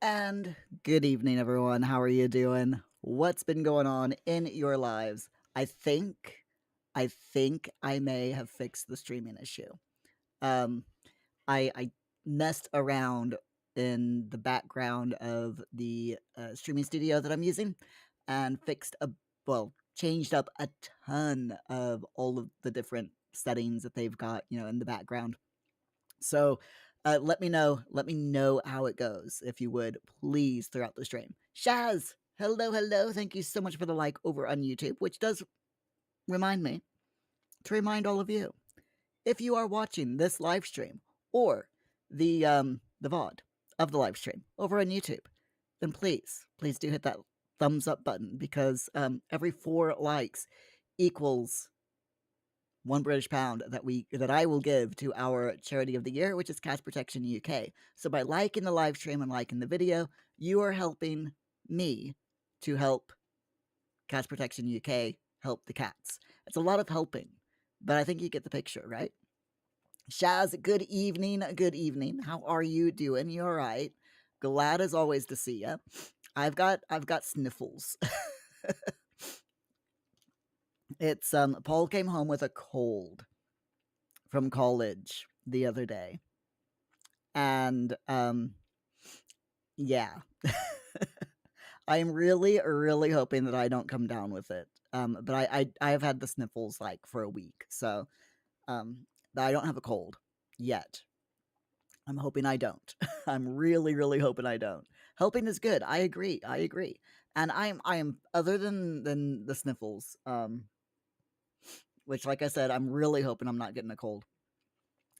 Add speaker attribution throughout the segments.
Speaker 1: And good evening, everyone. How are you doing? What's been going on in your lives? I think, I may have fixed the streaming issue. Um, I messed around in the background of the streaming studio that I'm using, and changed up a ton of all of the different settings that they've got, in the background. So let me know. Let me know how it goes, if you would, please, throughout the stream. Shaz, hello, hello. Thank you so much for the like over on YouTube, which does remind me to remind all of you, if you are watching this live stream or the VOD of the live stream over on YouTube, then please do hit that thumbs up button, because every 4 likes equals £1 that I will give to our charity of the year, which is Cats Protection UK. So by liking the live stream and liking the video, you are helping me to help Cats Protection UK help the cats. It's a lot of helping, but I think you get the picture, right? Shaz, good evening. Good evening. How are you doing? You all right? Glad as always to see you. I've got sniffles. It's Paul came home with a cold from college the other day. And yeah. I'm really, really hoping that I don't come down with it. But I have had the sniffles like for a week, so I don't have a cold yet. I'm hoping I don't. I'm really, really hoping I don't. Hoping is good. I agree. I agree. And I am other than the sniffles, which, like I said, I'm really hoping I'm not getting a cold.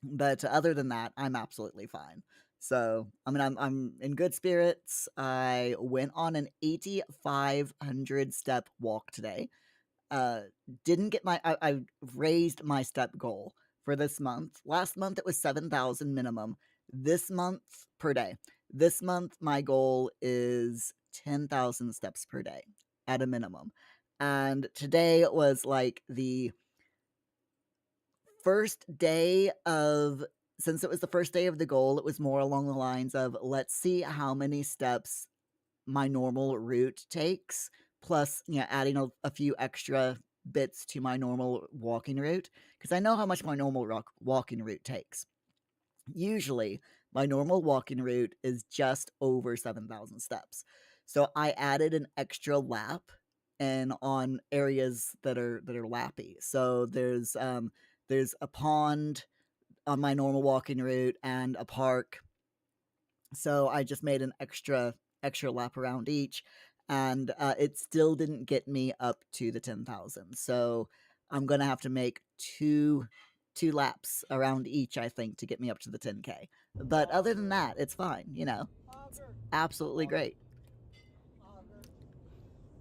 Speaker 1: But other than that, I'm absolutely fine. So, I mean, I'm in good spirits. I went on an 8,500 step walk today. Uh, didn't get I raised my step goal for this month. Last month it was 7,000 minimum. This month per day. This month my goal is 10,000 steps per day at a minimum. And today was like the first day of since it was the first day of the goal, it was more along the lines of, let's see how many steps my normal route takes, plus, adding a few extra bits to my normal walking route, because I know how much my normal walking route takes. Usually, my normal walking route is just over 7,000 steps. So I added an extra lap and on areas that are lappy. So there's a pond on my normal walking route and a park. So I just made an extra lap around each, and it still didn't get me up to the 10,000. So I'm gonna have to make two laps around each, I think, to get me up to the 10K. But other than that, it's fine. It's absolutely great.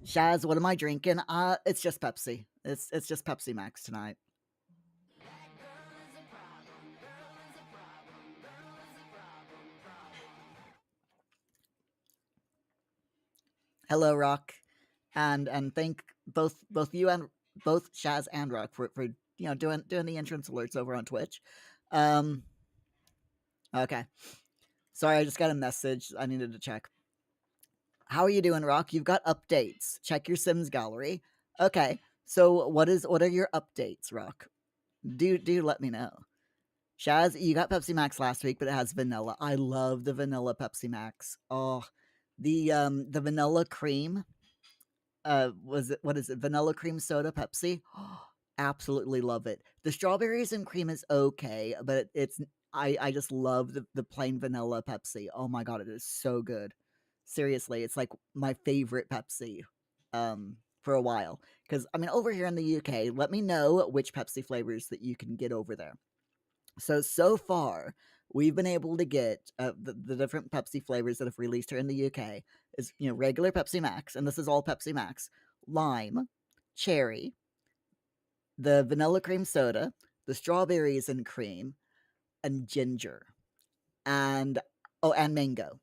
Speaker 1: Shaz, what am I drinking? It's just Pepsi. It's just Pepsi Max tonight. Hello, Rock, and thank both you and both Shaz and Rock for doing the entrance alerts over on Twitch. Um, okay, sorry, I just got a message. I needed to check. How are you doing, Rock? You've got updates. Check your Sims gallery. Okay, so what are your updates, Rock? Do let me know. Shaz, you got Pepsi Max last week, but it has vanilla. I love the vanilla Pepsi Max. Oh, the vanilla cream. Was it, what is it? Vanilla cream soda Pepsi. Absolutely love it. The strawberries and cream is okay, but it's I just love the plain vanilla Pepsi. Oh my god, it is so good. Seriously, it's like my favorite Pepsi for a while. Because I mean, over here in the UK, let me know which Pepsi flavors that you can get over there. So far, we've been able to get the different Pepsi flavors that have released here in the UK is, regular Pepsi Max, and this is all Pepsi Max, lime, cherry, the vanilla cream soda, the strawberries and cream, and ginger, and and mango.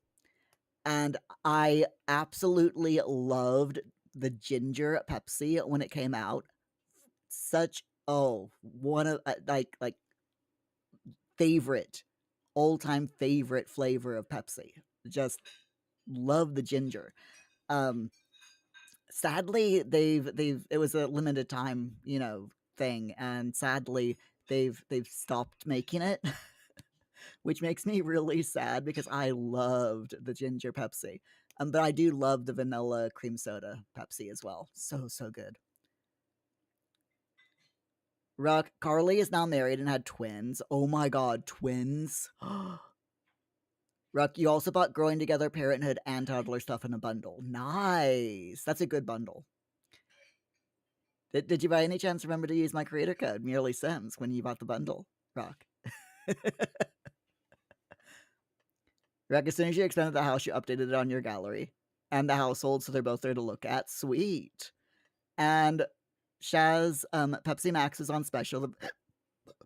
Speaker 1: And I absolutely loved the ginger Pepsi when it came out. Such one of like favorite all-time favorite flavor of Pepsi. Just love the ginger. Um, Sadly, they've it was a limited time, thing, and sadly they've stopped making it, which makes me really sad because I loved the ginger Pepsi. But I do love the vanilla cream soda Pepsi as well. So so good. Ruck, Carly is now married and had twins. Oh my god, twins. Ruck, you also bought Growing Together Parenthood and Toddler Stuff in a bundle. Nice. That's a good bundle. Did you by any chance remember to use my creator code, Merely Sims, when you bought the bundle, Rock? Rock, as soon as you expanded the house, you updated it on your gallery and the household, so they're both there to look at. Sweet. And Shaz, Pepsi Max is on special.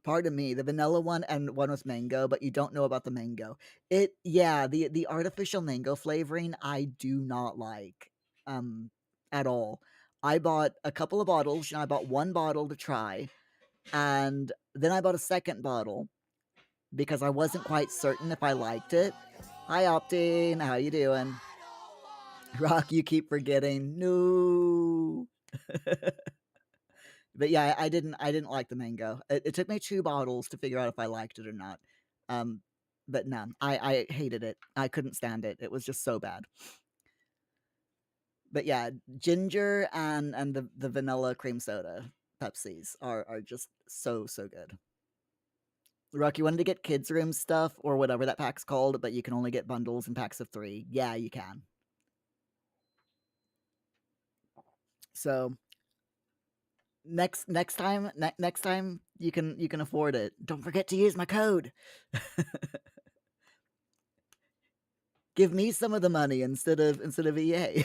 Speaker 1: Pardon me, the vanilla one and one with mango, but you don't know about the mango. The artificial mango flavoring I do not like at all. I bought a couple of bottles, I bought one bottle to try, and then I bought a second bottle because I wasn't quite certain if I liked it. Hi Optine, how you doing? Rock, you keep forgetting. No. But yeah, I didn't like the mango. It took me 2 bottles to figure out if I liked it or not. Um, but no, I hated it. I couldn't stand it. It was just so bad. But yeah, ginger and the vanilla cream soda Pepsis are just so so good. Rocky wanted to get kids room stuff or whatever that pack's called, but you can only get bundles and packs of 3. Yeah, you can. So next time you can afford it. Don't forget to use my code. Give me some of the money instead of EA.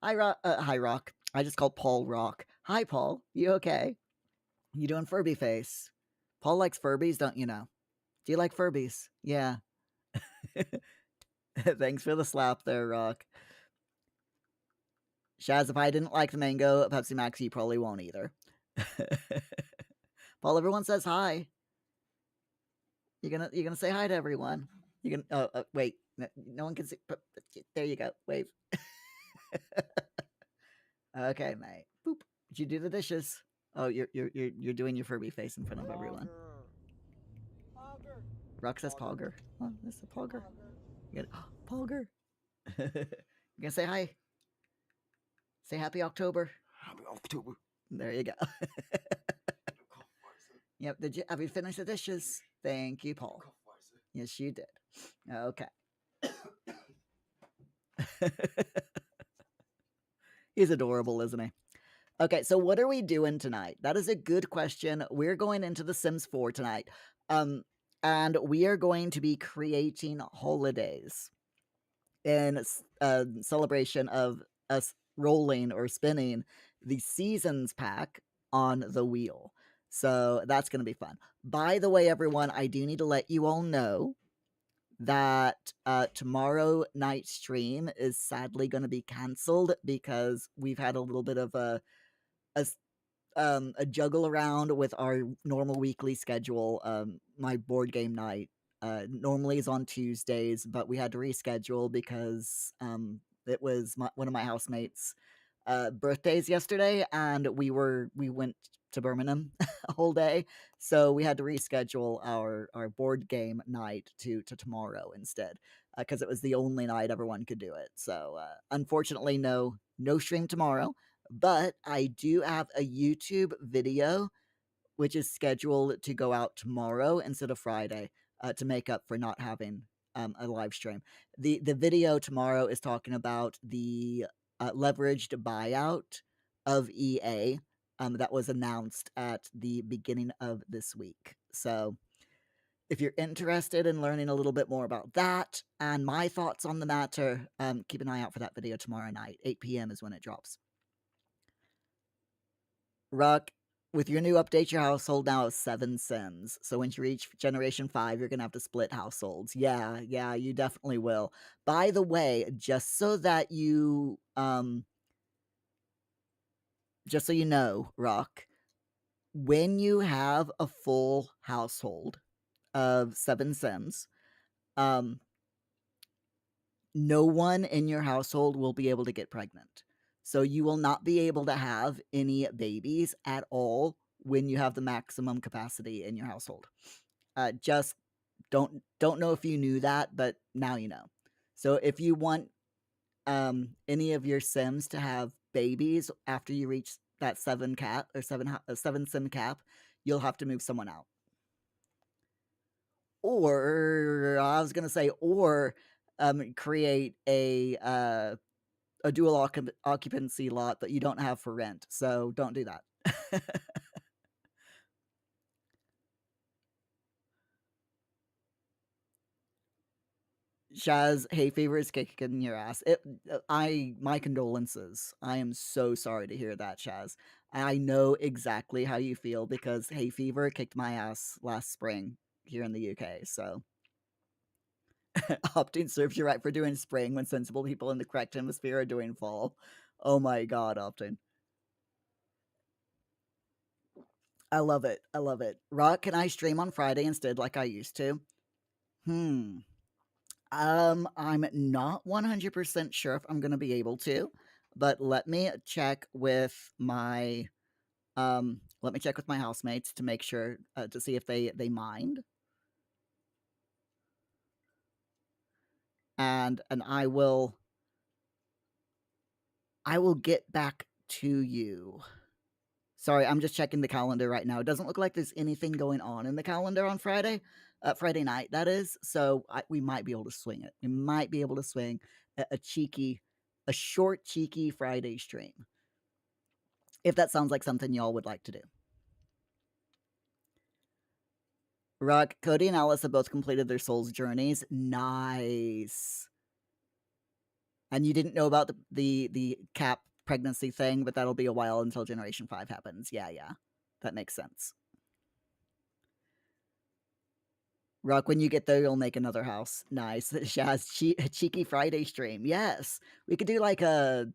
Speaker 1: Hi Rock. I just called Paul Rock. Hi Paul. You okay? You doing Furby face? Paul likes Furbies, don't you know? Do you like Furbies? Yeah. Thanks for the slap there, Rock. Shaz, if I didn't like the mango at Pepsi Max, you probably won't either. Paul, everyone says hi. You're gonna say hi to everyone. You gonna wait. No one can see. There you go. Wave. Okay, mate. Boop. Did you do the dishes? Oh, you're doing your Furby face in front of everyone. Rock says Pogger. Oh, that's a Pogger. Pogger. You gonna say hi? Say happy October.
Speaker 2: Happy October.
Speaker 1: There you go. Yep. Have you finished the dishes? Thank you, Paul. Yes, you did. Okay. He's adorable, isn't he? Okay, so what are we doing tonight? That is a good question. We're going into The Sims 4 tonight. And we are going to be creating holidays in celebration of us rolling or spinning the seasons pack on the wheel. So that's going to be fun. By the way, everyone, I do need to let you all know that tomorrow night's stream is sadly going to be canceled because we've had a little bit of a juggle around with our normal weekly schedule. My board game night normally is on Tuesdays, but we had to reschedule because it was one of my housemates' birthdays yesterday, and we went to Birmingham a whole day, so we had to reschedule our board game night to tomorrow instead because it was the only night everyone could do it. So unfortunately, no stream tomorrow. But I do have a YouTube video which is scheduled to go out tomorrow instead of Friday to make up for not having a live stream. The video tomorrow is talking about the leveraged buyout of EA that was announced at the beginning of this week. So if you're interested in learning a little bit more about that and my thoughts on the matter, keep an eye out for that video tomorrow night. 8 p.m. is when it drops. Ruck, with your new update, your household now has 7 Sims. So once you reach Generation 5, you're going to have to split households. Yeah, you definitely will. By the way, just so you know, Rock, when you have a full household of 7 Sims, um, no one in your household will be able to get pregnant. So you will not be able to have any babies at all when you have the maximum capacity in your household. Just don't know if you knew that, but now you know. So if you want any of your Sims to have babies after you reach that seven Sim cap, you'll have to move someone out. Or I was gonna say, or create a dual occupancy lot that you don't have for rent. So don't do that. Shaz, hay fever is kicking your ass. My condolences. I am so sorry to hear that, Shaz. I know exactly how you feel because hay fever kicked my ass last spring here in the UK. So opting serves you right for doing spring when sensible people in the correct hemisphere are doing fall. Oh my god, opting. I love it. I love it. Rock, can I stream on Friday instead like I used to? Hmm. I'm not 100% sure if I'm gonna be able to, but let me check with my housemates to make sure to see if they mind, and I will get back to you. Sorry, I'm just checking the calendar right now. It doesn't look like there's anything going on in the calendar on Friday night, that is. So we might be able to swing it. We might be able to swing a short, cheeky Friday stream. If that sounds like something y'all would like to do. Rock, Cody, and Alice have both completed their Souls journeys. Nice. And you didn't know about the cap pregnancy thing, but that'll be a while until Generation 5 happens. Yeah, yeah. That makes sense. Rock, when you get there, you'll make another house. Nice. Shaz, cheeky Friday stream. Yes. We could do like a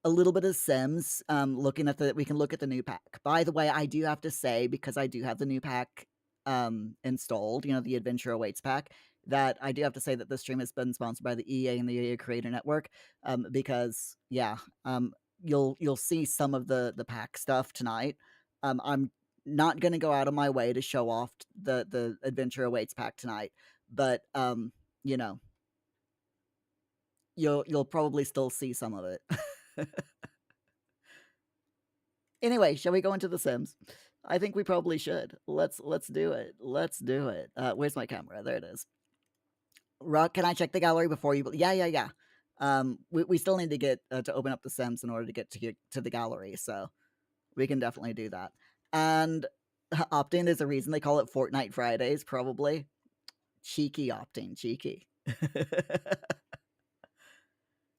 Speaker 1: little bit of Sims. Looking at we can look at the new pack. By the way, I do have to say, because I do have the new pack installed, the Adventure Awaits pack, that I do have to say that this stream has been sponsored by the EA and the EA Creator Network. Because yeah, you'll see some of the pack stuff tonight. I'm not going to go out of my way to show off the Adventure Awaits pack tonight, but you know, you'll probably still see some of it. Anyway, shall we go into The Sims? I think we probably should. Let's do it. Let's do it. Where's my camera? There it is. Rock, can I check the gallery before you? Yeah, yeah, yeah. We still need to get to open up The Sims in order to get to the gallery, so we can definitely do that. And opting is a reason they call it Fortnite Fridays, probably. Cheeky opting, cheeky.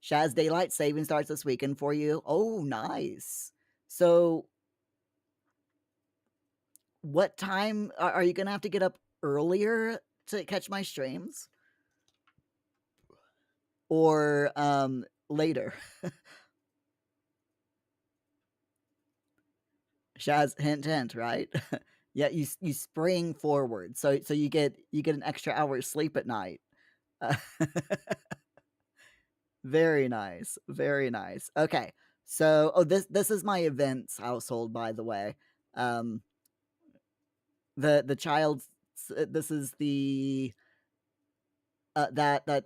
Speaker 1: Shaz, daylight saving starts this weekend for you. Oh, nice. So what time are you gonna have to get up earlier to catch my streams, or later? Shaz, hint hint, right? Yeah, you spring forward, so you get an extra hour's sleep at night. uh, Very nice, very nice. Okay, so this is my events household, by the way. um the child's this is the that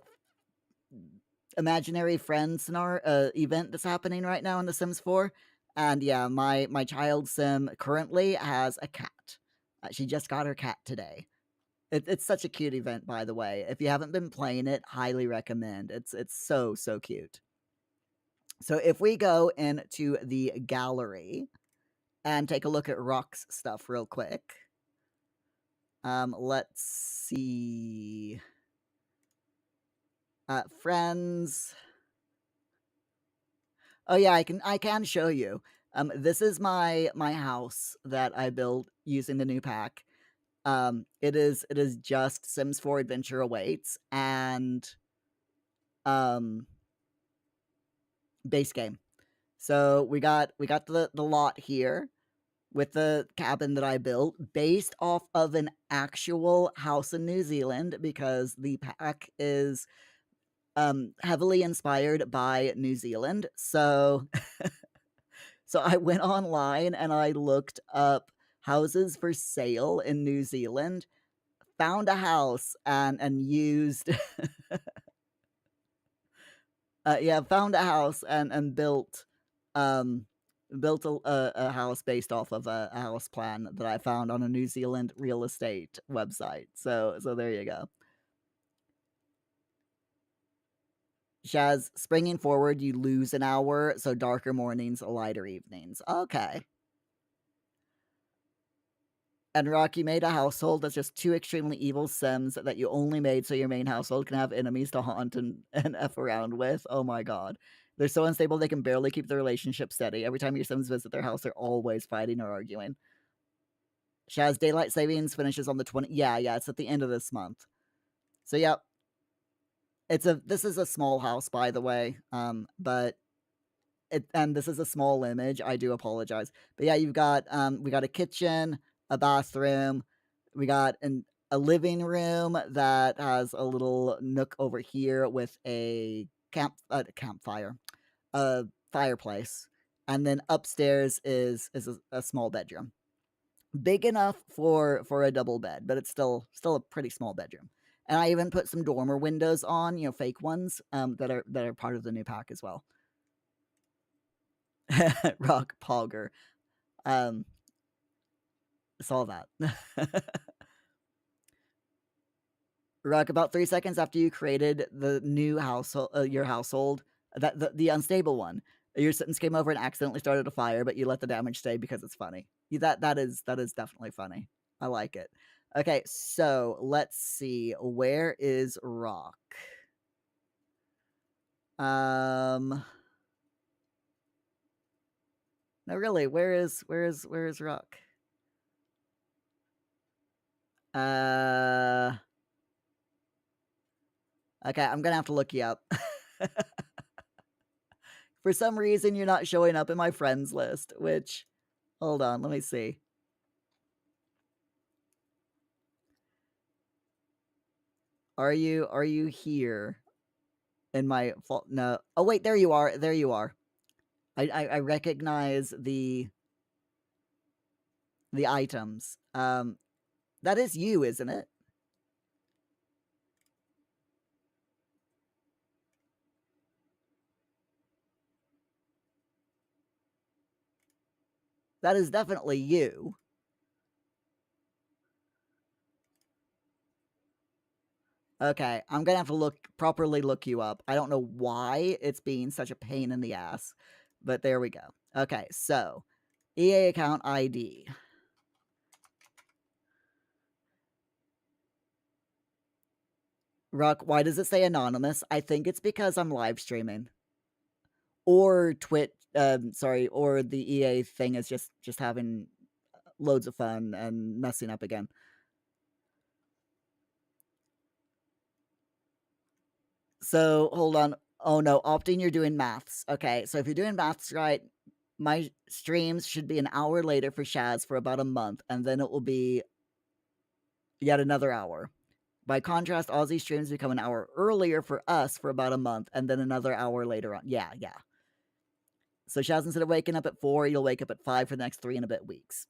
Speaker 1: imaginary friend scenario event that's happening right now in The Sims 4. And yeah, my child sim currently has a cat. She just got her cat today. It's such a cute event, by the way. If you haven't been playing it, highly recommend. It's so cute. So if we go into the gallery and take a look at Rock's stuff real quick, let's see. Friends. Oh yeah, I can show you. This is my house that I built using the new pack. It is just Sims 4 Adventure Awaits and um base game. So we got the lot here. with the cabin that I built based off of an actual house in New Zealand because the pack is heavily inspired by New Zealand. So I went online and I looked up houses for sale in New Zealand, found a house and used yeah, found a house and um built a house based off of a house plan that I found on a New Zealand real estate website. So there you go. Shaz, springing forward, you lose an hour, so darker mornings, lighter evenings. Okay. And Rocky made a household that's just two extremely evil Sims that you only made so your main household can have enemies to haunt and F around with. Oh my god. They're so unstable they can barely keep their relationship steady. Every time your Sims visit their house, they're always fighting or arguing. Shaz, daylight savings finishes on the 20. Yeah, it's at the end of this month. So yeah, this is a small house, by the way. But and this is a small image. I do apologize. But yeah, you've got we got a kitchen, a bathroom, we got a living room that has a little nook over here with a campfire, a fireplace, and then upstairs is a small bedroom, big enough for a double bed, but it's still a pretty small bedroom. And I even put some dormer windows on, fake ones, that are part of the new pack as well. Rock Pogger. Um, saw that. Rock, about 3 seconds after you created the new household, your household, the unstable one, your Sims came over and accidentally started a fire, but you let the damage stay because it's funny. That is definitely funny. I like it. Okay, so let's see. Where is Rock? No, really. Where is Rock? Uh, okay, I'm gonna have to look you up. For some reason, you're not showing up in my friends list, which, hold on, let me see. Are you here in my fault? No. Oh wait, there you are. There you are. I recognize the items. That is you, isn't it? That is definitely you. Okay, I'm gonna have to properly look you up. I don't know why it's being such a pain in the ass, but there we go. Okay, so EA account ID. Ruck, why does it say anonymous? I think it's because I'm live streaming. Or Twitch, sorry, or the EA thing is just having loads of fun and messing up again. So hold on. Oh no, opting, you're doing maths. Okay, so if you're doing maths right, my streams should be an hour later for Shaz for about a month, and then it will be yet another hour. By contrast, Aussie streams become an hour earlier for us for about a month, and then another hour later on. Yeah. So Shaz, instead of waking up at 4, you'll wake up at 5 for the next 3 and a bit weeks.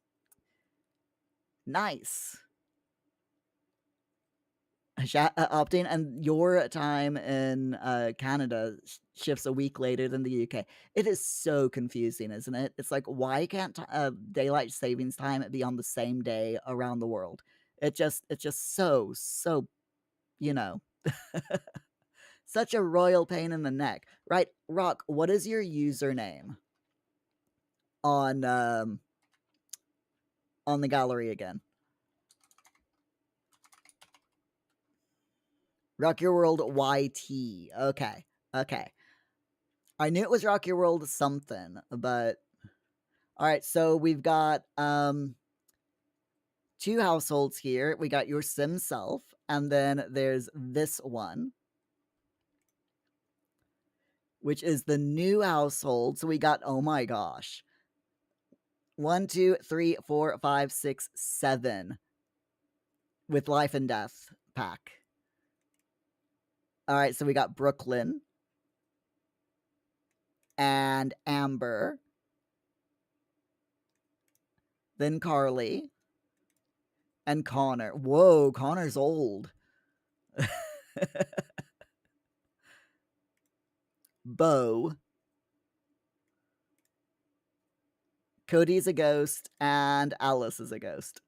Speaker 1: Nice. Opting, and your time in Canada shifts a week later than the UK. It is so confusing, isn't it? It's like, why can't daylight savings time be on the same day around the world? It's just so you know such a royal pain in the neck, right? Rock, what is your username on on the gallery again? Rock Your World YT. Okay. I knew it was Rock Your World something, but all right. So we've got two households here. We got your Sim self, and then there's this one, which is the new household. So we got, oh my gosh, One, two, three, four, five, six, seven with life and death pack. All right, so we got Brooklyn and Amber, then Carly and Connor. Whoa, Connor's old. Bo, Cody's a ghost, and Alice is a ghost.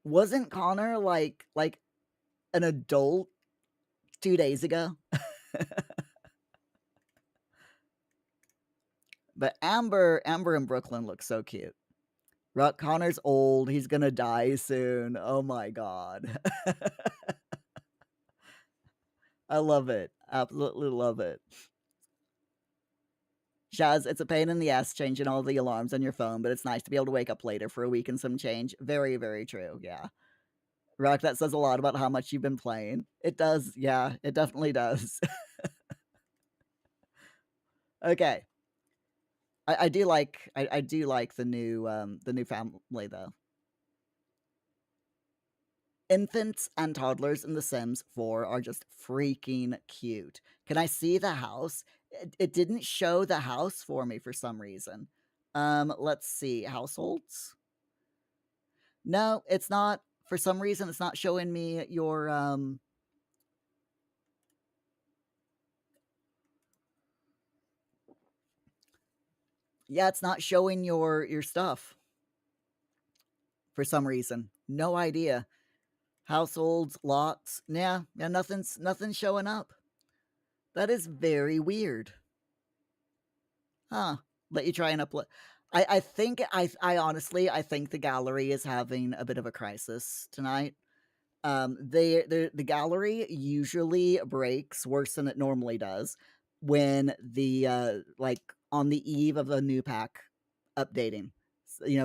Speaker 1: Wasn't Connor like an adult 2 days ago? But Amber and Brooklyn look so cute. Rock Connor's old. He's gonna die soon. Oh my god. I love it. Absolutely love it. Shaz, it's a pain in the ass changing all the alarms on your phone, but it's nice to be able to wake up later for a week and some change. Very, very true. Yeah. Rock, that says a lot about how much you've been playing. It does. Yeah, it definitely does. Okay. I do like I do like the new family though. Infants and toddlers in The Sims 4 are just freaking cute. Can I see the house? It didn't show the house for me for some reason. Let's see. Households? No, it's not. For some reason, it's not showing me your yeah, it's not showing your stuff for some reason. No idea. Households, lots. Yeah, nothing's showing up. That is very weird. Huh. Let you try and upload. I think I honestly I think the gallery is having a bit of a crisis tonight. The gallery usually breaks worse than it normally does when the like on the eve of a new pack updating,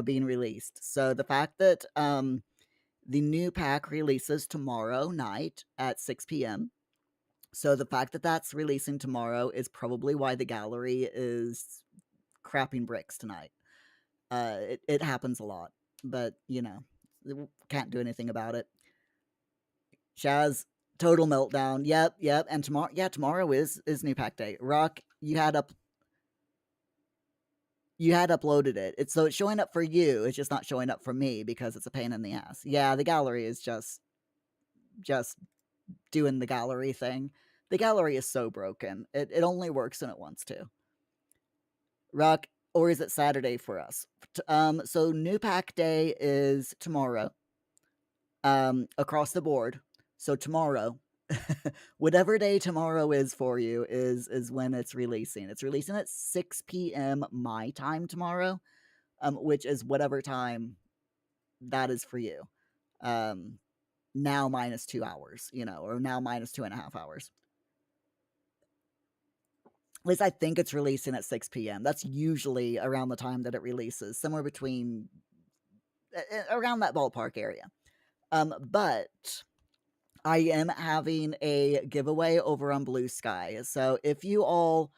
Speaker 1: being released. So the fact that the new pack releases tomorrow night at 6 p.m. So the fact that that's releasing tomorrow is probably why the gallery is crapping bricks tonight. It happens a lot, but can't do anything about it. Shaz, total meltdown. Yep. And tomorrow is new pack day. Rock, you had uploaded it. It's showing up for you. It's just not showing up for me because it's a pain in the ass. Yeah, the gallery is just doing the gallery thing. The gallery is so broken. It only works when it wants to. Rock, or is it Saturday for us? So new pack day is tomorrow. Across the board. So tomorrow, whatever day tomorrow is for you is when it's releasing. It's releasing at 6 p.m. my time tomorrow, which is whatever time that is for you. Now minus 2 hours, or now minus 2.5 hours. At least I think it's releasing at 6 p.m. That's usually around the time that it releases, somewhere between around that ballpark area. But I am having a giveaway over on Blue Sky. So if you all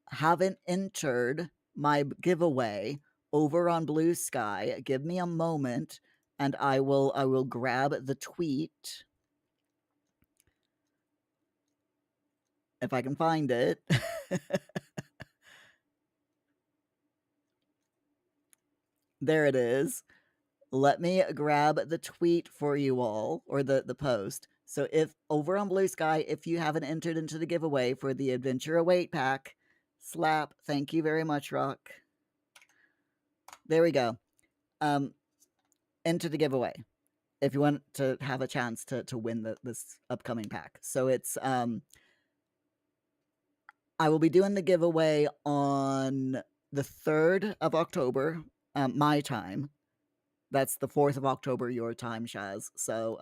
Speaker 1: haven't entered my giveaway over on Blue Sky, give me a moment and I will grab the tweet if I can find it. There it is. Let me grab the tweet for you all, or the post. So if over on Blue Sky, if you haven't entered into the giveaway for the Adventure Await pack, slap. Thank you very much, Rock. There we go. Enter the giveaway if you want to have a chance to win this upcoming pack. So it's I will be doing the giveaway on the 3rd of October, my time. That's the 4th of October, your time, Shaz. So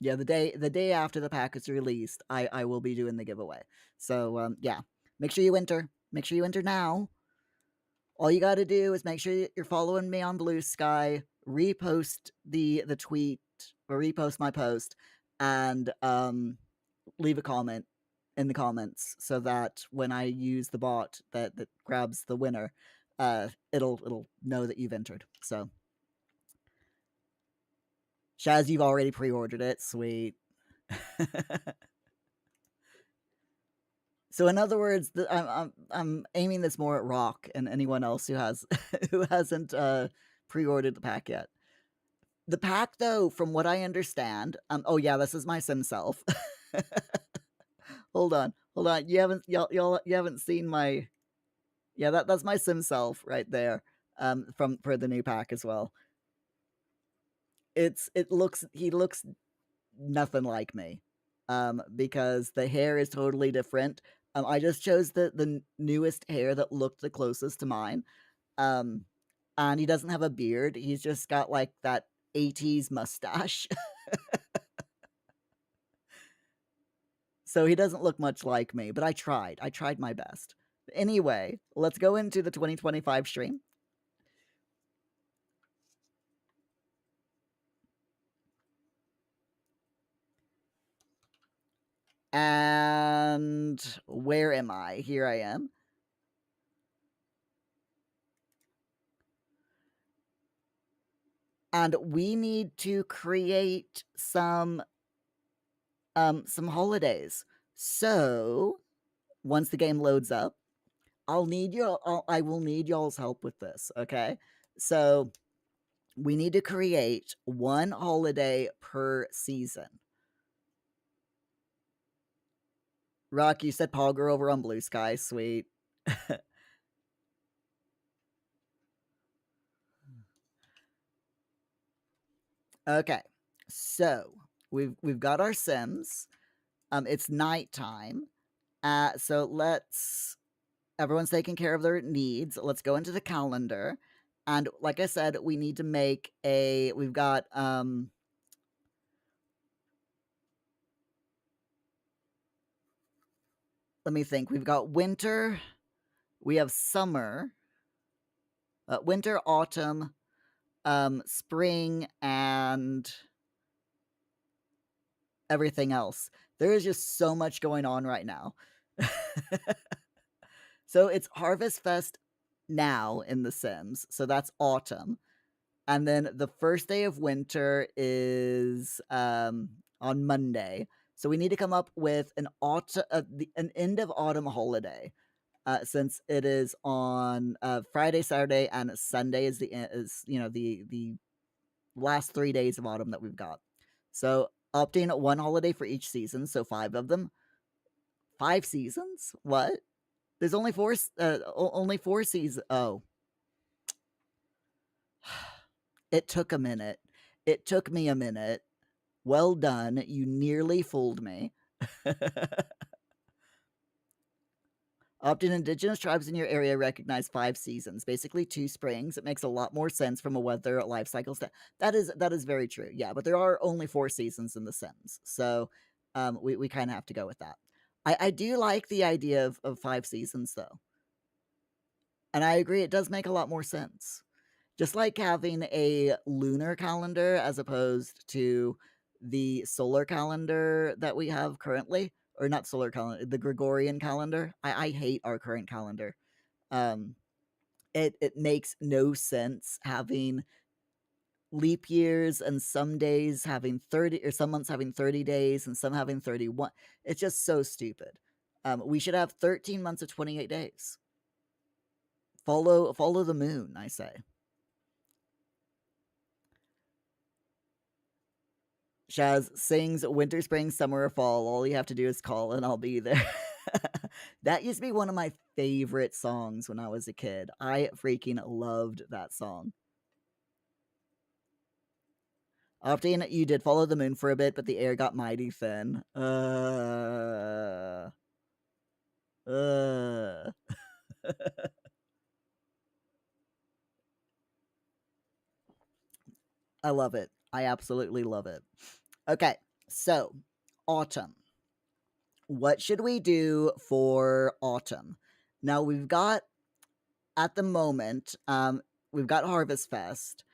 Speaker 1: yeah, the day after the pack is released, I will be doing the giveaway. So yeah, make sure you enter. Make sure you enter now. All you got to do is make sure you're following me on Blue Sky, repost the tweet or repost my post, and leave a comment in the comments so that when I use the bot that grabs the winner, it'll know that you've entered. So, Shaz, you've already pre-ordered it. Sweet. So in other words, I'm aiming this more at Rock and anyone else who has who hasn't pre-ordered the pack yet. The pack, though, from what I understand, oh yeah, this is my sim self. Hold on. You haven't seen my, yeah, that's my sim self right there. From for the new pack as well. He looks nothing like me, because the hair is totally different. I just chose the newest hair that looked the closest to mine. Um, and he doesn't have a beard. He's just got like that 80s mustache. So he doesn't look much like me, but I tried. I tried my best. Anyway, let's go into the 2025 stream. And where am I? Here I am. And we need to create some holidays. So once the game loads up, I will need y'all's help with this, okay? So we need to create one holiday per season. Rock, you said Pogger over on Blue Sky. Sweet. Okay, so we've got our Sims. It's nighttime. So let's everyone's taking care of their needs. Let's go into the calendar. And like I said, we need to make we've got let me think. We've got winter, we have summer, winter, autumn, spring, and everything else. There is just so much going on right now. So it's Harvest Fest now in The Sims. So that's autumn. And then the first day of winter is on Monday. So we need to come up with an an end of autumn holiday, since it is on Friday, Saturday, and Sunday is the last 3 days of autumn that we've got. So opting one holiday for each season, so 5 of them. 5 seasons? What? There's only only 4 seasons. Oh, it took a minute. It took me a minute. Well done. You nearly fooled me. Often indigenous tribes in your area recognize 5 seasons, basically 2 springs. It makes a lot more sense from a weather life cycle that is very true. Yeah, but there are only 4 seasons in The Sims. So we kind of have to go with that. I do like the idea of 5 seasons though. And I agree it does make a lot more sense. Just like having a lunar calendar as opposed to the solar calendar that we have currently, or not solar calendar, the Gregorian calendar. I hate our current calendar. Um, it makes no sense having leap years and some days having 30 or some months having 30 days and some having 31. It's just so stupid. We should have 13 months of 28 days. Follow the moon, I say. Shaz sings winter, spring, summer, or fall. All you have to do is call and I'll be there. That used to be one of my favorite songs when I was a kid. I freaking loved that song. Often you did follow the moon for a bit, but the air got mighty thin. Uh. I love it. I absolutely love it. Okay, so autumn. What should we do for autumn? Now we've got at the moment, we've got Harvest Fest,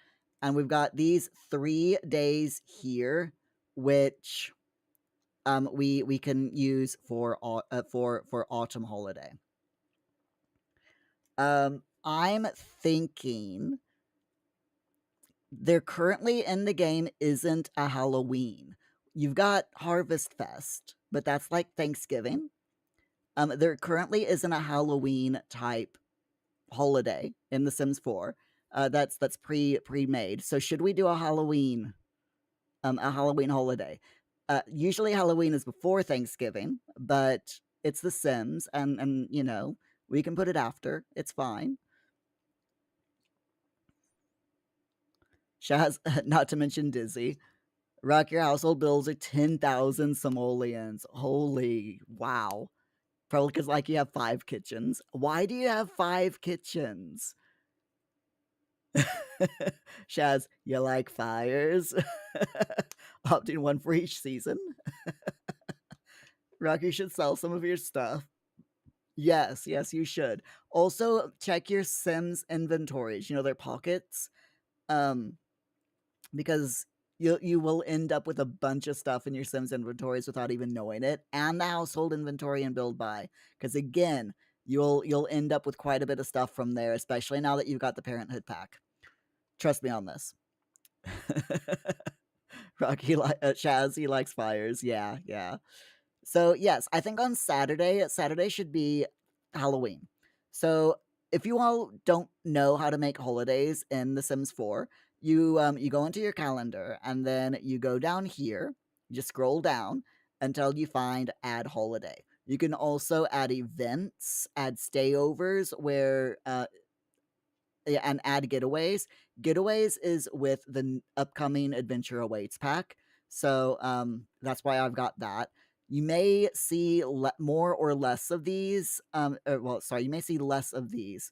Speaker 1: and we've got these 3 days here, which we can use for autumn holiday. I'm thinking there currently in the game isn't a Halloween. You've got Harvest Fest, but that's like Thanksgiving. There currently isn't a Halloween type holiday in The Sims 4. That's pre-made. So should we do a Halloween holiday? Usually Halloween is before Thanksgiving, but it's The Sims, and we can put it after. It's fine. Shaz, not to mention Dizzy. Rock, your household bills are 10,000 simoleons. Holy wow. Probably because, like, you have 5 kitchens. Why do you have 5 kitchens? Shaz, you like fires? Opting one for each season. Rock, you should sell some of your stuff. Yes, yes, you should. Also, check your Sims inventories, their pockets. Um, because you will end up with a bunch of stuff in your Sims inventories without even knowing it, and the household inventory and build by. Because again, you'll end up with quite a bit of stuff from there, especially now that you've got the Parenthood pack. Trust me on this. Rocky Shaz, he likes fires. Yeah, yeah. So yes, I think on Saturday should be Halloween. So if you all don't know how to make holidays in The Sims 4, you go into your calendar and then you go down here, you just scroll down until you find add holiday. You can also add events, add stayovers where yeah, and add getaways. Getaways is with the upcoming Adventure Awaits pack. So that's why I've got that. You may see more or less of these. You may see less of these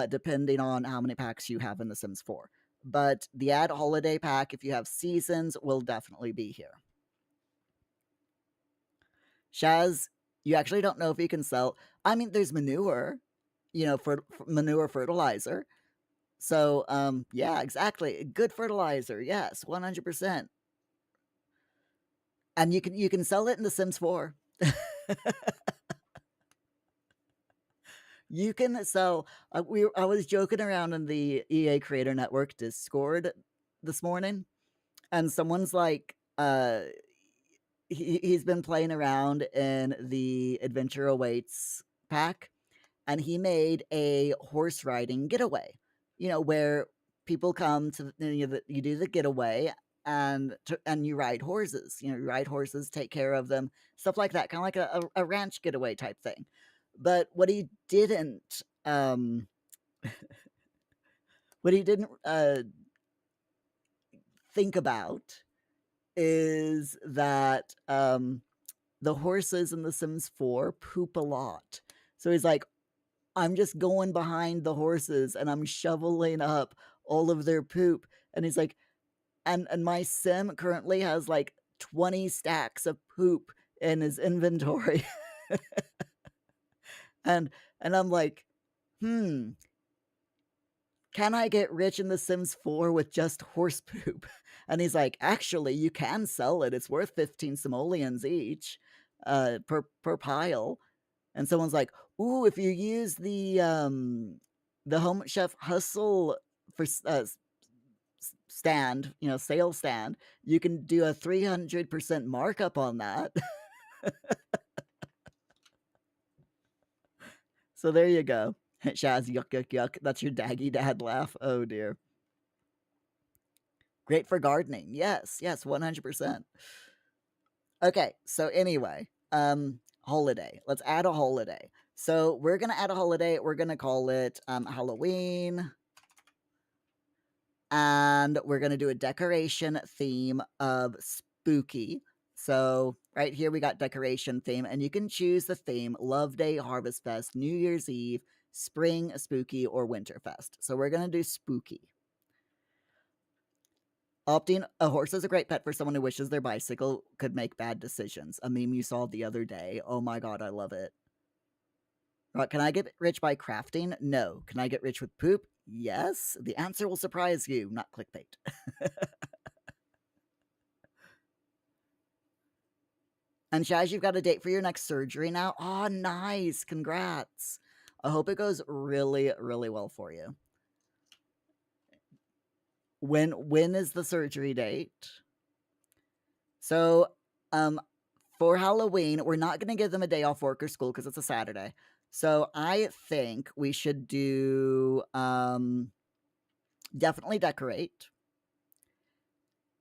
Speaker 1: depending on how many packs you have in The Sims 4. But the add holiday pack, if you have seasons, will definitely be here. Shaz, you actually don't know if you can sell. I mean, there's manure, for manure fertilizer. So, yeah, exactly. Good fertilizer. Yes, 100%. And you can sell it in The Sims 4. You can sell. I was joking around in the EA Creator Network Discord this morning, and someone's like, he's been playing around in the Adventure Awaits pack, and he made a horse riding getaway. Where people come to you do the getaway and you ride horses. You ride horses, take care of them, stuff like that, kind of like a ranch getaway type thing. But what he didn't think about is that the horses in The Sims 4 poop a lot. So he's like, I'm just going behind the horses and I'm shoveling up all of their poop. And he's like, and my sim currently has like 20 stacks of poop in his inventory. and and I'm like, can I get rich in The Sims 4 with just horse poop? And he's like, actually, you can sell it. It's worth 15 simoleons each per pile. And someone's like, ooh, if you use the Home Chef Hustle for stand, sale stand, you can do a 300% markup on that. So there you go. Shaz, yuck, yuck, yuck. That's your daggy dad laugh. Oh dear. Great for gardening. Yes, yes, 100%. Okay, so anyway, holiday. Let's add a holiday. So we're gonna add a holiday. We're gonna call it Halloween. And we're going to do a decoration theme of spooky. So right here we got decoration theme, and you can choose the theme: Love Day, Harvest Fest, New Year's Eve, Spring, Spooky, or Winterfest. So we're going to do spooky. Opting a horse is a great pet for someone who wishes their bicycle could make bad decisions. A meme you saw the other day. Oh my god, I love it. Can I get rich by crafting? No. Can I get rich with poop? Yes. The answer will surprise you, not clickbait. And Shaz, you've got a date for your next surgery now. Oh, nice! Congrats. I hope it goes really, really well for you. When is the surgery date? So, um, for Halloween, we're not going to give them a day off work or school because it's a Saturday. So I think we should do definitely decorate.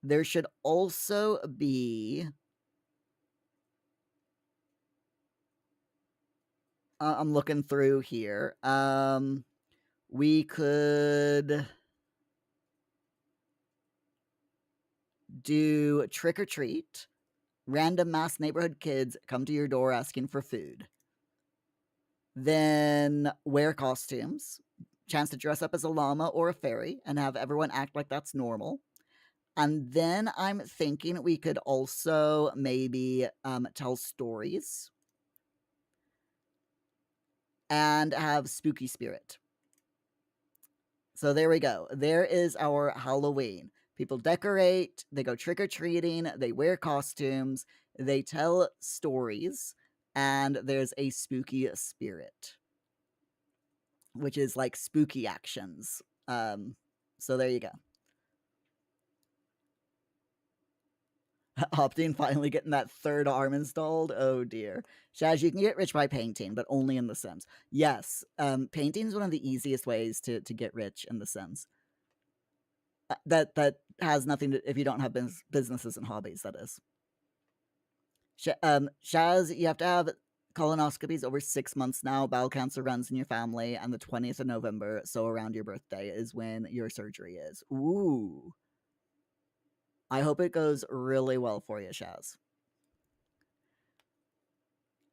Speaker 1: There should also be. I'm looking through here. We could do trick or treat. Random mass neighborhood kids come to your door asking for food. Then wear costumes. Chance to dress up as a llama or a fairy and have everyone act like that's normal. And then I'm thinking we could also maybe tell stories and have spooky spirit. So there we go. There is our Halloween. People decorate, they go trick or treating, they wear costumes, they tell stories, and there's a spooky spirit, which is like spooky actions. So there you go. Opting finally getting that third arm installed. Oh dear. Shaz, you can get rich by painting, but only in The Sims. Yes, painting is one of the easiest ways to get rich in The Sims. That has nothing to if you don't have businesses and hobbies. That is. Shaz, you have to have colonoscopies over 6 months now. Bowel cancer runs in your family, and the 20th of November, so around your birthday, is when your surgery is. Ooh. I hope it goes really well for you, Shaz.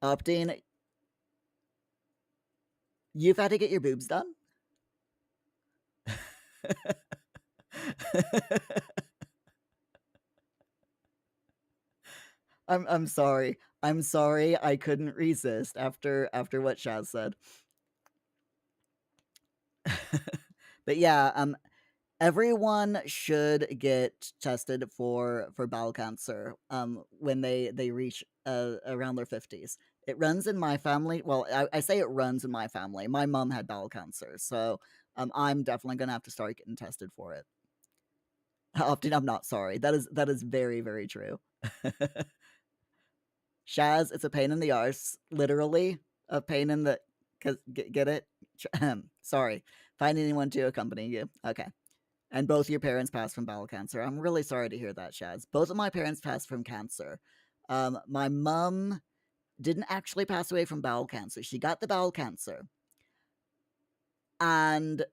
Speaker 1: Opting, you've had to get your boobs done? I'm sorry. I'm sorry. I couldn't resist after what Shaz said. But yeah, everyone should get tested for bowel cancer when they reach around their 50s. It runs in my family. Well, I say it runs in my family. My mom had bowel cancer, so I'm definitely gonna have to start getting tested for it. Often I'm not sorry. That is very, very true. Shaz, it's a pain in the arse, literally a pain in the. Cause get it? Sorry. Find anyone to accompany you. Okay. And both your parents passed from bowel cancer. I'm really sorry to hear that, Shaz. Both of my parents passed from cancer. My mom didn't actually pass away from bowel cancer. She got the bowel cancer, and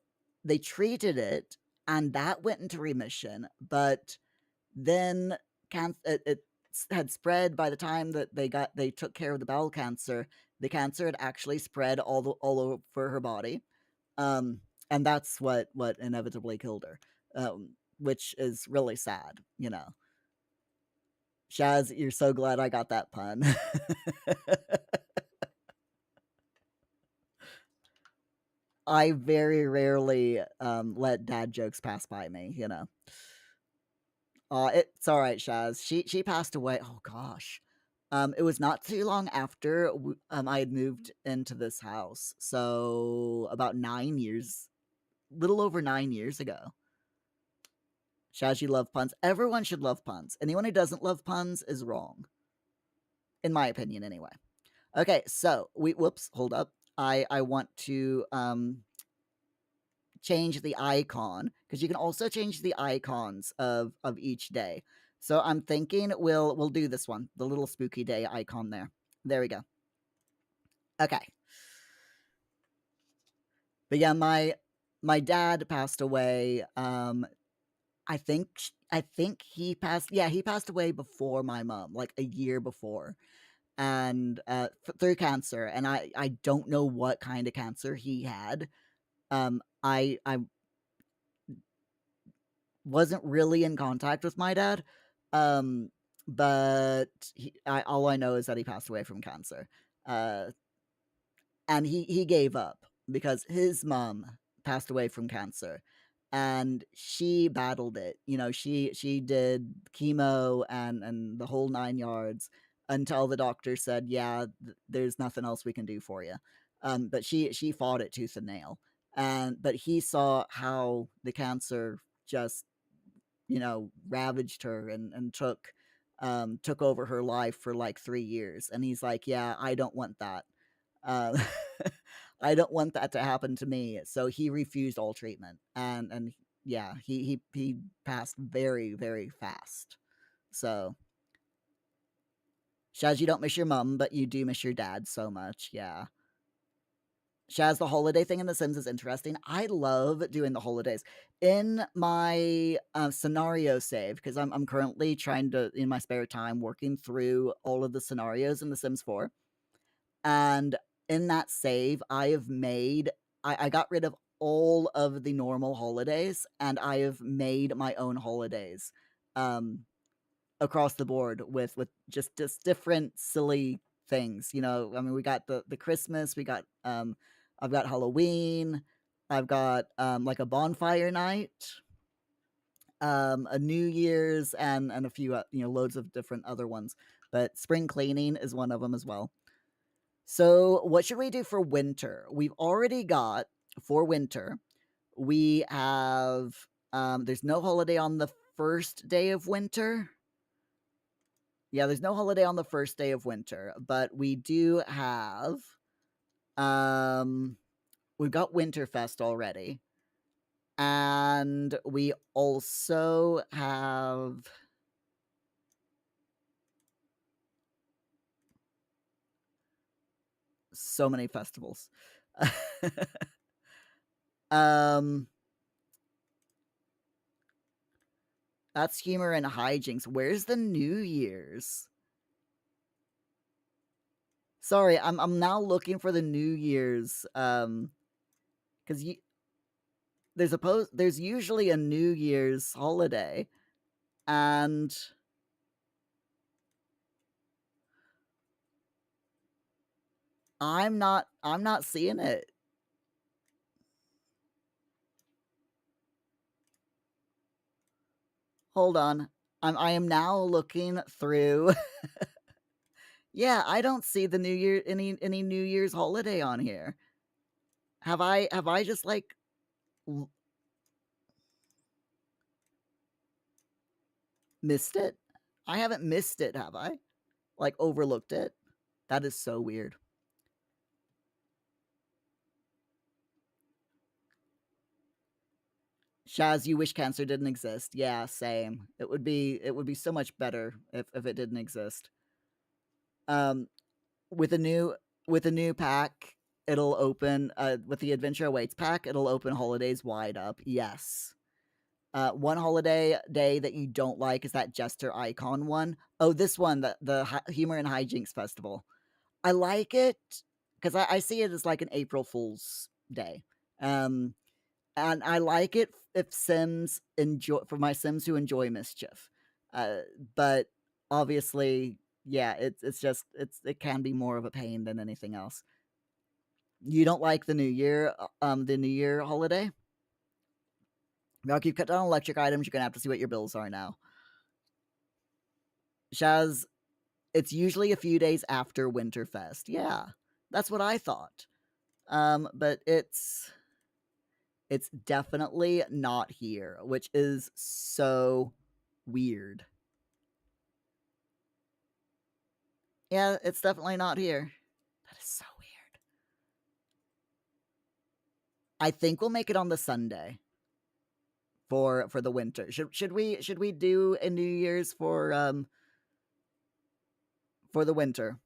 Speaker 1: they treated it, and that went into remission. But then it had spread by the time that they took care of the bowel cancer. The cancer had actually spread all over her body, and that's what inevitably killed her, which is really sad. Shaz, you're so glad I got that pun. I very rarely let dad jokes pass by me. It's all right, Shaz. She passed away. Oh gosh. It was not too long after I had moved into this house. So about 9 years, little over 9 years ago. Shaz, you love puns. Everyone should love puns. Anyone who doesn't love puns is wrong, in my opinion, anyway. Okay, so whoops, hold up. I want to change the icon because you can also change the icons of each day. So I'm thinking we'll do this one, the little spooky day icon there. There we go. Okay. But yeah, my dad passed away. I think he passed. Yeah, he passed away before my mom, like a year before, and through cancer. And I don't know what kind of cancer he had. I wasn't really in contact with my dad, um, but all I know is that he passed away from cancer, uh, and he gave up because his mom passed away from cancer, and she battled it. She did chemo and the whole 9 yards, until the doctor said, "Yeah, there's nothing else we can do for you." But she fought it tooth and nail, and but he saw how the cancer just ravaged her and took over her life for like 3 years, and he's like, "Yeah, I don't want that. Uh, I don't want that to happen to me." So he refused all treatment, and yeah, he passed very very fast. So Shaz, you don't miss your mom, but you do miss your dad so much. Yeah. Shaz, the holiday thing in The Sims is interesting. I love doing the holidays. In my scenario save, because I'm currently trying to, in my spare time, working through all of the scenarios in The Sims 4. And in that save, I got rid of all of the normal holidays, and I have made my own holidays. Across the board with just different silly things. I mean, we got the Christmas, we got I've got Halloween, I've got like a bonfire night, a New Year's, and a few loads of different other ones. But spring cleaning is one of them as well. So, what should we do for winter? We've already got for winter. We have there's no holiday on the first day of winter. Yeah, there's no holiday on the first day of winter, but we do have um we've got Winterfest already. And we also have so many festivals. um that's humor and hijinks. Where's the New Year's? Sorry, I'm now looking for the New Year's cuz there's usually a New Year's holiday, and I'm not seeing it. Hold on. I am now looking through. Yeah, I don't see the New Year any New Year's holiday on here. Have I just like l- missed it? I haven't missed it, have I? Like overlooked it? That is so weird. Shaz, you wish cancer didn't exist. Yeah, same. It would be so much better if it didn't exist. Um with a new with a new pack, it'll open with the Adventure Awaits pack, it'll open holidays wide up. Yes. One holiday day that you don't like is that Jester Icon one. Oh, this one, the Humor and Hijinks Festival. I like it because I see it as like an April Fool's Day. Um, and I like it if Sims enjoy for my Sims who enjoy mischief. Uh, but obviously, yeah, it can be more of a pain than anything else. You don't like the New Year holiday? Now, if you cut down electric items, you're gonna have to see what your bills are now. Shaz, it's usually a few days after Winterfest. Yeah, that's what I thought. But it's definitely not here, which is so weird. Yeah, it's definitely not here. That is so weird. I think we'll make it on the Sunday for the winter. Should we do a New Year's for the winter?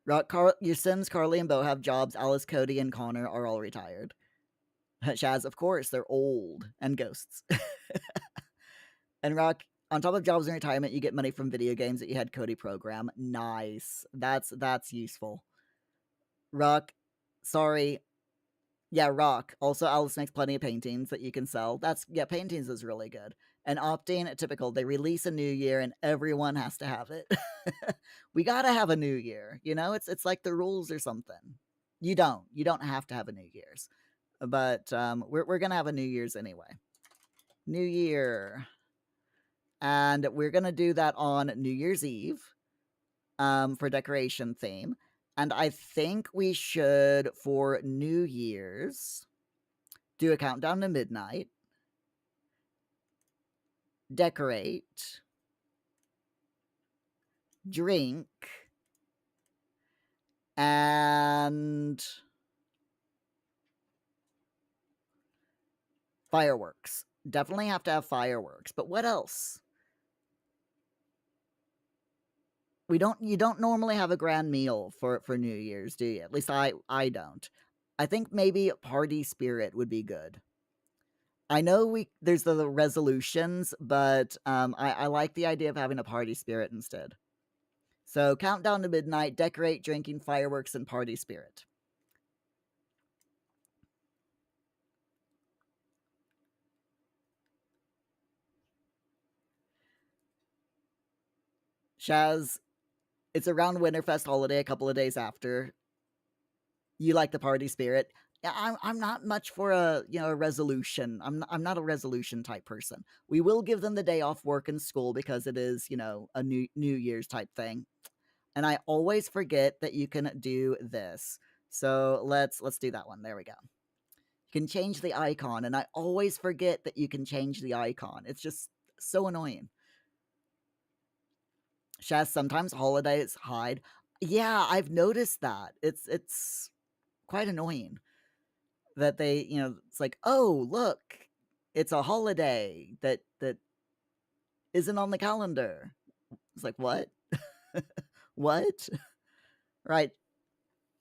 Speaker 1: Your Sims Carly and Bo have jobs. Alice, Cody, and Connor are all retired. Shaz, of course, they're old and ghosts. And Rock, on top of jobs and retirement, you get money from video games that you had Cody program. Nice. That's useful. Rock, sorry. Yeah, Rock. Also, Alice makes plenty of paintings that you can sell. Paintings is really good. And opting, typical. They release a new year and everyone has to have it. We gotta have a new year. It's like the rules or something. You don't. You don't have to have a New Year's. but we're gonna have a New Year's anyway. New Year, and we're gonna do that on New Year's Eve for decoration theme. And I think we should, for New Year's, do a countdown to midnight, decorate, drink, and fireworks. Definitely have to have fireworks. But what else? You don't normally have a grand meal for New Year's, do you? At least I don't. I think maybe party spirit would be good. I know there's the resolutions, but I like the idea of having a party spirit instead. So countdown to midnight, decorate, drinking, fireworks, and party spirit. Shaz, it's around Winterfest holiday, a couple of days after. You like the party spirit. Yeah, I'm not much for a resolution. I'm not a resolution type person. We will give them the day off work and school because it is a New Year's type thing. And I always forget that you can do this. So let's do that one. There we go. You can change the icon, and I always forget that you can change the icon. It's just so annoying. Shaz, sometimes holidays hide. Yeah, I've noticed that. It's quite annoying that it's like, oh, look, it's a holiday that isn't on the calendar. It's like, what? What? Right.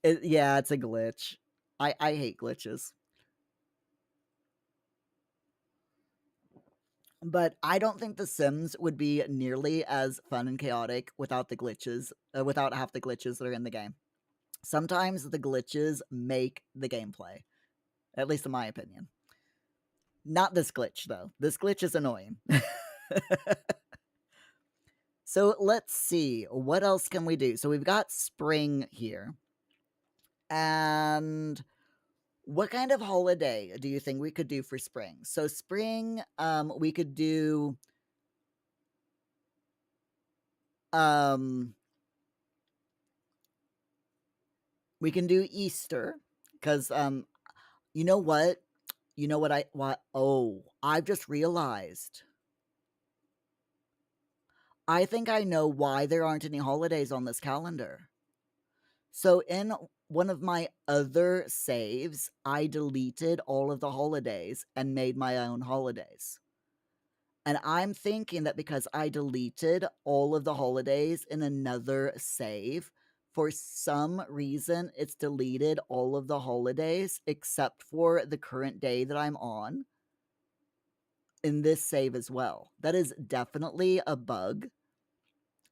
Speaker 1: Yeah, it's a glitch. I hate glitches. But I don't think The Sims would be nearly as fun and chaotic without the glitches, without half the glitches that are in the game. Sometimes the glitches make the gameplay, at least in my opinion. Not this glitch, though. This glitch is annoying. So let's see. What else can we do? So we've got spring here. And what kind of holiday do you think we could do for spring? So spring, we could do we can do Easter because you know what? You know what? Oh, I've just realized. I think I know why there aren't any holidays on this calendar. So in one of my other saves, I deleted all of the holidays and made my own holidays. And I'm thinking that because I deleted all of the holidays in another save, for some reason, it's deleted all of the holidays except for the current day that I'm on in this save as well. That is definitely a bug,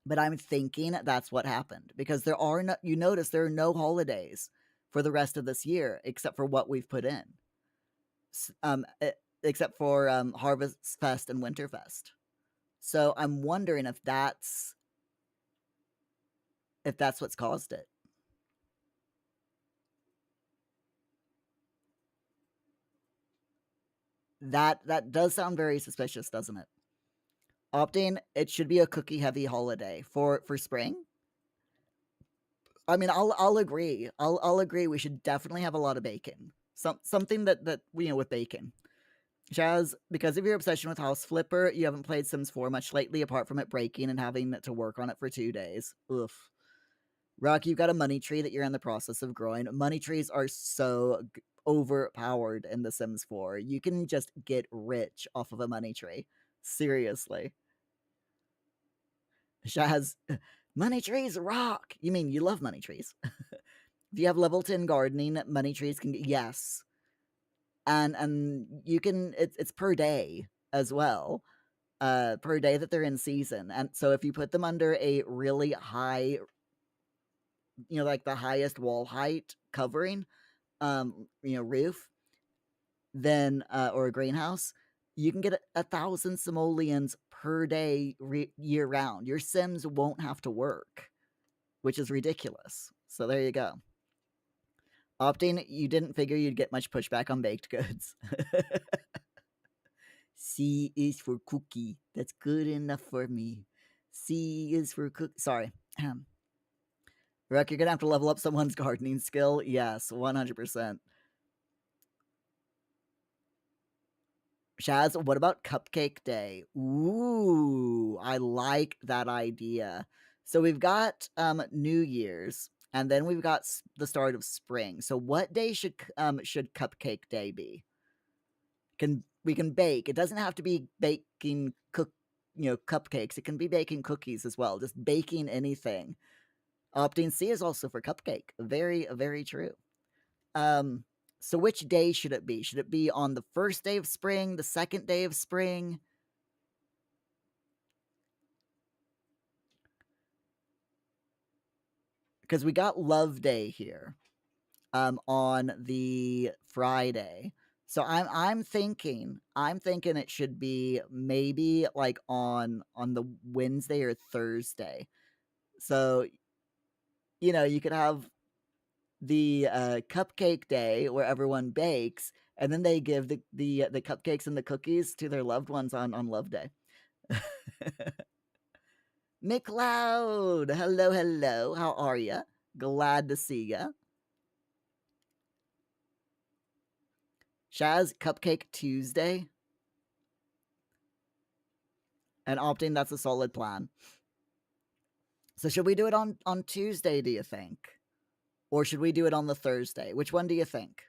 Speaker 1: but I'm thinking that's what happened because there are no, you notice there are no holidays for the rest of this year except for what we've put in. Except for Harvest Fest and Winterfest. So I'm wondering if that's what's caused it. That does sound very suspicious, doesn't it? Opting, it should be a cookie heavy holiday for spring. I mean, I'll agree. I'll agree. We should definitely have a lot of bacon. Something that with bacon. Jazz, because of your obsession with House Flipper, you haven't played Sims 4 much lately, apart from it breaking and having to work on it for 2 days. Oof. Rock, you've got a money tree that you're in the process of growing. Money trees are so overpowered in The Sims 4. You can just get rich off of a money tree. Seriously. Shaz, money trees rock. You mean you love money trees? If you have level 10 gardening, money trees can yes. And you can it's per day as well. Per day that they're in season. And so if you put them under a really high, like the highest wall height covering, roof, then or a greenhouse, you can get 1,000 simoleons per day year round. Your Sims won't have to work, which is ridiculous. So there you go. Opting, you didn't figure you'd get much pushback on baked goods. C is for cookie. That's good enough for me. C is for cook. Sorry. Rick, you're gonna have to level up someone's gardening skill. Yes, 100%. Shaz, what about Cupcake Day? Ooh, I like that idea. So we've got New Year's, and then we've got the start of spring. So what day should Cupcake Day be? Can we can bake? It doesn't have to be baking cupcakes. It can be baking cookies as well. Just baking anything. Opting C is also for cupcake. Very true. Um, so which day should it be? Should it be on the first day of spring, the second day of spring? Because we got Love Day here on the Friday. So I'm thinking it should be maybe like on the Wednesday or Thursday. So you could have the cupcake day where everyone bakes, and then they give the cupcakes and the cookies to their loved ones on Love Day. McLeod, hello, how are you? Glad to see ya. Shaz, Cupcake Tuesday, and opting that's a solid plan. So should we do it on Tuesday? Do you think, or should we do it on the Thursday? Which one do you think?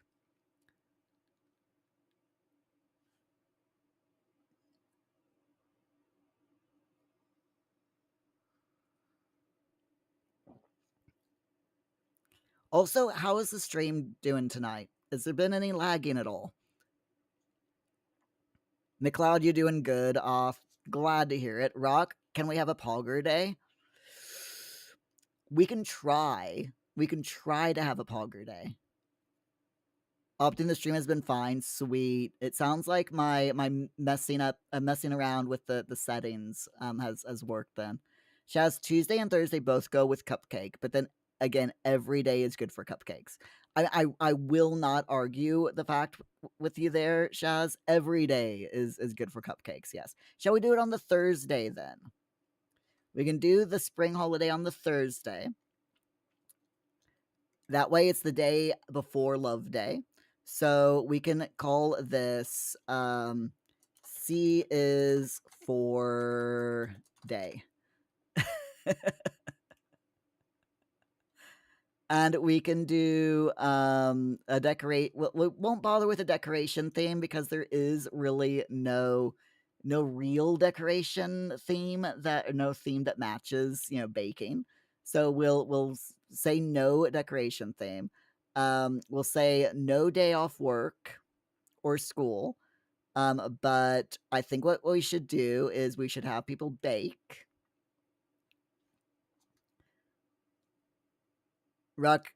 Speaker 1: Also, how is the stream doing tonight? Has there been any lagging at all? McLeod, you doing good? Off. Glad to hear it. Rock, can we have a Pogger day? We can try. We can try to have a Pogger day. Opting the stream has been fine. Sweet. It sounds like my messing around with the settings has worked then. Shaz, Tuesday and Thursday both go with cupcake, but then again, every day is good for cupcakes. I will not argue the fact with you there, Shaz. Every day is good for cupcakes, yes. Shall we do it on the Thursday then? We can do the spring holiday on the Thursday. That way it's the day before Love Day. So we can call this C is for day. And we can do a decorate. We won't bother with a decoration theme because there is really no real decoration theme that matches baking. So we'll say no decoration theme. We'll say no day off work or school. But I think what we should do is we should have people bake. Ruck,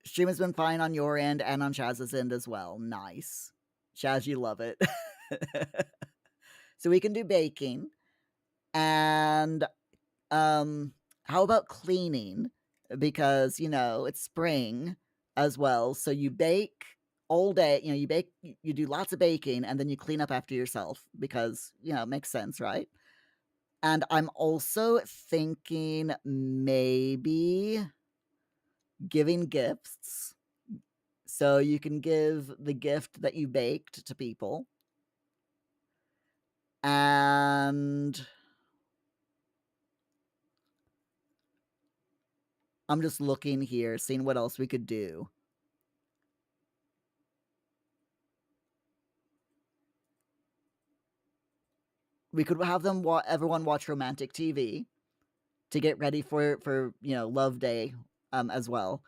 Speaker 1: stream has been fine on your end and on Chaz's end as well. Nice. Chaz, you love it. So we can do baking. And how about cleaning? Because, it's spring as well. So you bake all day, you do lots of baking and then you clean up after yourself because, it makes sense, right? And I'm also thinking maybe giving gifts. So you can give the gift that you baked to people. And I'm just looking here, seeing what else we could do. We could have everyone watch romantic TV to get ready for Love Day as well.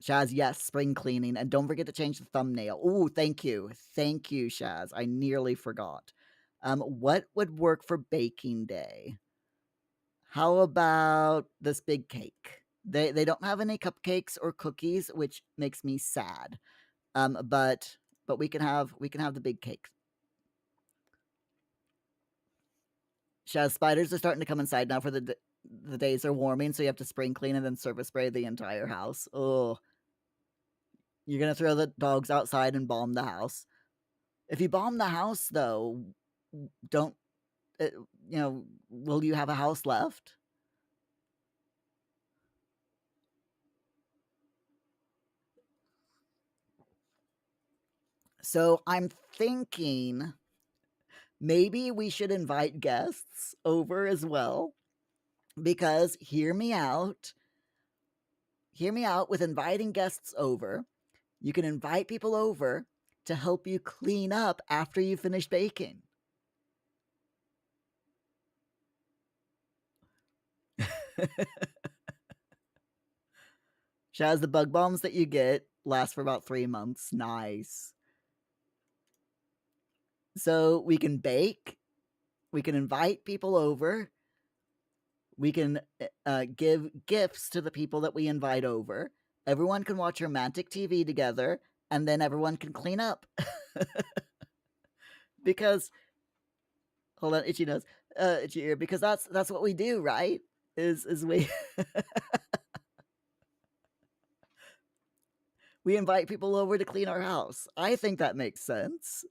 Speaker 1: Shaz, yes, spring cleaning, and don't forget to change the thumbnail. Ooh, thank you, Shaz. I nearly forgot. What would work for baking day? How about this big cake? They don't have any cupcakes or cookies, which makes me sad. But we can have the big cake. Shaz, spiders are starting to come inside now for the the days are warming, so you have to spring clean and then surface spray the entire house. Oh, you're gonna throw the dogs outside and bomb the house. If you bomb the house, though, don't uh, will you have a house left? So I'm thinking maybe we should invite guests over as well, because hear me out with inviting guests over. You can invite people over to help you clean up after you finish baking. Shaz, the bug bombs that you get last for about 3 months. Nice. So we can bake, we can invite people over, we can give gifts to the people that we invite over. Everyone can watch romantic TV together, and then everyone can clean up. Because hold on, itchy nose, itchy ear. Because that's what we do, right? Is we we invite people over to clean our house. I think that makes sense.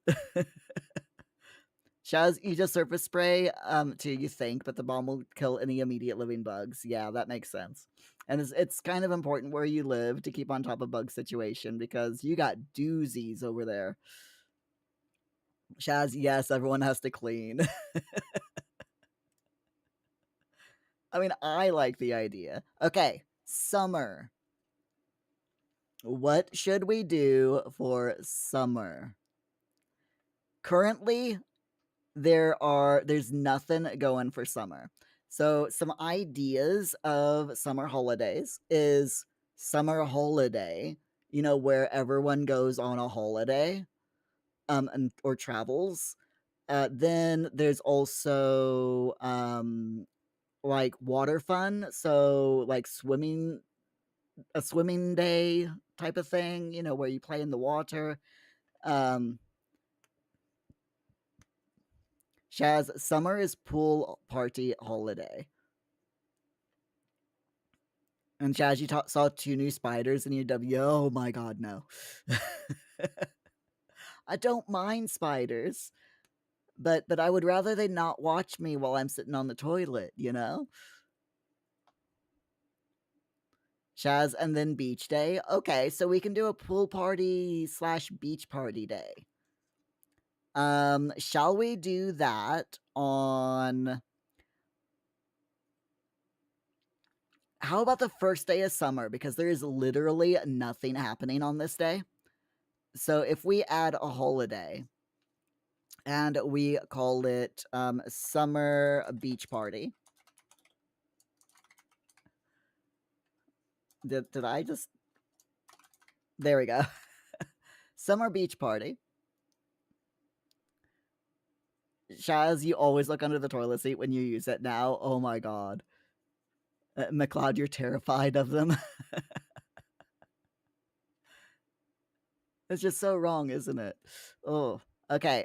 Speaker 1: Shaz, you just surface spray to you think, but the bomb will kill any immediate living bugs. Yeah, that makes sense. And it's kind of important where you live to keep on top of bug situation, because you got doozies over there. Shaz, yes, everyone has to clean. I mean, I like the idea. Okay, summer. What should we do for summer? Currently, there's nothing going for summer. So some ideas of summer holidays is summer holiday, where everyone goes on a holiday, and or travels. Then there's also like water fun, so like a swimming day type of thing, where you play in the water. Um Shaz, summer is pool party holiday. And Shaz, you saw two new spiders in your W. Oh my god, no. I don't mind spiders, but I would rather they not watch me while I'm sitting on the toilet. Shaz, and then beach day. Okay, so we can do a pool party slash beach party day. Shall we do that on how about the first day of summer? Because there is literally nothing happening on this day. So if we add a holiday and we call it summer beach party. Did I just there we go. Summer beach party. Shaz, you always look under the toilet seat when you use it now. Oh my god. McLeod, you're terrified of them. It's just so wrong, isn't it? Oh. Okay.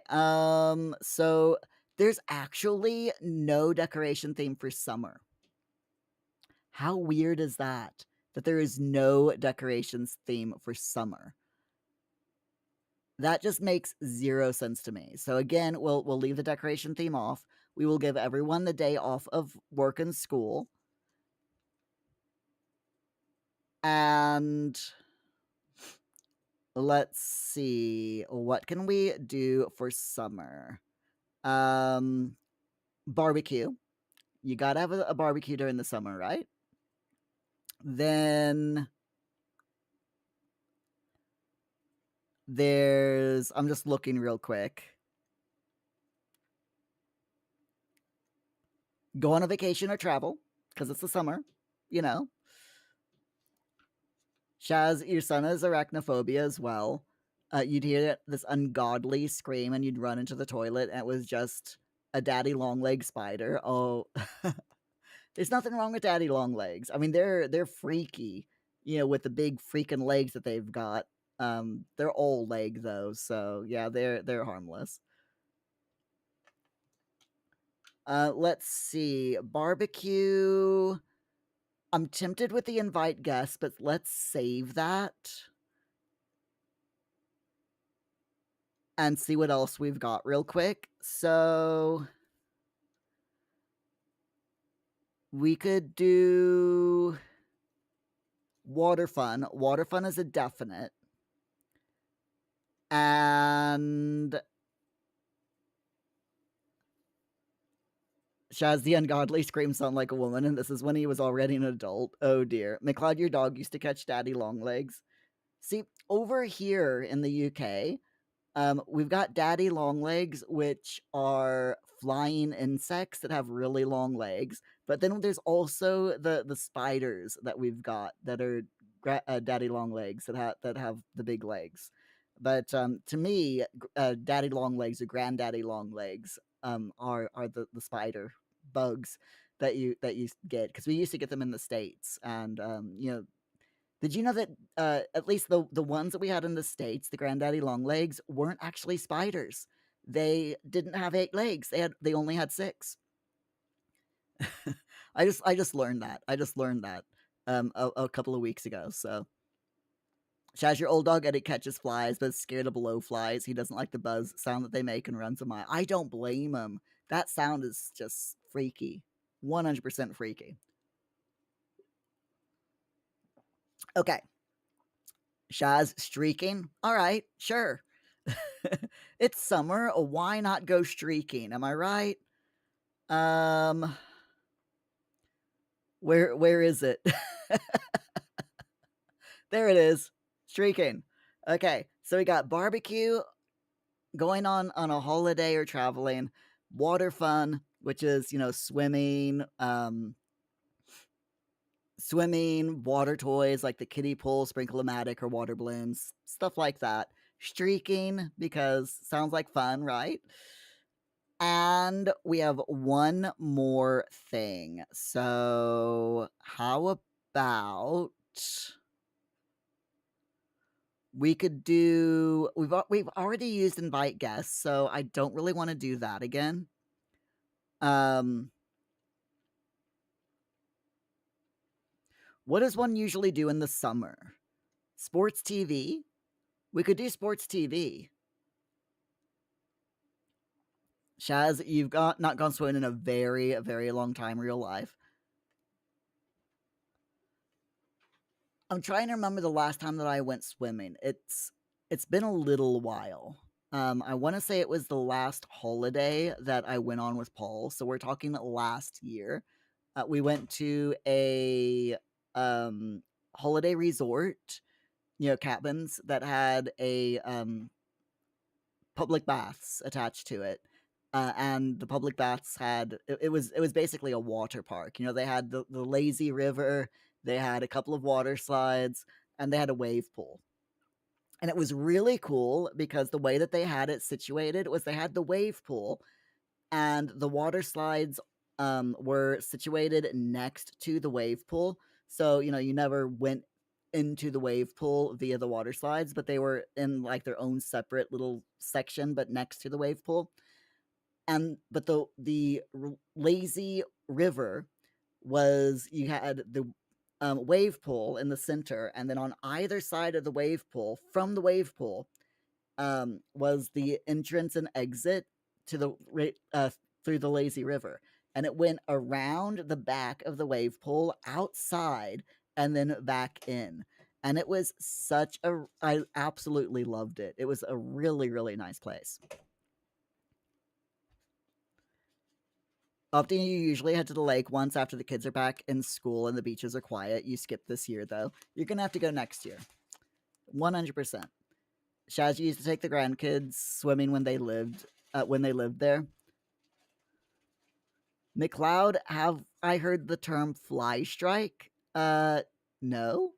Speaker 1: So there's actually no decoration theme for summer. How weird is that? That there is no decorations theme for summer. That just makes zero sense to me. So again, we'll leave the decoration theme off. We will give everyone the day off of work and school. And let's see, what can we do for summer? Barbecue. You gotta have a barbecue during the summer, right? Then I'm just looking real quick. Go on a vacation or travel, because it's the summer, you know. Shaz, your son has arachnophobia as well. You'd hear this ungodly scream and you'd run into the toilet, and it was just a daddy long leg spider. Oh, there's nothing wrong with daddy long legs. I mean, they're freaky, with the big freaking legs that they've got. They're all leg though, so yeah, they're harmless. Let's see. Barbecue. I'm tempted with the invite guests, but let's save that and see what else we've got real quick. So we could do water fun. Water fun is a definite. And Shaz the Ungodly screams sound like a woman, and this is when he was already an adult. Oh dear. McLeod, your dog used to catch Daddy Longlegs. See, over here in the UK, we've got daddy longlegs, which are flying insects that have really long legs. But then there's also the spiders that we've got that are daddy longlegs that have the big legs. But to me, daddy longlegs or granddaddy longlegs are the spider bugs that you get because we used to get them in the states, and did you know that at least the ones that we had in the states, the granddaddy longlegs, weren't actually spiders? They didn't have 8 legs. They only had 6. I just learned that. I just learned that a couple of weeks ago. So Shaz, your old dog Eddie catches flies, but is scared of blowflies. He doesn't like the buzz sound that they make and runs a mile. I don't blame him. That sound is just freaky. 100% freaky. Okay. Shaz streaking. All right, sure. It's summer. Why not go streaking? Am I right? Um, where is it? There it is. Streaking. Okay, so we got barbecue, going on a holiday or traveling, water fun, which is swimming, swimming, water toys like the kiddie pool, sprinkle-o-matic, or water balloons, stuff like that. Streaking because sounds like fun, right? And we have one more thing. So, how about we could do we've already used invite guests, so I don't really want to do that again. Um what does one usually do in the summer? Sports TV? We could do sports TV. Shaz, you've got not gone swimming in a very, very long time real life. I'm trying to remember the last time that I went swimming. It's been a little while. I want to say it was the last holiday that I went on with Paul. So we're talking last year. We went to a holiday resort, cabins that had a public baths attached to it. And the public baths had it was basically a water park. They had the lazy river, they had a couple of water slides, and they had a wave pool. And it was really cool because the way that they had it situated was they had the wave pool and the water slides were situated next to the wave pool. So, you never went into the wave pool via the water slides, but they were in like their own separate little section, but next to the wave pool. But the lazy river was you had the wave pool in the center, and then on either side of the wave pool, from the wave pool, was the entrance and exit to through the lazy river, and it went around the back of the wave pool, outside, and then back in. And it was I absolutely loved it. It was a really, really nice place. Often you usually head to the lake once after the kids are back in school and the beaches are quiet. You skip this year though. You're gonna have to go next year. 100%. Shaz used to take the grandkids swimming when they lived there. McLeod, have I heard the term fly strike? No.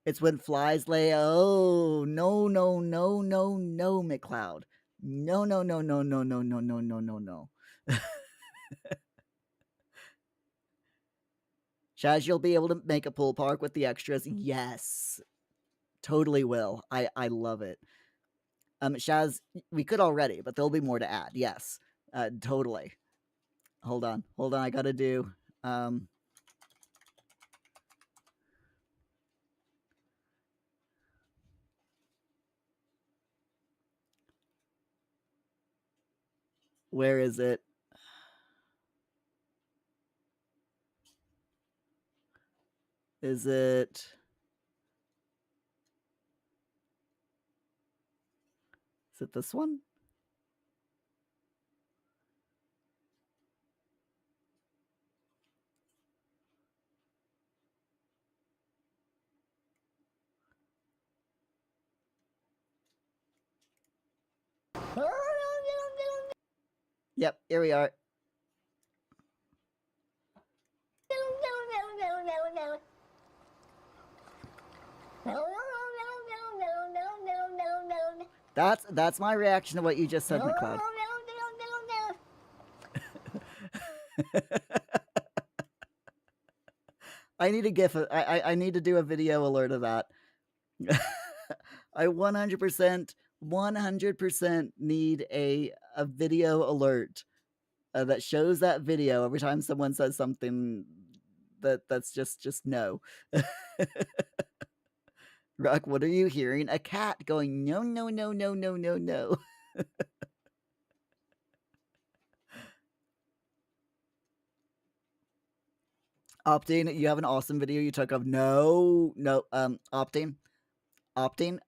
Speaker 1: It's when flies lay. Oh, no, no, no, no, no, McLeod. No, no, no, no, no, no, no, no, no, no, no. Shaz, you'll be able to make a pool park with the extras. Yes, totally will. I love it. Shaz, we could already, but there'll be more to add. Yes, totally. Hold on, hold on. I gotta do. Um, where is it? Is it? Is it this one? Yep, here we are. That's my reaction to what you just said, McLeod. I need a GIF. I need to do a video alert of that. I 100% need a video alert that shows that video every time someone says something that's just no. Rock, what are you hearing? A cat going no no no no no no no. Opting, you have an awesome video you took of no opting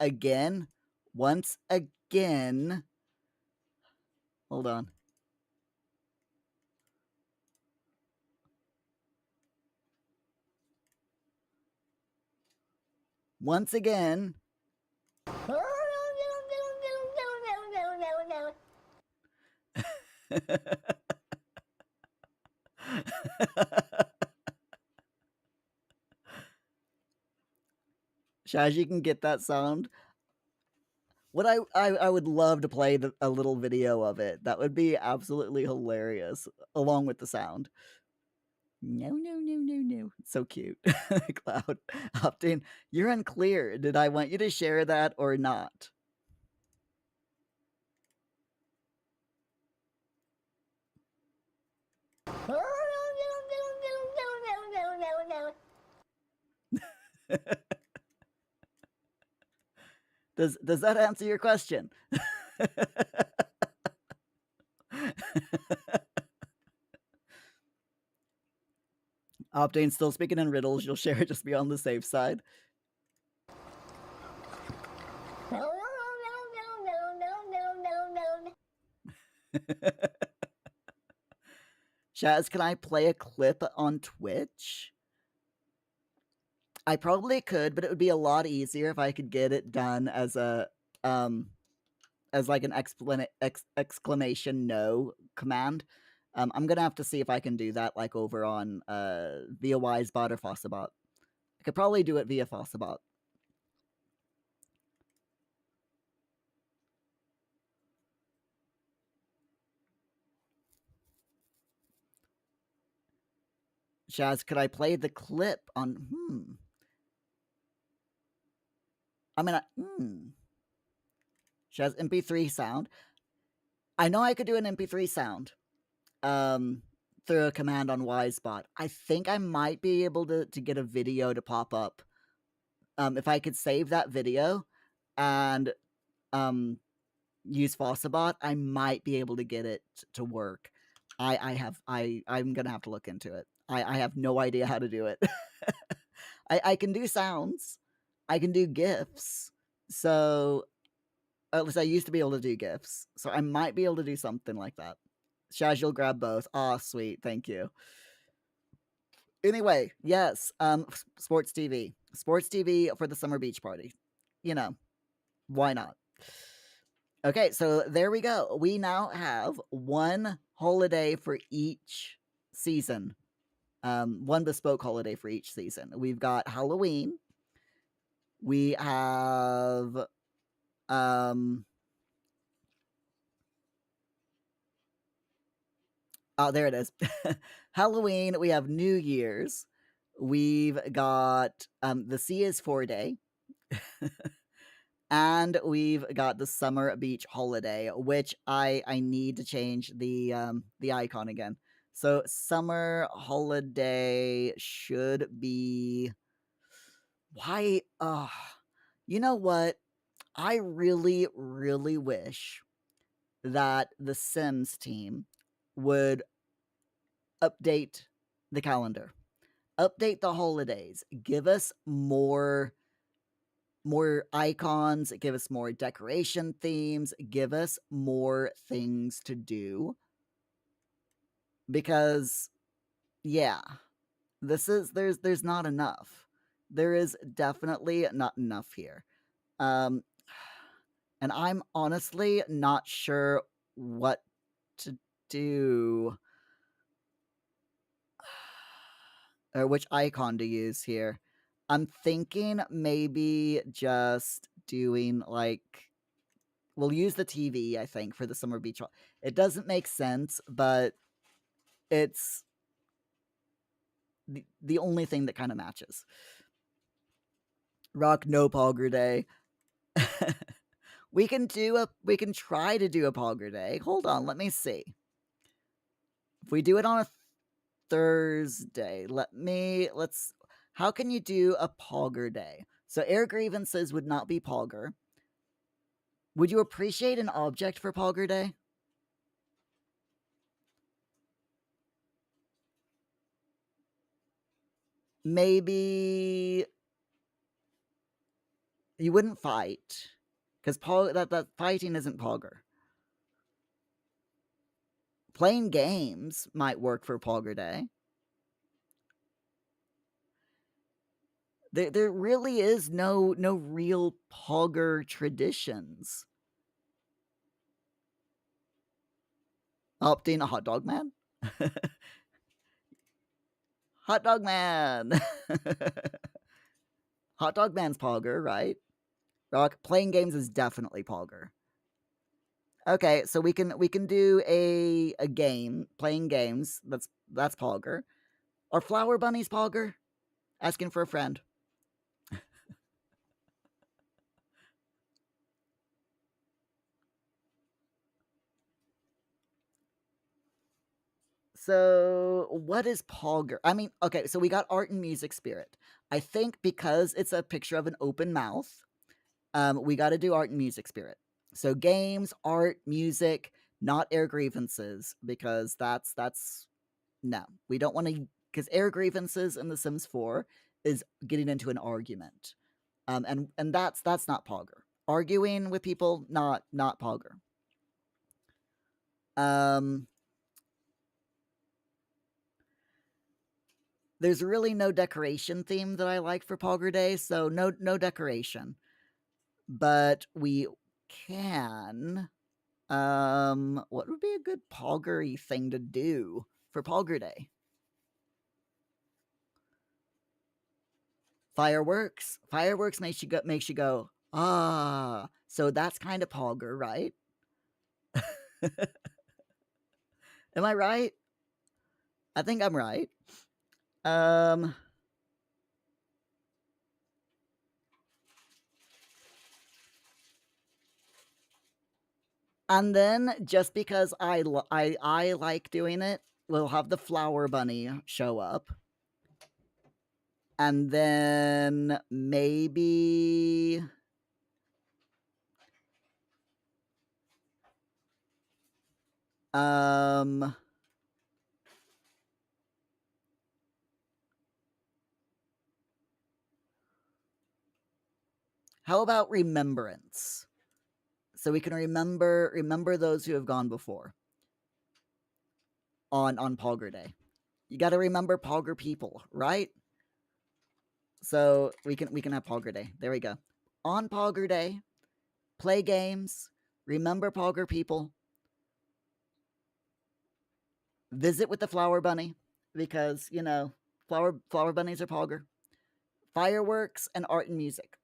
Speaker 1: again, once again. Hold on. Once again. Shaz, you can get that sound. What I would love to play a little video of it. That would be absolutely hilarious, along with the sound. No, no, no, no, no. So cute. Cloud. Opting, you're unclear. Did I want you to share that or not? Does that answer your question? Opting, still speaking in riddles. You'll share it, just be on the safe side. Shaz, can I play a clip on Twitch? I probably could, but it would be a lot easier if I could get it done as a as like an exclamation no command. I'm gonna have to see if I can do that like over on via Wisebot or Fossabot. I could probably do it via Fossabot. Shaz, could I play the clip on? I mean, Shaz, MP3 sound. I know I could do an MP3 sound. Through a command on Wisebot. I think I might be able to get a video to pop up. If I could save that video and use Fossabot, I might be able to get it to work. I'm gonna have to look into it. I have no idea how to do it. I can do sounds. I can do GIFs. So at least I used to be able to do GIFs. So I might be able to do something like that. Shaz, you'll grab both. Oh, sweet. Thank you. Anyway, yes, sports TV. Sports TV for the summer beach party. You know, why not? Okay, so there we go. We now have one holiday for each season. One bespoke holiday for each season. We've got Halloween. We have oh, there it is. Halloween. We have New Year's. We've got the C is 4 day. And we've got the summer beach holiday, which I need to change the icon again. So summer holiday should be why you know what? I really, really wish that the Sims team would update the calendar, update the holidays, give us more icons, give us more decoration themes, give us more things to do because yeah, there's not enough. There is definitely not enough here. Um and I'm honestly not sure what to do or which icon to use here. I'm thinking maybe just doing like we'll use the TV, I think, for the summer beach. It doesn't make sense, but it's the only thing that kind of matches. Rock no Pogger Day. We can try to do a Pogger Day. Hold on, let me see. If we do it on a Thursday, let's how can you do a Pogger Day? So air grievances would not be Pogger. Would you appreciate an object for Pogger Day? Maybe you wouldn't fight because that fighting isn't Pogger. Playing games might work for Pogger Day. There really is no real Pogger traditions. Opting a hot dog man? Hot dog man. Hot dog man's Pogger, right? Rock playing games is definitely Pogger. Okay, so we can do a game, playing games. That's Pogger. Or flower bunnies Pogger? Asking for a friend. So, what is Pogger? I mean, okay, so we got art and music spirit. I think because it's a picture of an open mouth, we got to do art and music spirit. So games, art, music, not air grievances because that's no. We don't want to because air grievances in The Sims 4 is getting into an argument. And that's not Pogger. Arguing with people, not Pogger. Um, there's really no decoration theme that I like for Pogger Day, so no decoration. But we can. What would be a good Poggery thing to do for Pogger Day? Fireworks. Fireworks makes you go ah. So that's kind of Pogger, right? Am I right? I think I'm right. Um, and then just because I like doing it, we'll have the flower bunny show up, and then maybe um how about remembrance? So we can remember those who have gone before on Pogger Day. You got to remember Pogger people, right? So we can have Pogger Day. There we go. On Pogger Day, play games, remember Pogger people, visit with the flower bunny because flower bunnies are Pogger. Fireworks and art and music.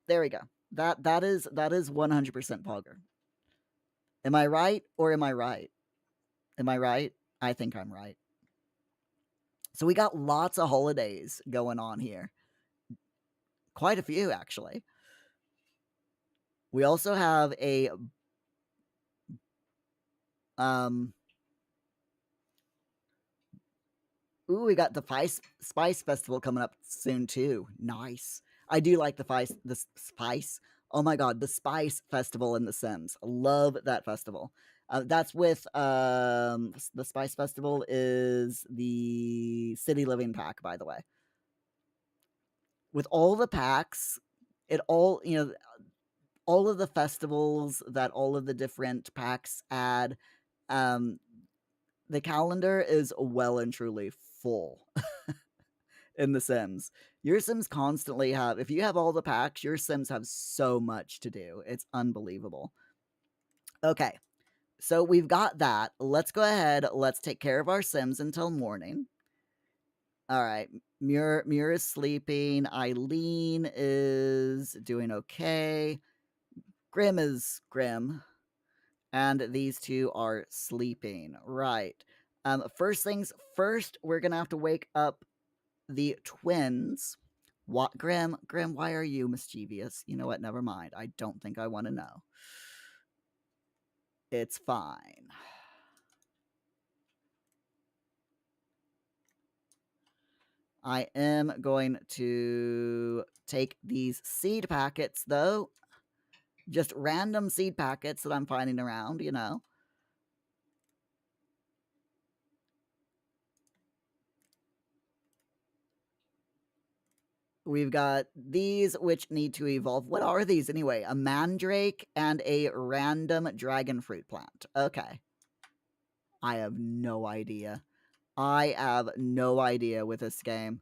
Speaker 1: There we go. That is 100% Pogger. Am I right or am I right? Am I right? I think I'm right. So we got lots of holidays going on here. Quite a few, actually. We also have a um ooh, we got the Spice Festival coming up soon too. Nice. I do like the Spice. Oh my god, the Spice Festival in The Sims. Love that festival. That's with the Spice Festival is the City Living pack, by the way. With all the packs, it all all of the festivals that all of the different packs add. Um, the calendar is well and truly full in The Sims. Your Sims constantly have, if you have all the packs, your Sims have so much to do. It's unbelievable. Okay, so we've got that. Let's go ahead. Let's take care of our Sims until morning. All right. Muir is sleeping. Eileen is doing okay. Grim is grim. And these two are sleeping. Right. First things first, we're going to have to wake up the twins. What, Grim? Grim, why are you mischievous? You know what? Never mind. I don't think I want to know. It's fine. I am going to take these seed packets, though. Just random seed packets that I'm finding around, you know. We've got these, which need to evolve. What are these anyway? A mandrake and a random dragon fruit plant. Okay. I have no idea. I have no idea with this game.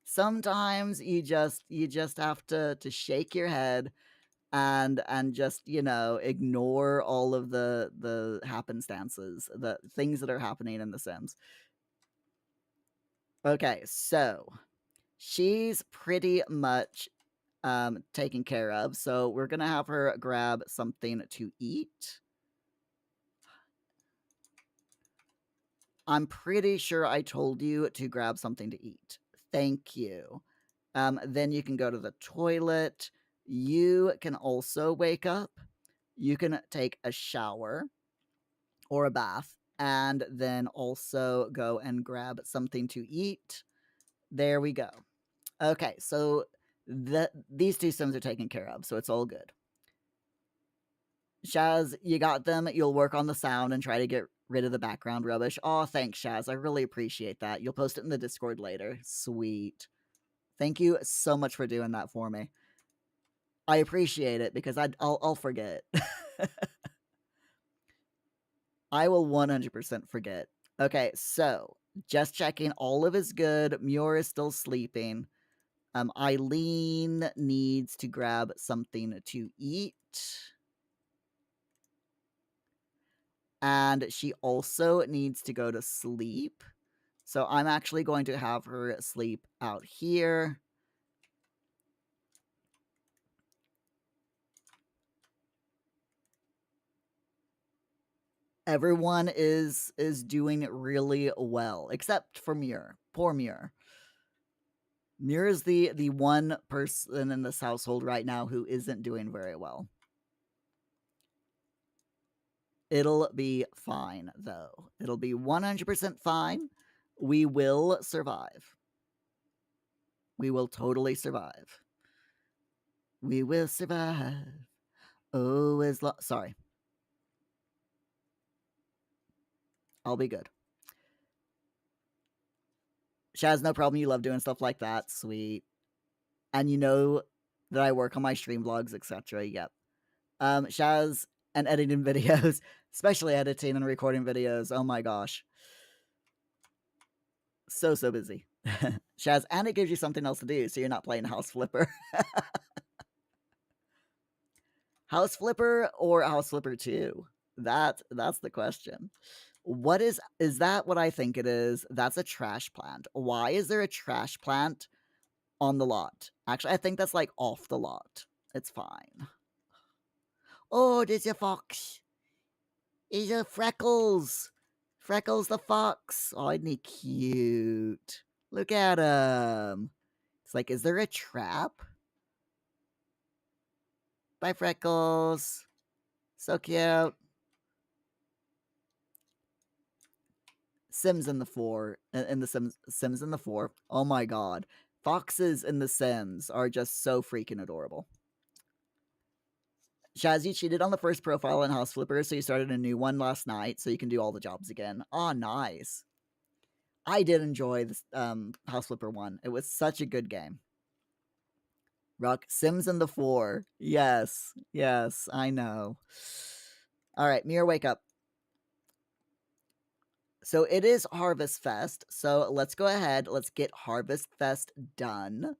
Speaker 1: Sometimes you just have to shake your head and just, ignore all of the happenstances, the things that are happening in The Sims. Okay, so she's pretty much taken care of. So we're gonna have her grab something to eat. I'm pretty sure I told you to grab something to eat. Thank you. Then you can go to the toilet. You can also wake up. You can take a shower or a bath, and then also go and grab something to eat. There we go. Okay, so these two Sims are taken care of, so it's all good. Shaz, you got them. You'll work on the sound and try to get rid of the background rubbish. Oh, thanks, Shaz. I really appreciate that. You'll post it in the Discord later. Sweet. Thank you so much for doing that for me. I appreciate it because I'll forget. I will 100% forget. Okay, so just checking. Olive is good. Muir is still sleeping. Eileen needs to grab something to eat. And she also needs to go to sleep. So I'm actually going to have her sleep out here. Everyone is doing really well, except for Muir. Poor Muir. Muir is the one person in this household right now who isn't doing very well. It'll be fine, though. It'll be 100% fine. We will survive. We will totally survive. We will survive. Oh, sorry. I'll be good. Shaz, no problem. You love doing stuff like that. Sweet. And you know that I work on my stream vlogs, etc. Yep. Shaz and editing videos, especially editing and recording videos. Oh my gosh. So busy. Shaz, and it gives you something else to do, so you're not playing House Flipper. House Flipper or House Flipper 2? That's the question. What is that what I think it is? That's a trash plant. Why is there a trash plant on the lot? Actually, I think that's like off the lot. It's fine. Oh, there's a fox. He's a Freckles. Freckles the fox. Oh, isn't he cute? Look at him. It's like, is there a trap? Bye, Freckles. So cute. Sims in the 4, in the Sims in the 4. Oh my god. Foxes in the Sims are just so freaking adorable. Shaz, you cheated on the first profile in House Flipper, so you started a new one last night, so you can do all the jobs again. Ah, nice. I did enjoy this House Flipper one. It was such a good game. Ruck, Sims in the 4. Yes, yes, I know. All right, Muir, wake up. So it is Harvest Fest, so let's go ahead. Let's get Harvest Fest done.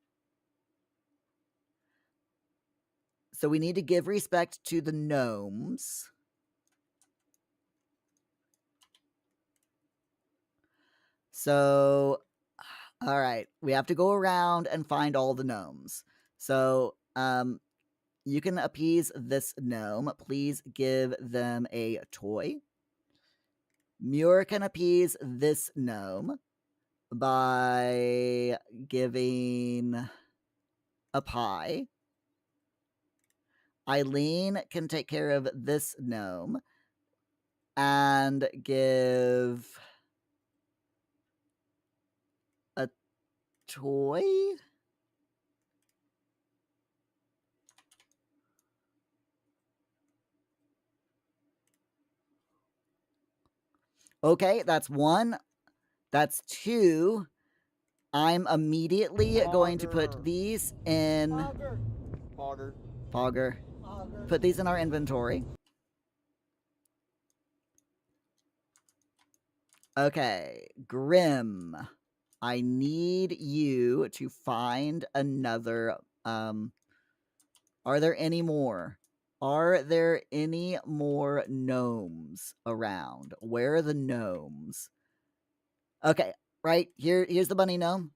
Speaker 1: So we need to give respect to the gnomes. So, all right, we have to go around and find all the gnomes. So, you can appease this gnome. Please give them a toy. Muir can appease this gnome by giving a pie. Eileen can take care of this gnome and give a toy. Okay, that's 1. That's 2. I'm immediately going to put these in... Fogger. Put these in our inventory. Okay, Grim. I need you to find another... Are there any more? Are there any more gnomes around? Where are the gnomes? Okay, right. Here's the bunny gnome.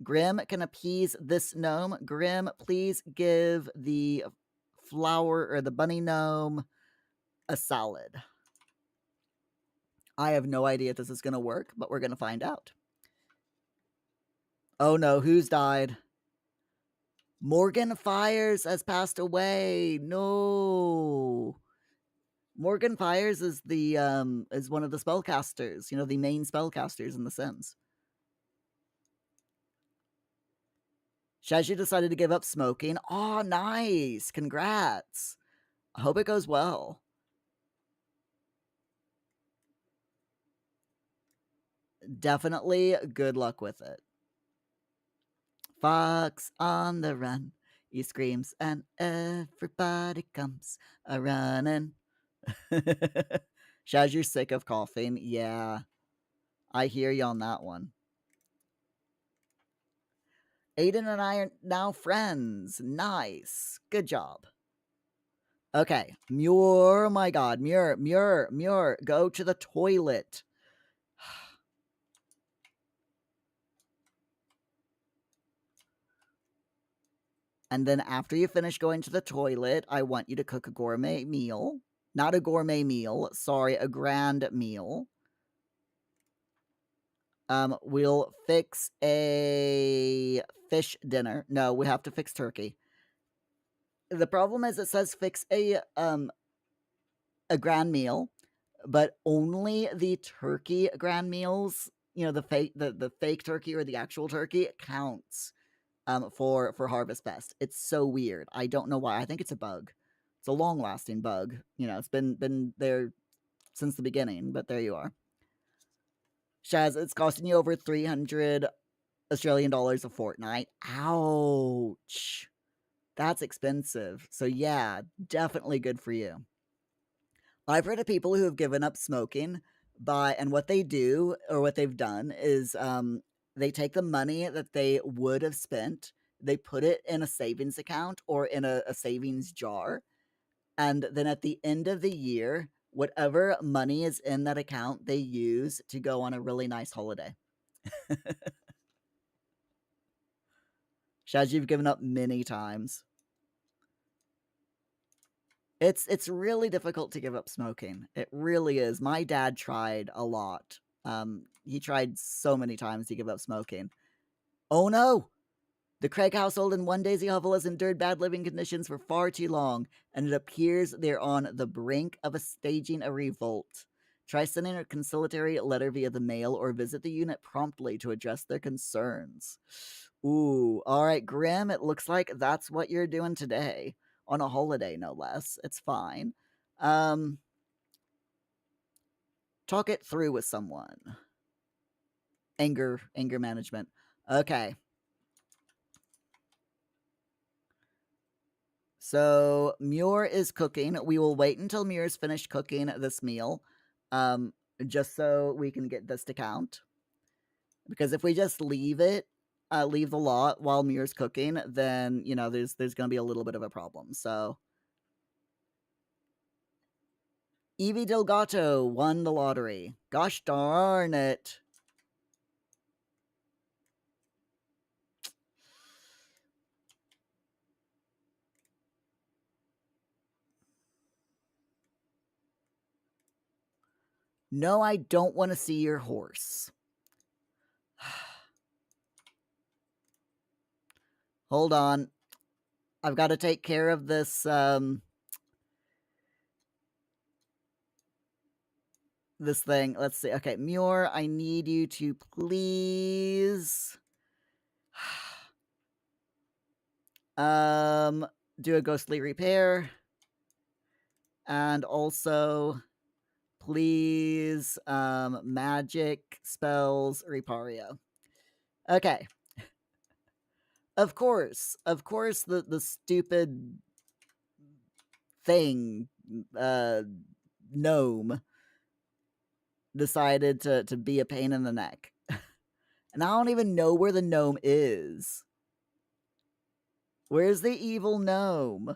Speaker 1: Grim can appease this gnome. Grim, please give the flower or the bunny gnome a salad. I have no idea if this is going to work, but we're going to find out. Oh no, who's died? Morgan Fires has passed away. No. Morgan Fires is the is one of the spellcasters, you know, the main spellcasters in The Sims. Shaji decided to give up smoking. Oh, nice. Congrats. I hope it goes well. Definitely good luck with it. Fox on the run. He screams and everybody comes a running. Shaz, you're sick of coughing. Yeah, I hear you on that one. Aiden and I are now friends. Nice. Good job. Okay. Muir, my god. Muir, go to the toilet. And then after you finish going to the toilet, I want you to cook a gourmet meal. Not a gourmet meal. Sorry, a grand meal. We'll fix a fish dinner. No, we have to fix turkey. The problem is it says fix a grand meal, but only the turkey grand meals, you know, the fake turkey or the actual turkey counts for Harvest Fest. It's so weird. I don't know why. I think it's a bug. It's a long-lasting bug. You know, it's been there since the beginning, but there you are. Shaz, it's costing you over 300 Australian dollars a fortnight. Ouch. That's expensive. So yeah, definitely good for you. I've heard of people who have given up smoking and what they do or what they've done is they take the money that they would have spent, they put it in a savings account or in a savings jar, and then at the end of the year, whatever money is in that account, they use to go on a really nice holiday. Shaz, you've given up many times. It's really difficult to give up smoking. It really is. My dad tried a lot. He tried so many times to give up smoking. Oh no! The Craig household in one Daisy hovel has endured bad living conditions for far too long, and it appears they're on the brink of staging a revolt. Try sending a conciliatory letter via the mail or visit the unit promptly to address their concerns. Ooh, all right, Grim, it looks like that's what you're doing today. On a holiday, no less. It's fine. Um, talk it through with someone. Anger management. Okay. So Muir is cooking. We will wait until Muir's finished cooking this meal, um, just so we can get this to count. Because if we just leave leave the lot while Muir's cooking, then there's going to be a little bit of a problem. So Evie Delgato won the lottery. Gosh darn it! No, I don't want to see your horse. Hold on. I've got to take care of this thing. Let's see. Okay, Muir, I need you to please do a ghostly repair. And also please magic spells Repario. Okay. Of course, the stupid thing, gnome, decided to be a pain in the neck. And I don't even know where the gnome is. Where's the evil gnome?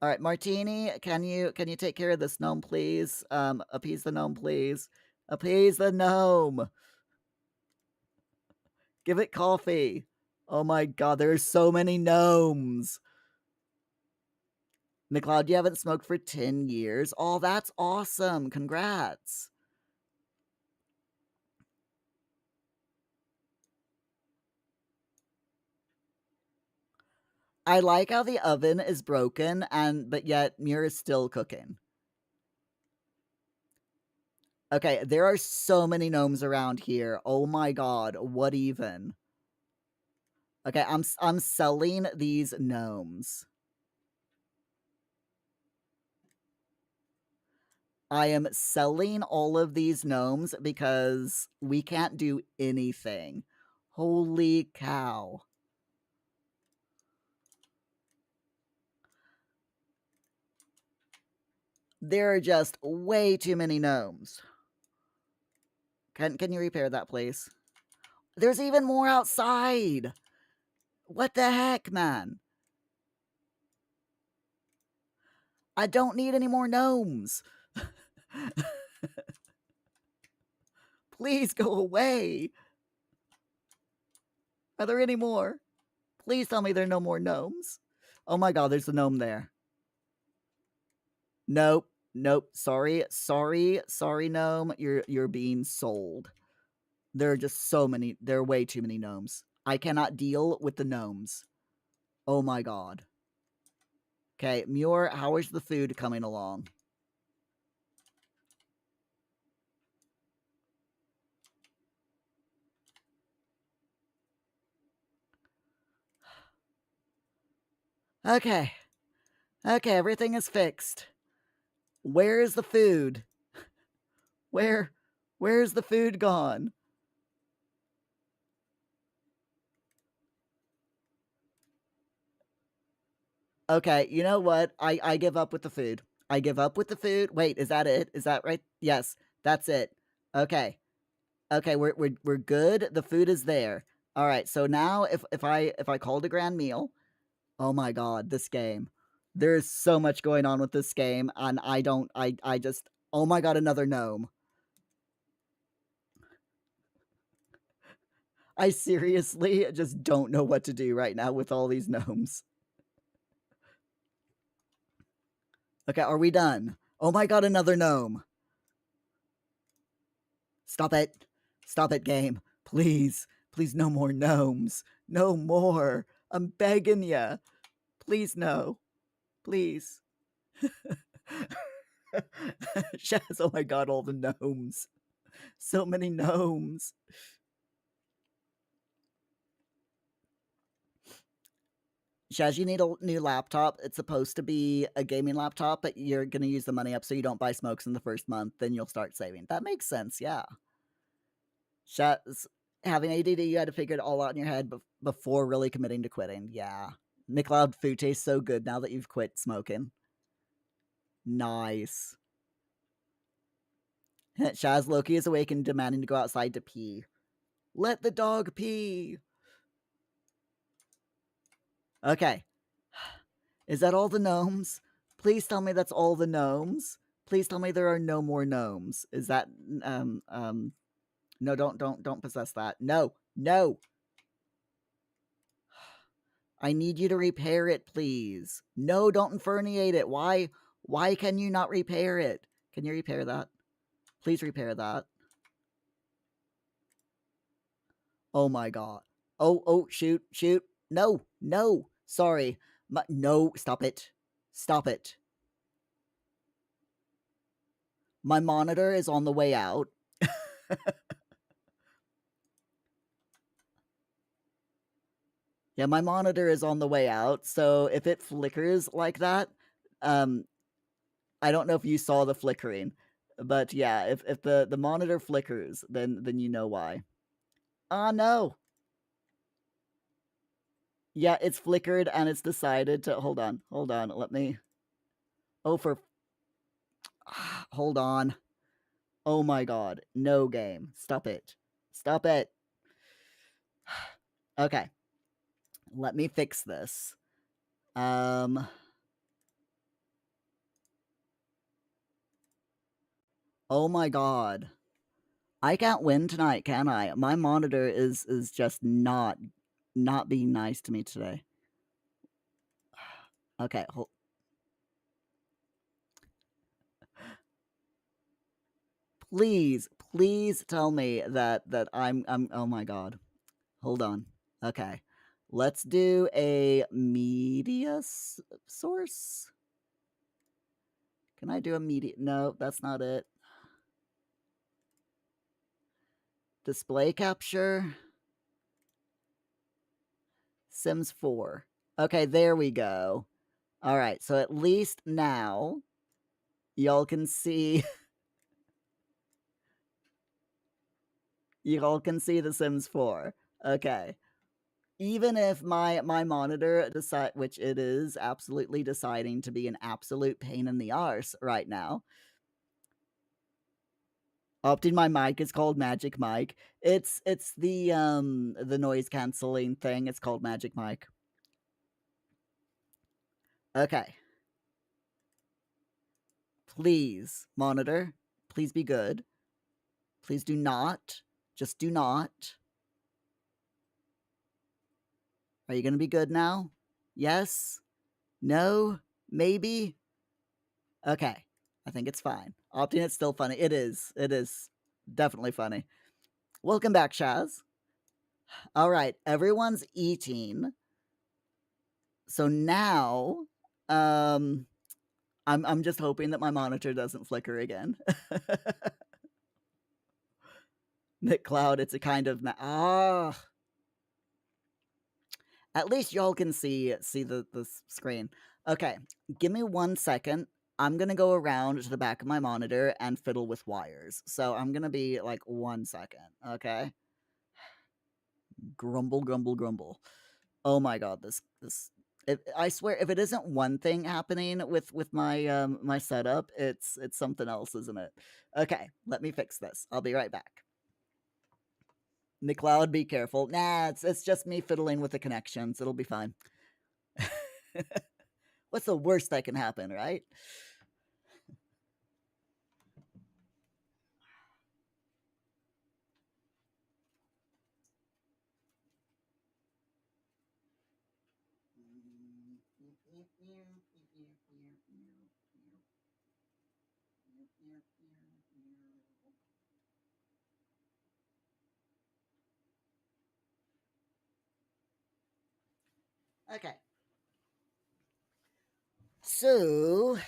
Speaker 1: All right, Martini, can you take care of this gnome, please? Appease the gnome, please. Appease the gnome. Give it coffee. Oh my god, there are so many gnomes. McLeod, you haven't smoked for 10 years. Oh, that's awesome. Congrats. I like how the oven is broken but yet Muir is still cooking. Okay, there are so many gnomes around here. Oh my god, what even? Okay, I'm selling these gnomes. I am selling all of these gnomes because we can't do anything. Holy cow. There are just way too many gnomes. Can you repair that, please? There's even more outside. What the heck, man? I don't need any more gnomes. Please go away. Are there any more? Please tell me there are no more gnomes. Oh my god, there's a gnome there. Nope. Nope. Sorry, gnome. You're being sold. There are just so many. There are way too many gnomes. I cannot deal with the gnomes. Oh my god. Okay, Muir, how is the food coming along? Okay. Okay, everything is fixed. Where is the food? Where's the food gone? Okay, you know what? I give up with the food. I give up with the food. Wait, is that it? Is that right? Yes, that's it. Okay. Okay, we're good. The food is there. All right. So now if I called a grand meal, oh my god, this game. There's so much going on with this game and I just oh my god, another gnome. I seriously just don't know what to do right now with all these gnomes. Okay, are we done? Oh my god, another gnome. Stop it. Stop it, game. Please, please, no more gnomes. No more. I'm begging ya. Please, no. Please. Shaz, oh my god, all the gnomes. So many gnomes. Shaz, you need a new laptop. It's supposed to be a gaming laptop, but you're going to use the money up so you don't buy smokes in the first month. Then you'll start saving. That makes sense, yeah. Shaz, having ADD, you had to figure it all out in your head before really committing to quitting. Yeah. McLeod food tastes so good now that you've quit smoking. Nice. Shaz, Loki is awake and demanding to go outside to pee. Let the dog pee. Okay. Is that all the gnomes? Please tell me that's all the gnomes. Please tell me there are no more gnomes. Is that no, don't possess that. No. No. I need you to repair it, please. No, don't inferniate it. Why can you not repair it? Can you repair that? Please repair that. Oh my god. Oh, shoot. No. Sorry. No, stop it. Stop it. My monitor is on the way out. Yeah, my monitor is on the way out. So if it flickers like that, um, I don't know if you saw the flickering, but yeah, if the monitor flickers, then you know why. Ah, no. Yeah, it's flickered and it's decided to hold on. Let me. Oh, for hold on. Oh my god. No game. Stop it. Stop it. Okay. Let me fix this. Um Oh my god. I can't win tonight, can I? My monitor is just not being nice to me today. Okay, please tell me that I'm oh my god. Hold on. Okay. Let's do a media source. Can I do a media? No, that's not it. Display capture. Sims 4. Okay, there we go. All right, so at least now y'all can see y'all can see the Sims 4. Okay. Even if my monitor decide, which it is absolutely deciding to be an absolute pain in the arse right now. Opting my mic is called Magic Mic. It's the noise canceling thing. It's called Magic Mic. Okay. Please, monitor. Please be good. Please do not. Just do not. Are you going to be good now? Yes? No? Maybe? Okay. I think it's fine. Opting it's still funny. It is. It is definitely funny. Welcome back, Shaz. All right. Everyone's eating. So now, I'm just hoping that my monitor doesn't flicker again. Nick Cloud, it's a kind of at least y'all can see the screen. Okay, give me 1 second. I'm gonna go around to the back of my monitor and fiddle with wires. So I'm gonna be like 1 second. Okay. Grumble. Oh my god, this. I swear, if it isn't one thing happening with my my setup, it's something else, isn't it? Okay, let me fix this. I'll be right back. McLeod, be careful. Nah, it's just me fiddling with the connections. It'll be fine. What's the worst that can happen, right? Okay. So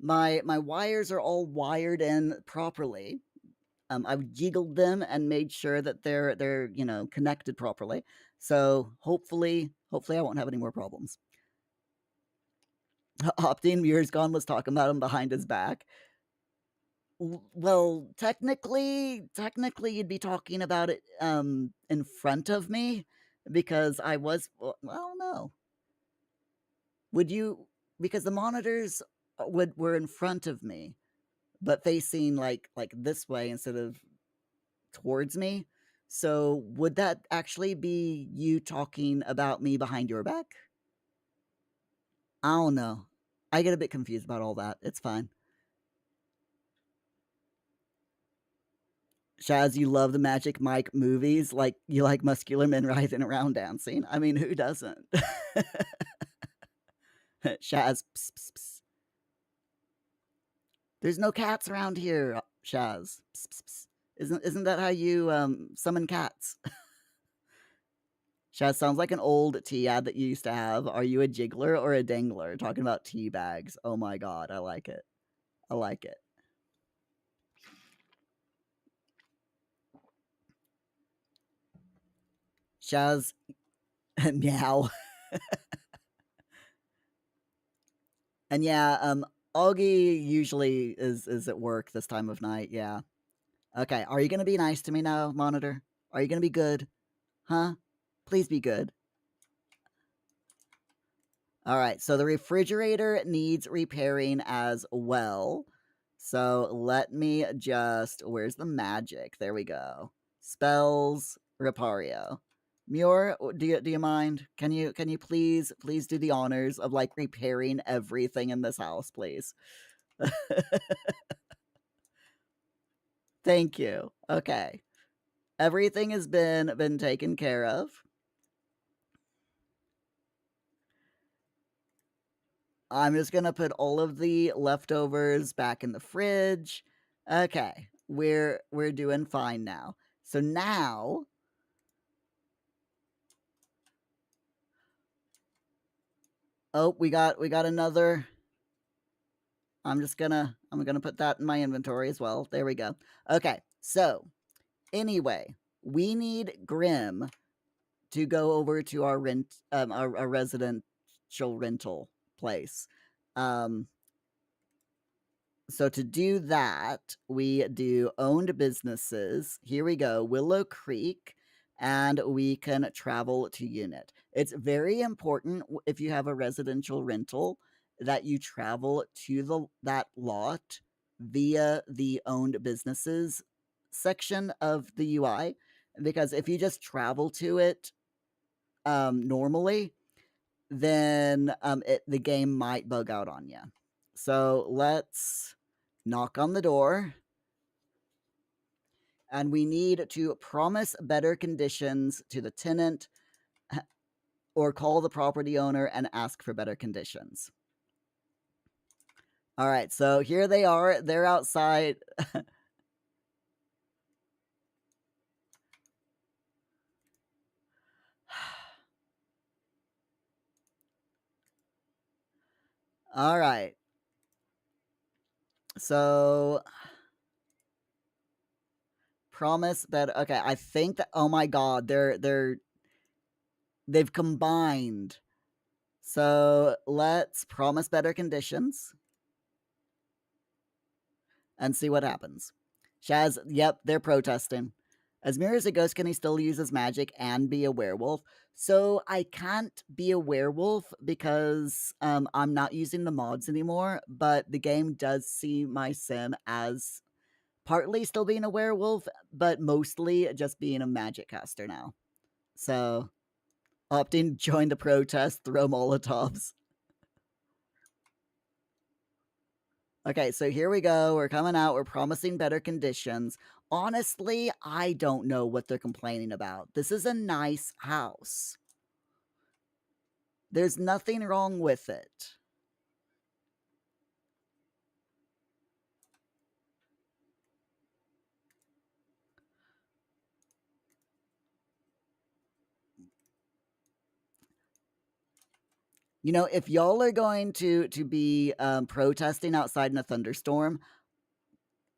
Speaker 1: my wires are all wired in properly. I've jiggled them and made sure that they're connected properly. So hopefully I won't have any more problems. Optin Muir's gone was talking about him behind his back. Well, technically, you'd be talking about it in front of me because I was. Well, no. Would you? Because the monitors would were in front of me, but facing like this way instead of towards me. So would that actually be you talking about me behind your back? I don't know. I get a bit confused about all that. It's fine. Shaz, you love the Magic Mike movies, like you like muscular men writhing around dancing. I mean, who doesn't? Shaz, pss, pss, pss. There's no cats around here, Shaz. Pss, pss, pss. Isn't that how you summon cats? Shaz sounds like an old tea ad that you used to have. Are you a jiggler or a dangler? Talking about tea bags. Oh my god, I like it. I like it. Shaz, meow. And yeah, Augie usually is at work this time of night. Yeah. Okay. Are you gonna be nice to me now, Monitor? Are you gonna be good? Huh? Please be good. All right. So the refrigerator needs repairing as well. So let me just. Where's the magic? There we go. Spells Repario. Muir, do you mind? Can you please do the honors of like repairing everything in this house, please? Thank you. Okay. Everything has been taken care of. I'm just gonna put all of the leftovers back in the fridge. Okay. We're doing fine now. So now oh, we got another. I'm gonna put that in my inventory as well. There we go. Okay. So anyway, we need Grim to go over to our our residential rental place. Um, so to do that, we do owned businesses. Here we go, Willow Creek, and we can travel to unit. It's very important if you have a residential rental that you travel to that lot via the owned businesses section of the UI, because if you just travel to it normally, then the game might bug out on you. So let's knock on the door. And we need to promise better conditions to the tenant or call the property owner and ask for better conditions. All right, so here they are. They're outside. All right. So promise better. Okay, I think that oh my god, they've combined. So let's promise better conditions and see what happens. Shaz, yep, they're protesting. As Muir is a ghost, can he still use his magic and be a werewolf? So I can't be a werewolf because I'm not using the mods anymore, but the game does see my sim as partly still being a werewolf, but mostly just being a magic caster now. So opting join the protest, throw Molotovs. Okay, so here we go. We're coming out. We're promising better conditions. Honestly, I don't know what they're complaining about. This is a nice house. There's nothing wrong with it. You know, if y'all are going to be protesting outside in a thunderstorm,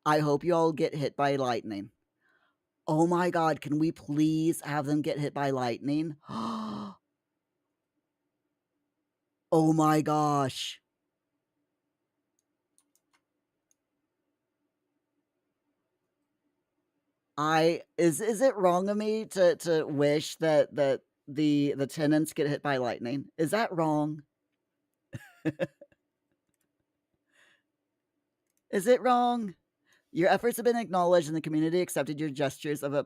Speaker 1: I hope y'all get hit by lightning. Oh my god, can we please have them get hit by lightning? Oh my gosh. Is it wrong of me to wish that the tenants get hit by lightning? Is that wrong? Is it wrong? Your efforts have been acknowledged and the community accepted your gestures of a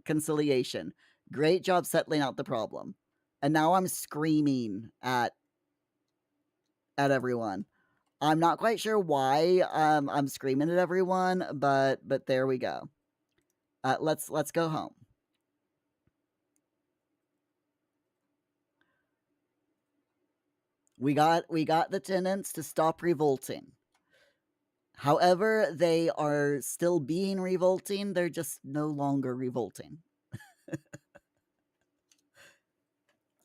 Speaker 1: conciliation. Great job settling out the problem. And now I'm screaming at everyone. I'm not quite sure why I'm screaming at everyone, but there we go. Let's go home. We got the tenants to stop revolting. However, they are still being revolting. They're just no longer revolting.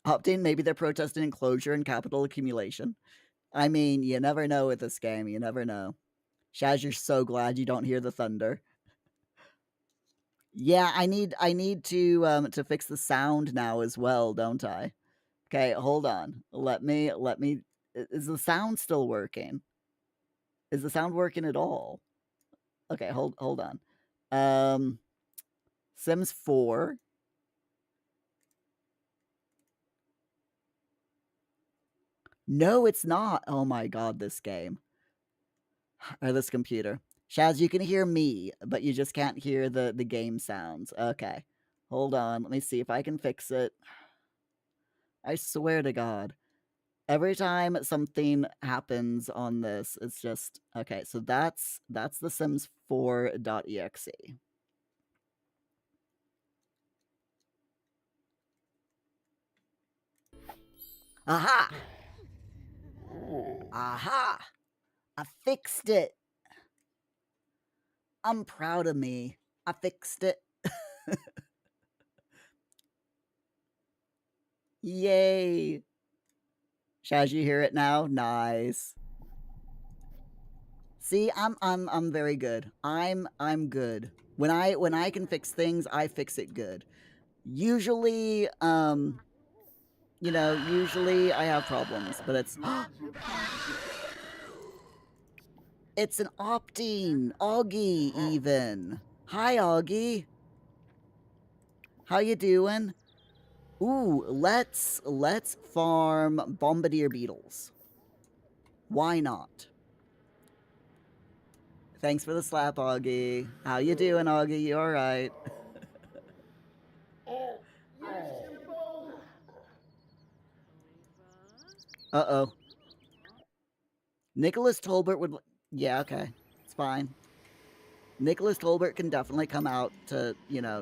Speaker 1: Opting, maybe they're protesting enclosure and capital accumulation. I mean, you never know with this game. You never know. Shaz, you're so glad you don't hear the thunder. Yeah, I need to fix the sound now as well, don't I? Okay, hold on. Let me. Is the sound still working? Is the sound working at all? Okay, hold on. Um, Sims 4. No, it's not. Oh my god, this game. Or this computer. Shaz, you can hear me, but you just can't hear the game sounds. Okay. Hold on. Let me see if I can fix it. I swear to god. Every time something happens on this, it's just okay, so that's the Sims 4.exe. Aha! Aha! I fixed it. I'm proud of me. I fixed it. Yay. Shaz, you hear it now? Nice. See, I'm very good. I'm good. When I can fix things, I fix it good. Usually, usually I have problems, but it's an opting Augie even. Hi Augie. How you doing? Ooh, let's farm bombardier beetles. Why not? Thanks for the slap, Augie. How you doing, Augie? You all right? Uh-oh. Nicholas Tolbert would. Yeah, okay. It's fine. Nicholas Tolbert can definitely come out to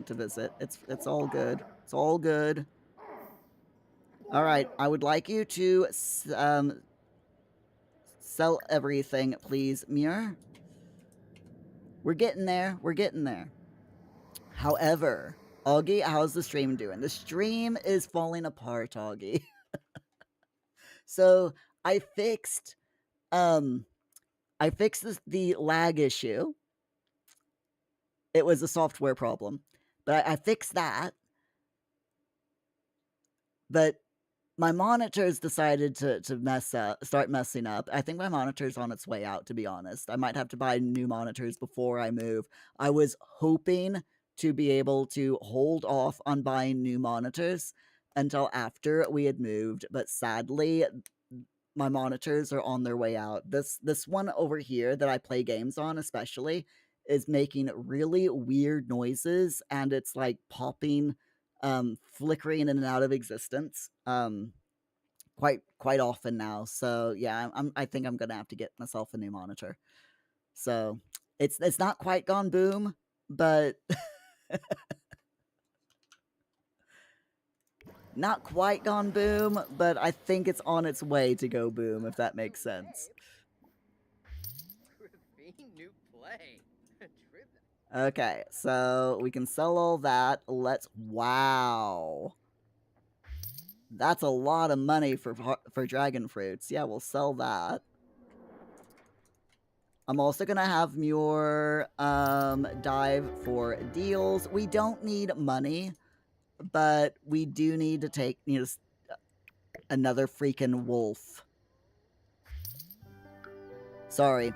Speaker 1: visit. It's all good. It's all good. All right. I would like you to sell everything, please, Muir. We're getting there. We're getting there. However, Augie, how's the stream doing? The stream is falling apart, Augie. So I fixed um the lag issue. It was a software problem, but I fixed that. But my monitors decided to start messing up. I think my monitor's on its way out, to be honest. I might have to buy new monitors before I move. I was hoping to be able to hold off on buying new monitors until after we had moved, but sadly my monitors are on their way out. This one over here that I play games on especially is making really weird noises and it's like popping flickering in and out of existence quite often now. So yeah, I think I'm gonna have to get myself a new monitor. So it's not quite gone boom, but not quite gone boom, but I think it's on its way to go boom, if that makes sense. Okay, so we can sell all that. Wow. That's a lot of money for dragon fruits. Yeah, we'll sell that. I'm also gonna have Muir dive for deals. We don't need money, but we do need to take another freaking wolf. Sorry,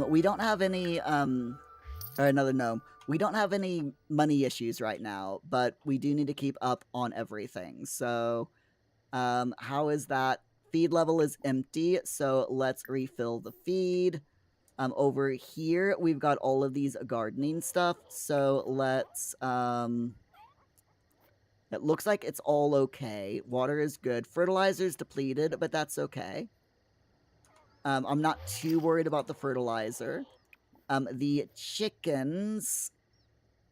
Speaker 1: we don't have any or another gnome. We don't have any money issues right now, but we do need to keep up on everything. So, how is that? Feed level is empty, so let's refill the feed. Over here, we've got all of these gardening stuff, so let's, it looks like it's all okay. Water is good. Fertilizer's depleted, but that's okay. I'm not too worried about the fertilizer. The chickens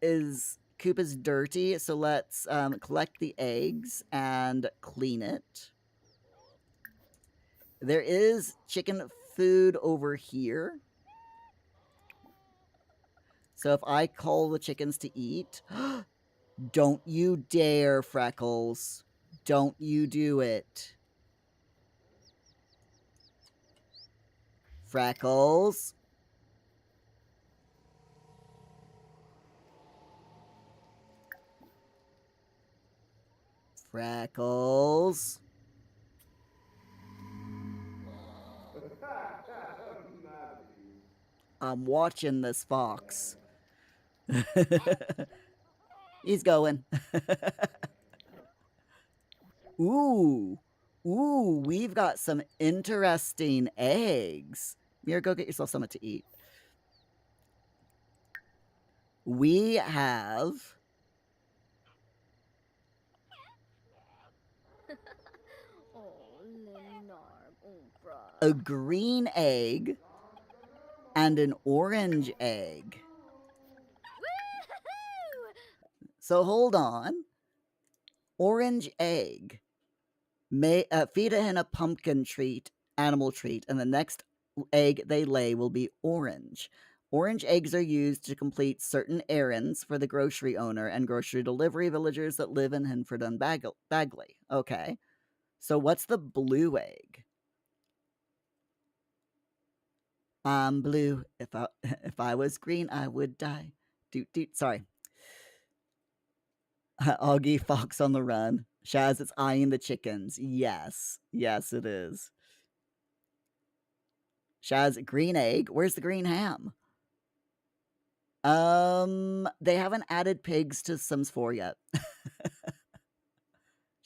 Speaker 1: coop is dirty, so let's collect the eggs and clean it. There is chicken food over here. So if I call the chickens to eat, don't you dare, Freckles. Don't you do it. Freckles. Freckles. I'm watching this fox. He's going. Ooh. Ooh, we've got some interesting eggs. Mira, go get yourself something to eat. We have a green egg and an orange egg. So hold on. Orange egg. Feed a hen a pumpkin treat, animal treat, and the next egg they lay will be orange. Orange eggs are used to complete certain errands for the grocery owner and grocery delivery villagers that live in Hinford and Bagley. Okay. So what's the blue egg? I'm blue. If I was green, I would die. Sorry. Augie Fox on the run. Shaz, it's eyeing the chickens. Yes. Yes, it is. Shaz, green egg. Where's the green ham? They haven't added pigs to Sims 4 yet.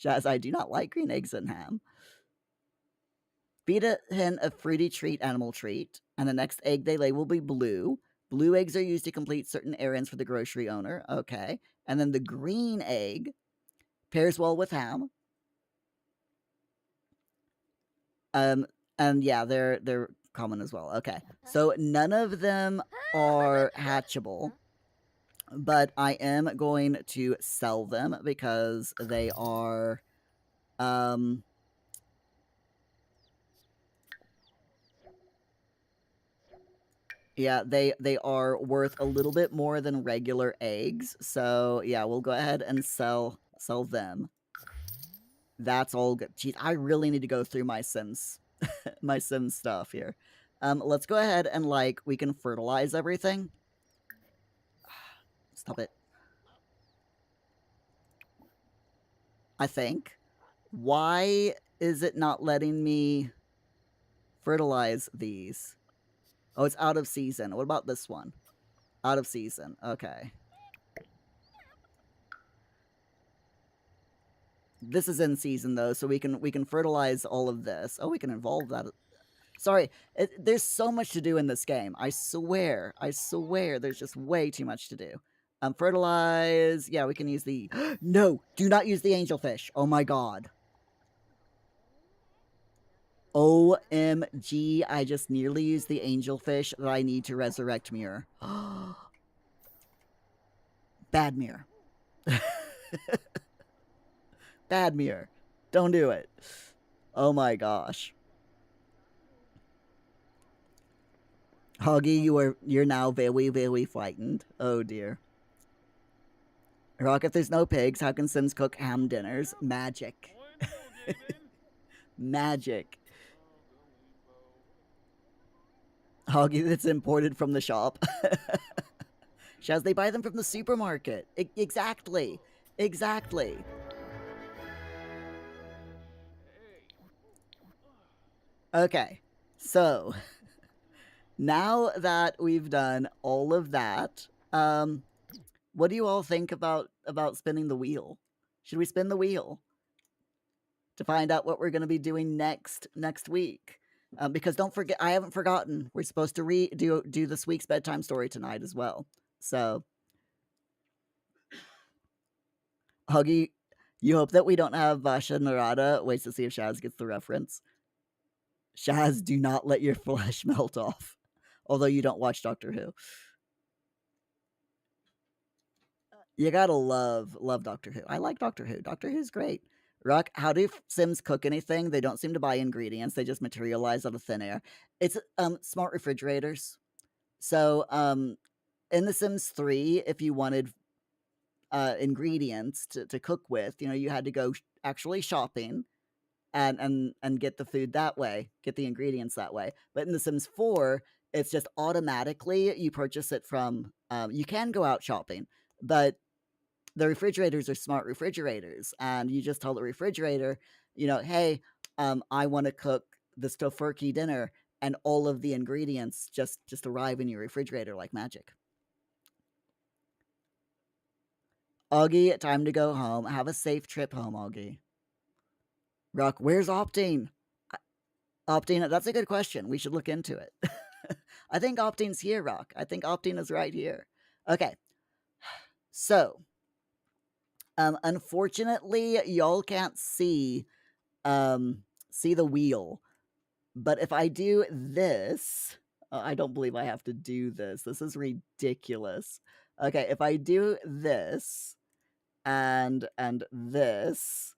Speaker 1: Shaz, I do not like green eggs and ham. Feed a hen a fruity treat, animal treat, and the next egg they lay will be blue. Blue eggs are used to complete certain errands for the grocery owner. Okay. And then the green egg pairs well with ham. And yeah, they're common as well. Okay. So none of them are hatchable, but I am going to sell them because they are yeah, they are worth a little bit more than regular eggs. So yeah, we'll go ahead and sell them. That's all good. Jeez, I really need to go through my Sims my Sims stuff here. Let's go ahead and we can fertilize everything. Stop it. I think. Why is it not letting me fertilize these? Oh, it's out of season. What about this one? Out of season. Okay. This is in season though, so we can fertilize all of this. Oh, we can involve that. Sorry, there's so much to do in this game. I swear, there's just way too much to do. Fertilize. Yeah, we can use the. No, do not use the angelfish. Oh my god. OMG, I just nearly used the angelfish that I need to resurrect Muir. Bad Muir. Bad Muir. Don't do it. Oh my gosh. Hoggy, you're now very, very frightened. Oh dear. Rock, if there's no pigs, how can Sims cook ham dinners? Magic. Magic. Hoggy that's imported from the shop. Shaz, they buy them from the supermarket. Exactly. Exactly. Okay. So now that we've done all of that, what do you all think about spinning the wheel? Should we spin the wheel to find out what we're going to be doing next week? Because don't forget, I haven't forgotten. We're supposed to do this week's bedtime story tonight as well. So, Huggy, you hope that we don't have Vasha Narada waits to see if Shaz gets the reference. Shaz, do not let your flesh melt off. Although you don't watch Doctor Who. You gotta love Doctor Who. I like Doctor Who. Doctor Who's great. Rock, how do Sims cook anything? They don't seem to buy ingredients. They just materialize out of thin air. It's smart refrigerators. So in The Sims 3, if you wanted ingredients to cook with, you had to go actually shopping and get the food that way, get the ingredients that way. But in The Sims 4, it's just automatically you purchase it from. You can go out shopping, but the refrigerators are smart refrigerators, and you just tell the refrigerator, hey, I want to cook this tofurkey dinner, and all of the ingredients just arrive in your refrigerator like magic. Augie, time to go home. Have a safe trip home, Augie. Rock, where's Optine? Optine, that's a good question. We should look into it. I think Optine's here, Rock. I think Optine is right here. Okay. So, unfortunately, y'all can't see the wheel. But if I do this, I don't believe I have to do this. This is ridiculous. Okay, if I do this and this,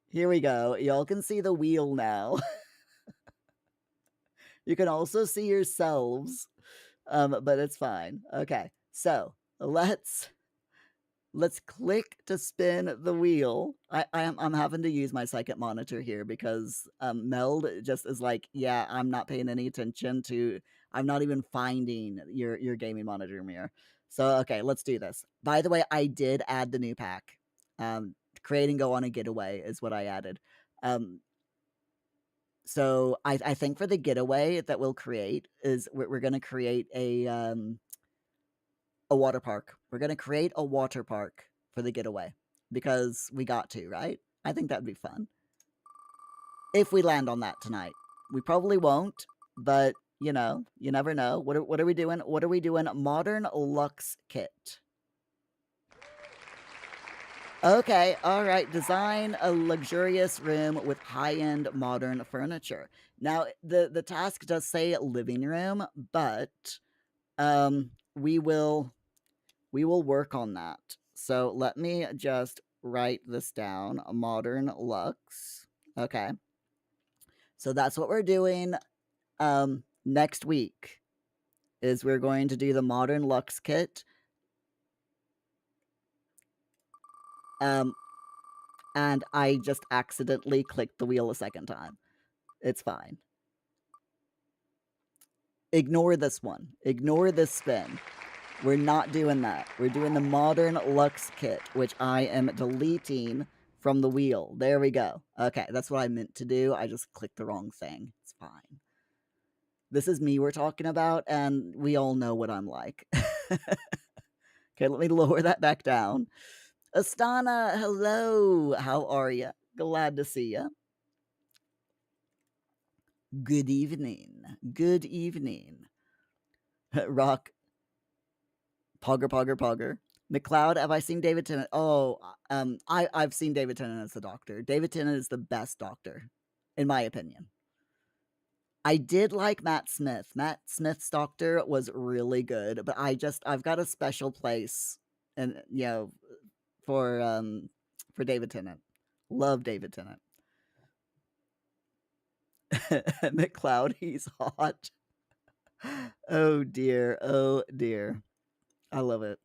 Speaker 1: here we go. Y'all can see the wheel now. You can also see yourselves, but it's fine. Okay, so let's click to spin the wheel. I'm having to use my second monitor here because Meld just is like, yeah, I'm not paying any attention to. I'm not even finding your gaming monitor, Muir. So okay, let's do this. By the way, I did add the new pack. Create and go on a getaway is what I added. So I think for the getaway that we'll create is we're going to create a water park. We're going to create a water park for the getaway because we got to, right? I think that'd be fun. If we land on that tonight. We probably won't, but you never know. What are we doing? What are we doing? Modern Lux Kit. Okay, all right. Design a luxurious room with high-end modern furniture. Now, the task does say living room, but we will work on that. So let me just write this down. Modern Lux. Okay. So that's what we're doing next week is we're going to do the Modern Lux kit. And I just accidentally clicked the wheel a second time. It's fine. Ignore this one. Ignore this spin. We're not doing that. We're doing the Modern Lux kit, which I am deleting from the wheel. There we go. Okay, that's what I meant to do. I just clicked the wrong thing. It's fine. This is me we're talking about, and we all know what I'm like. Okay, let me lower that back down. Astana, hello. How are you? Glad to see you. Good evening. Good evening. Rock. Pogger, pogger, pogger. McLeod, have I seen David Tennant? Oh, I've seen David Tennant as the Doctor. David Tennant is the best Doctor, in my opinion. I did like Matt Smith. Matt Smith's Doctor was really good, but I've got a special place, and for David Tennant. Love David Tennant. McLeod, he's hot. Oh dear. Oh dear. I love it.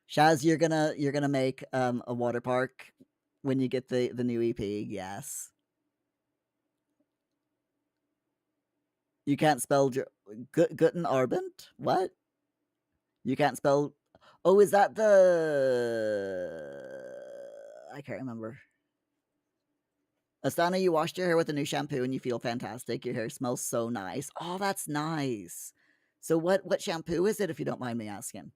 Speaker 1: Shaz, you're gonna make a water park when you get the new EP. Yes, you can't spell Guten Abend. What? You can't spell. Oh, is that the? I can't remember. Astana, you washed your hair with a new shampoo and you feel fantastic. Your hair smells so nice. Oh, that's nice. So what shampoo is it, if you don't mind me asking?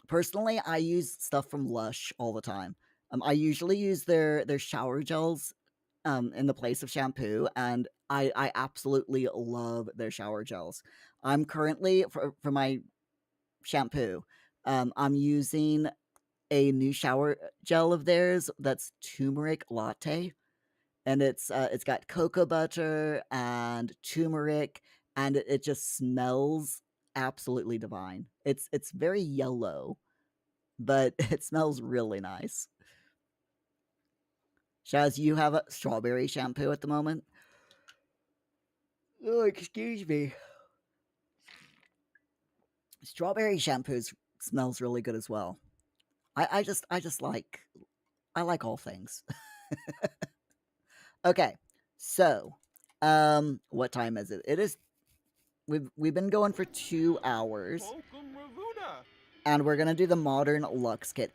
Speaker 1: Personally, I use stuff from Lush all the time. I usually use their shower gels in the place of shampoo, and I absolutely love their shower gels. I'm currently for my shampoo, I'm using a new shower gel of theirs that's turmeric latte, and it's got cocoa butter and turmeric, and it just smells absolutely divine. It's very yellow, but it smells really nice. Shaz, you have a strawberry shampoo at the moment? Oh, excuse me. Strawberry shampoo smells really good as well. I just like I like all things. Okay, so what time is it? It is we've been going for 2 hours, and we're gonna do the modern Lux kit.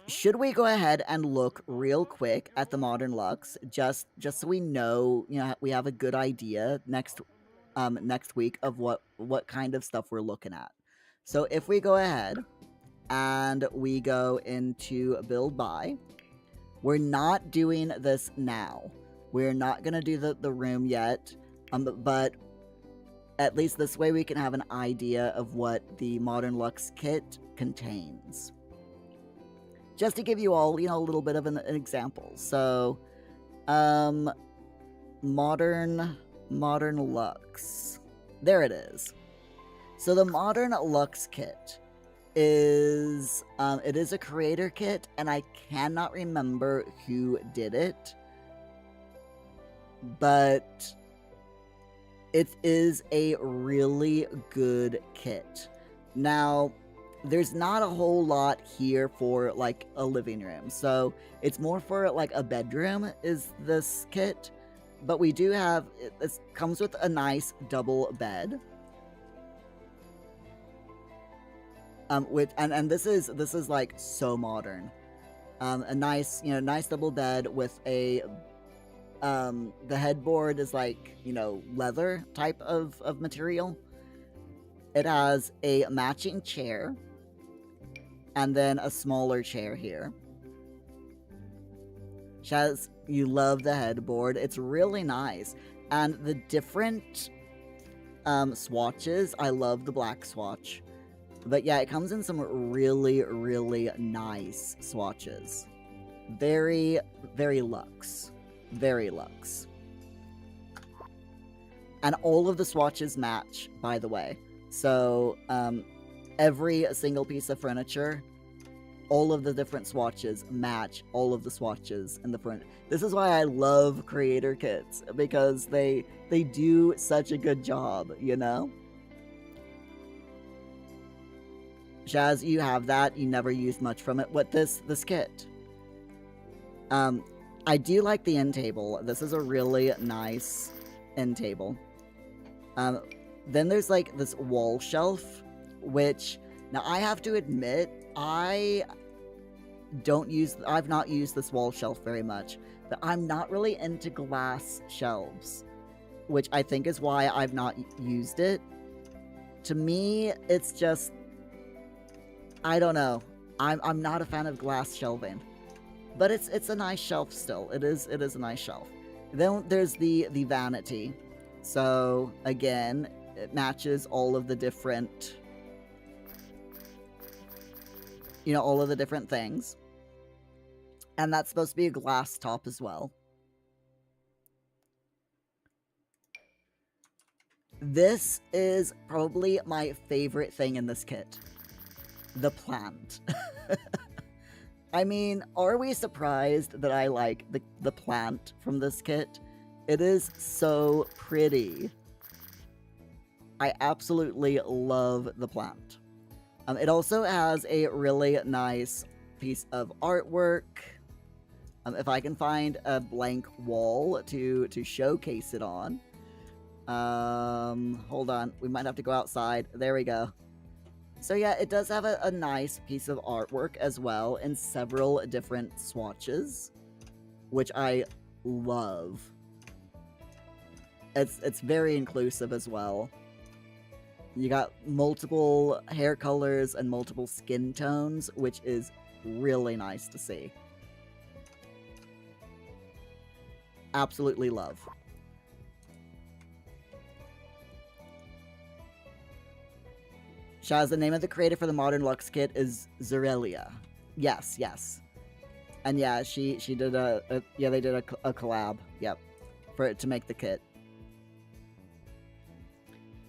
Speaker 1: Should we go ahead and look real quick at the modern Lux, just so we know, we have a good idea next week of what kind of stuff we're looking at. So if we go ahead and we go into build buy, we're not doing this now. We're not gonna do the room yet, but at least this way we can have an idea of what the modern Lux kit contains. Just to give you all, a little bit of an example. So, modern Lux. There it is. So the modern Lux kit is it is a creator kit, and I cannot remember who did it, but it is a really good kit. Now, there's not a whole lot here for like a living room, so it's more for like a bedroom is this kit. But we do have this comes with a nice double bed, with and this is like so modern. A nice nice double bed with a the headboard is like leather type of material. It has a matching chair, and then a smaller chair here. Shaz, you love the headboard. It's really nice. And the different swatches, I love the black swatch. But yeah, it comes in some really, really nice swatches. Very, very luxe. Very luxe. And all of the swatches match, by the way. So, every single piece of furniture, all of the different swatches match all of the swatches in the front. This is why I love creator kits, because they do such a good job, Shaz, you have that. You never used much from it. What this kit? I do like the end table. This is a really nice end table. Then there's like this wall shelf, which now I have to admit I've not used this wall shelf very much, but I'm not really into glass shelves, which I think is why I've not used it. To me, it's just, I don't know. I'm not a fan of glass shelving, but it's a nice shelf still. It is a nice shelf. Then there's the vanity. So again, it matches all of the different all of the different things. And that's supposed to be a glass top as well. This is probably my favorite thing in this kit. The plant. I mean, are we surprised that I like the plant from this kit? It is so pretty. I absolutely love the plant. It also has a really nice piece of artwork. If I can find a blank wall to showcase it on. Hold on. We might have to go outside. There we go. So yeah, it does have a nice piece of artwork as well in several different swatches, which I love. It's very inclusive as well. You got multiple hair colors and multiple skin tones, which is really nice to see. Absolutely love. Shaz, the name of the creator for the Modern Lux kit is Zerelia. Yes, yes. And yeah, she did they did a collab, yep, for it to make the kit.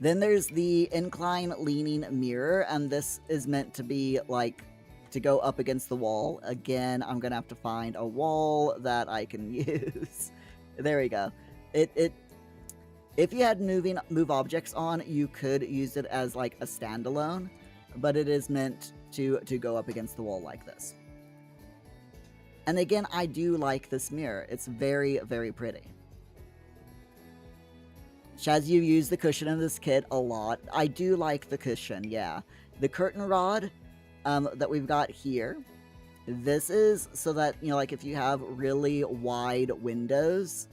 Speaker 1: Then there's the incline leaning mirror, and this is meant to be like to go up against the wall. Again, I'm gonna have to find a wall that I can use. There we go. If you had move objects on, you could use it as like a standalone, but it is meant to go up against the wall like this. And again, I do like this mirror. It's very, very pretty. Shaz, you use the cushion in this kit a lot. I do like the cushion, yeah. The curtain rod that we've got here, this is so that, you know, like if you have really wide windows,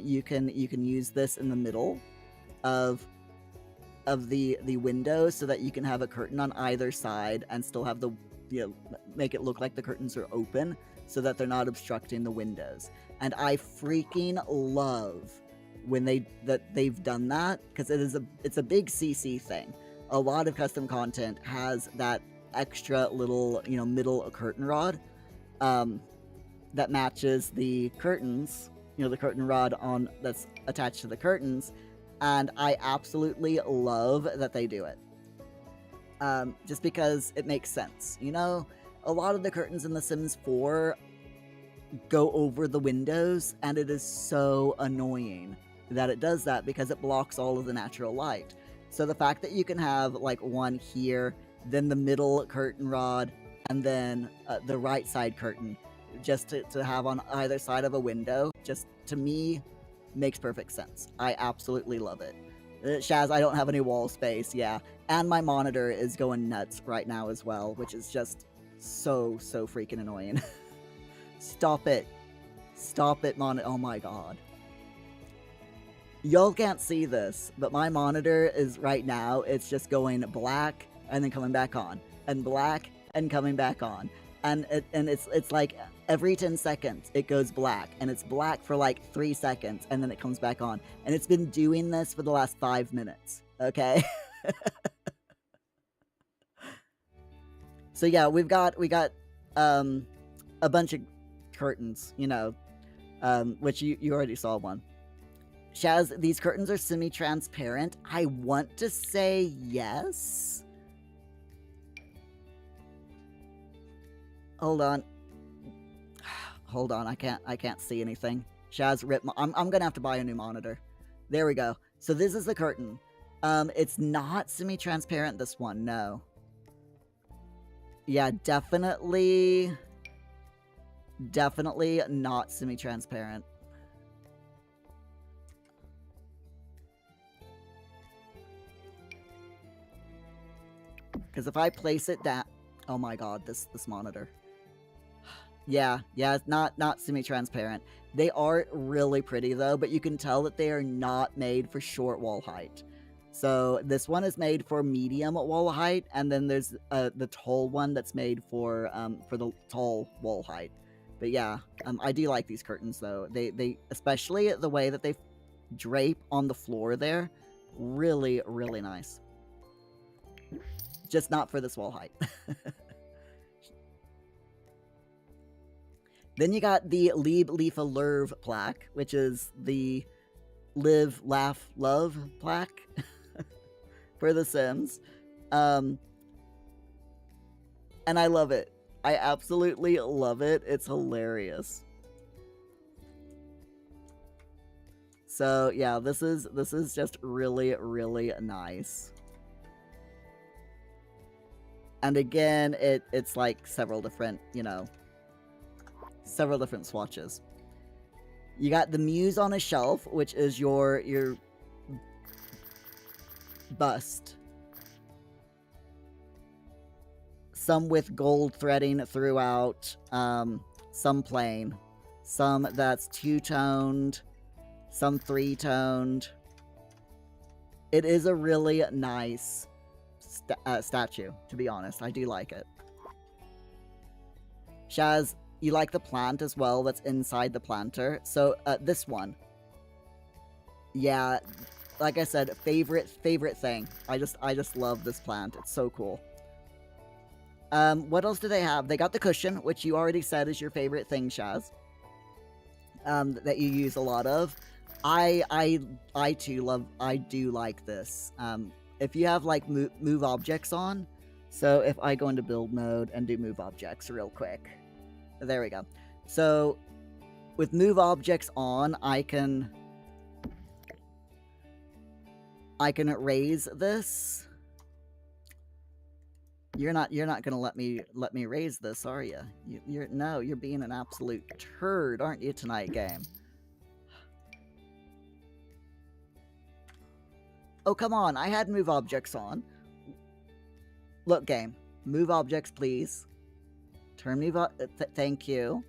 Speaker 1: you can use this in the middle of the window so that you can have a curtain on either side and still have the, you know, make it look like the curtains are open so that they're not obstructing the windows. And I freaking love when they've done that, because it's a big CC thing. A lot of custom content has that extra little, you know, middle curtain rod that matches the curtains, you know, the curtain rod on that's attached to the curtains, and I absolutely love that they do it. Just because it makes sense. You know, a lot of the curtains in The Sims 4 go over the windows, and it is so annoying that it does that because it blocks all of the natural light. So the fact that you can have like one here, then the middle curtain rod, and then the right side curtain, just to have on either side of a window, just to me makes perfect sense. I absolutely love it. Shaz, I don't have any wall space, yeah. And my monitor is going nuts right now as well, which is just so freaking annoying. Stop it. Stop it, oh my god. Y'all can't see this, but my monitor is right now, it's just going black and then coming back on, and black and coming back on. And it's like every 10 seconds it goes black, and it's black for like 3 seconds, and then it comes back on. And it's been doing this for the last 5 minutes, okay? So yeah, we got a bunch of curtains, you know, which you already saw one. Shaz, these curtains are semi-transparent. I want to say yes. Hold on. Hold on, I can't see anything. Shaz, I'm gonna have to buy a new monitor. There we go. So this is the curtain. It's not semi-transparent, this one, no. Yeah, definitely not semi-transparent. Because if I place it down... Oh my god, this monitor. Yeah, it's not semi-transparent. They are really pretty though, but you can tell that they are not made for short wall height. So this one is made for medium wall height, and then there's the tall one that's made for the tall wall height. But yeah, I do like these curtains though. They especially the way that they drape on the floor there, really nice. Just not for this wall height. Then you got the Lieb Leafa Lerv plaque, which is the Live, Laugh, Love plaque for The Sims. And I love it. I absolutely love it. It's hilarious. So yeah, this is just really nice. And again, it's like several different, you know, several different swatches. You got the Muse on a shelf, which is your bust. Some with gold threading throughout, some plain, some that's two-toned, some three-toned. It is a really nice statue, to be honest. I do like it. Shaz, you like the plant as well that's inside the planter. So this one. Yeah, like I said, favorite thing. I just love this plant. It's so cool. What else do they have? They got the cushion, which you already said is your favorite thing, Shaz. That you use a lot of. I do like this. If you have like move objects on, so if I go into build mode and do move objects real quick, there we go. So with move objects on, I can raise this. You're not gonna let me raise this, are you? You're being an absolute turd, aren't you, tonight, game? Oh, come on, I had move objects on. Look, game, move objects, please. Turn move thank you.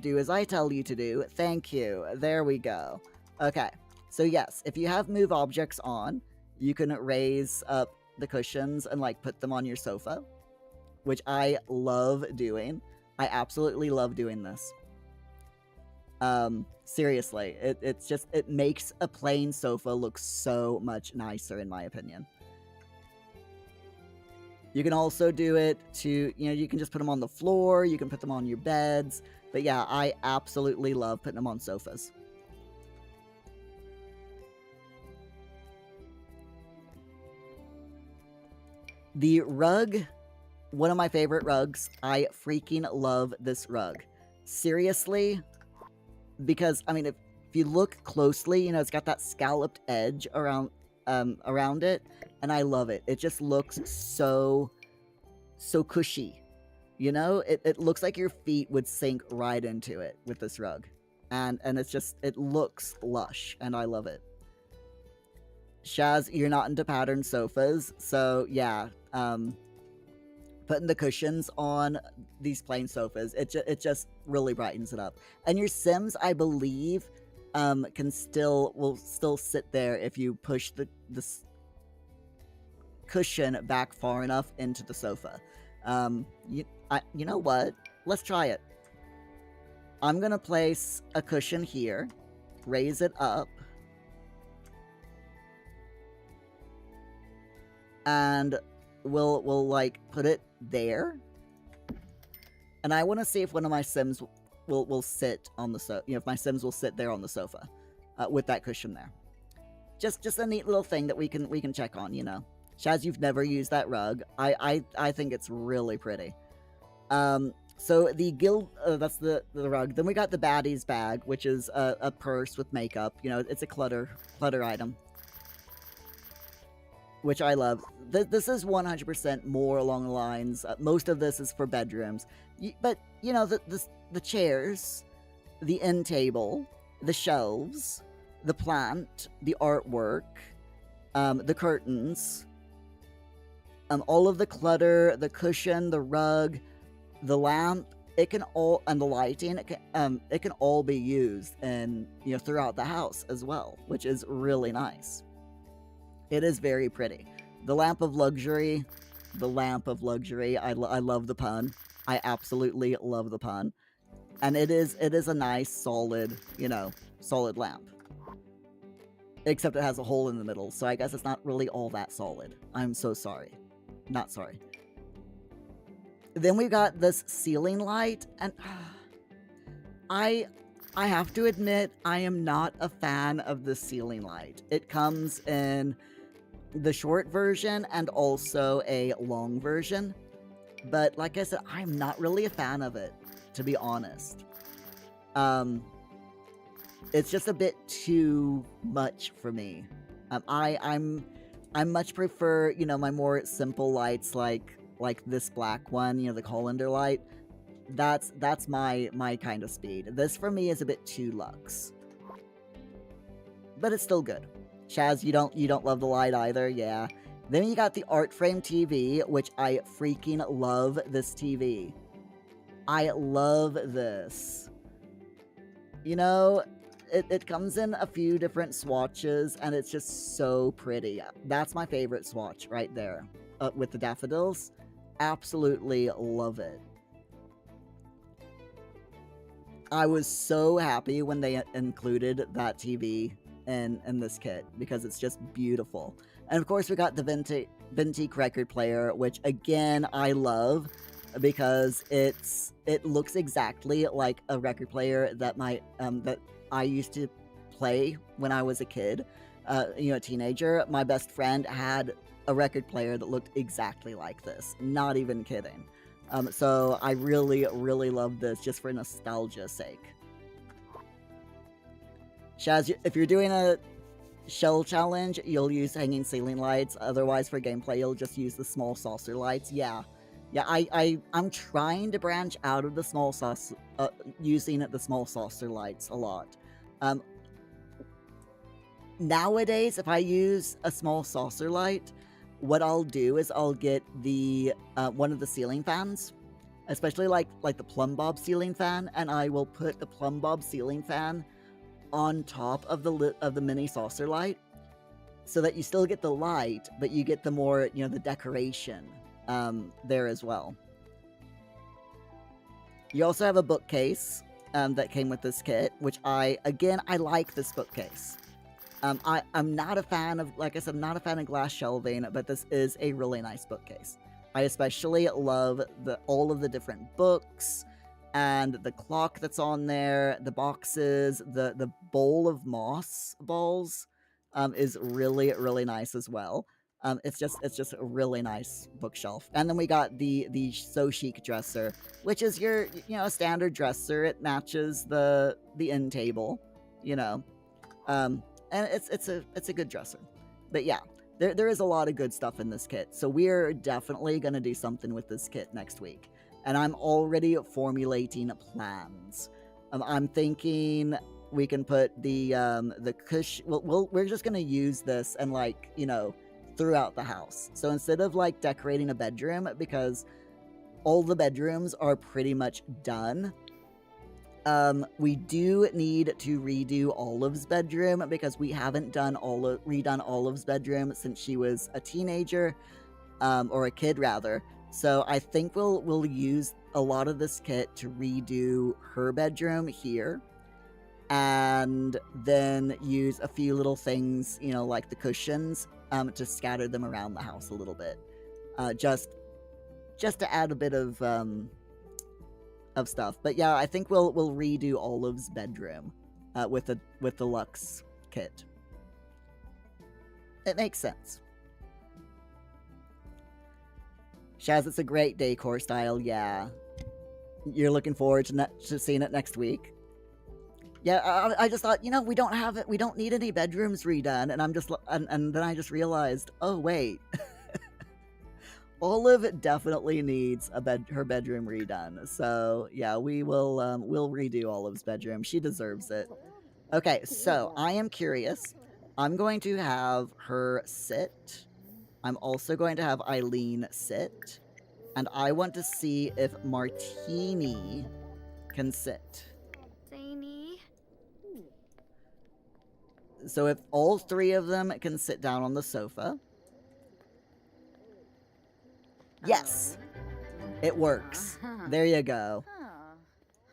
Speaker 1: Do as I tell you to do. Thank you. There we go. Okay, so yes, if you have move objects on, you can raise up the cushions and like put them on your sofa, which I love doing. I absolutely love doing this. Seriously, it makes a plain sofa look so much nicer, in my opinion. You can also do it to, you can just put them on the floor, you can put them on your beds, but yeah, I absolutely love putting them on sofas. The rug, one of my favorite rugs. I freaking love this rug. Seriously, because, I mean, if you look closely, it's got that scalloped edge around it, and I love it. It just looks so cushy. It looks like your feet would sink right into it with this rug. And it looks lush, and I love it. Shaz, you're not into patterned sofas, so yeah, putting the cushions on these plain sofas, it just really brightens it up. And your Sims, I believe, will still sit there if you push the cushion back far enough into the sofa. You know what? Let's try it. I'm gonna place a cushion here, raise it up, and we'll like put it there. And I want to see if one of my Sims will sit on the sofa. If my Sims will sit there on the sofa with that cushion there. Just a neat little thing that we can check on. Shaz, you've never used that rug. I think it's really pretty. So the guild, that's the rug. Then we got the baddies bag, which is a purse with makeup. It's a clutter item, which I love. This is 100% more along the lines. Most of this is for bedrooms, but the chairs, the end table, the shelves, the plant, the artwork, the curtains, all of the clutter, the cushion, the rug, the lamp, and the lighting, it can all be used and throughout the house as well, which is really nice. It is very pretty. The lamp of luxury. I love the pun. I absolutely love the pun. And it is a nice, solid lamp. Except it has a hole in the middle, so I guess it's not really all that solid. I'm so sorry. Not sorry. Then we got this ceiling light, and I have to admit, I am not a fan of the ceiling light. It comes in the short version and also a long version. But like I said, I'm not really a fan of it, to be honest. It's just a bit too much for me. I much prefer, my more simple lights like this black one, the colander light. That's my kind of speed. This for me is a bit too luxe, but it's still good. Chaz, you don't love the light either, yeah. Then you got the art frame TV, which I freaking love this TV. I love this. You know, it comes in a few different swatches, and it's just so pretty. That's my favorite swatch right there, with the daffodils. Absolutely love it. I was so happy when they included that TV in this kit because it's just beautiful. And of course, we got the Vintique record player, which again I love because it looks exactly like a record player that that I used to play when I was a kid, a teenager. My best friend had a record player that looked exactly like this. Not even kidding. So I really, really love this just for nostalgia's sake. Shaz, if you're doing a shell challenge, you'll use hanging ceiling lights. Otherwise, for gameplay, you'll just use the small saucer lights. Yeah. I'm trying to branch out of the small saucer, using the small saucer lights a lot. Nowadays, if I use a small saucer light, what I'll do is I'll get the one of the ceiling fans, especially like the plumb bob ceiling fan, and I will put the plumb bob ceiling fan on top of the mini saucer light, so that you still get the light, but you get the more the decoration there as well. You also have a bookcase that came with this kit, which I like this bookcase. I'm not a fan of, like I said, I'm not a fan of glass shelving, but this is a really nice bookcase. I especially love all of the different books and the clock that's on there, the boxes, the bowl of moss balls is really, really nice as well. It's just a really nice bookshelf. And then we got the So Chic dresser, which is your standard dresser. It matches the end table, and it's a good dresser. But yeah, there is a lot of good stuff in this kit. So we're definitely gonna do something with this kit next week, and I'm already formulating plans. I'm thinking we can put the cushion. We're just gonna use this and throughout the house. So instead of decorating a bedroom, because all the bedrooms are pretty much done, we do need to redo Olive's bedroom because we haven't redone Olive's bedroom since she was a teenager, or a kid rather. So I think we'll use a lot of this kit to redo her bedroom here, and then use a few little things, like the cushions, to scatter them around the house a little bit, just to add a bit of stuff. But yeah, I think we'll redo Olive's bedroom with the Luxe kit. It makes sense. Shaz, it's a great decor style. Yeah, you're looking forward to seeing it next week. Yeah, I just thought, we don't have it. We don't need any bedrooms redone, and then I just realized, oh wait, Olive definitely needs her bedroom redone. So yeah, we'll redo Olive's bedroom. She deserves it. Okay, so I am curious. I'm going to have her sit. I'm also going to have Eileen sit, and I want to see if Martini can sit. So if all three of them can sit down on the sofa. Yes, it works. There you go.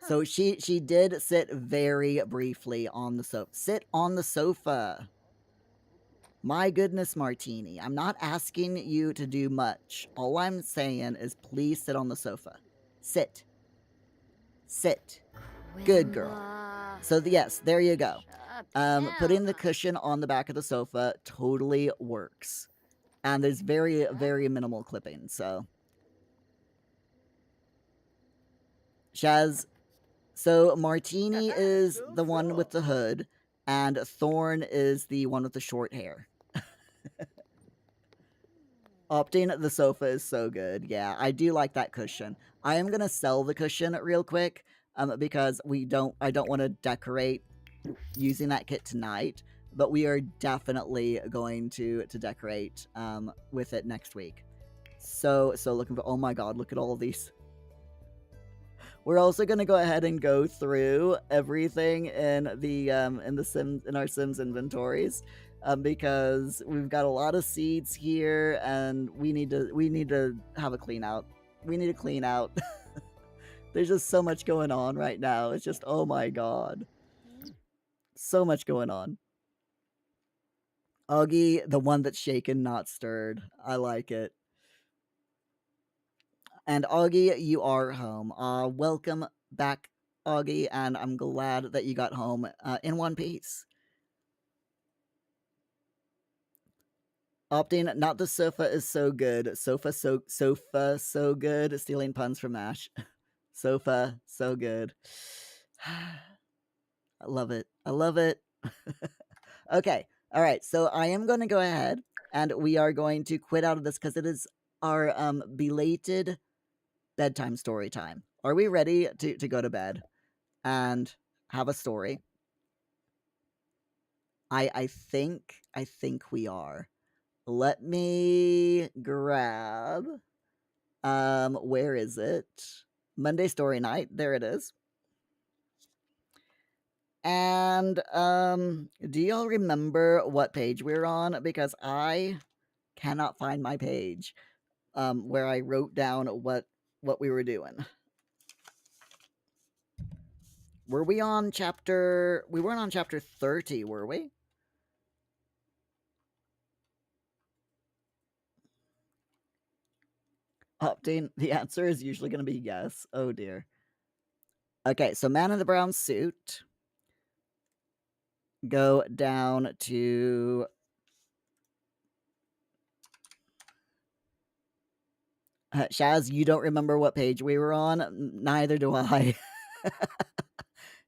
Speaker 1: So she did sit very briefly on the sofa. Sit on the sofa. My goodness, Martini. I'm not asking you to do much. All I'm saying is please sit on the sofa. Sit. Sit. Good girl. So yes, there you go. Putting the cushion on the back of the sofa totally works. And there's very, very minimal clipping, so. Shaz, so Martini is the one with the hood, and Thorn is the one with the short hair. Opting the sofa is so good. Yeah, I do like that cushion. I am gonna sell the cushion real quick, because I don't want to decorate using that kit tonight, but we are definitely going to decorate with it next week. So looking for, oh my god, look at all of these. We're also going to go ahead and go through everything in our Sims inventories, because we've got a lot of seeds here, and we need to have a clean out. We need to clean out. There's just so much going on right now. It's just, oh my god, so much going on. Augie, the one that's shaken, not stirred. I like it. And Augie, you are home. Welcome back, Augie, and I'm glad that you got home in one piece. Opting, not the sofa is so good. Sofa so good. Stealing puns from Ash. Sofa so good. I love it. I love it. Okay. All right. So I am going to go ahead and we are going to quit out of this because it is our belated bedtime story time. Are we ready to go to bed and have a story? I think we are. Let me grab where is it? Monday story night. There it is. And do y'all remember what page we were on? Because I cannot find my page where I wrote down what we were doing. Were we on chapter? We weren't on chapter 30, were we? Opting. The answer is usually going to be yes. Oh dear. Okay, so man in the brown suit. Go down to Shaz. You don't remember what page we were on? Neither do I.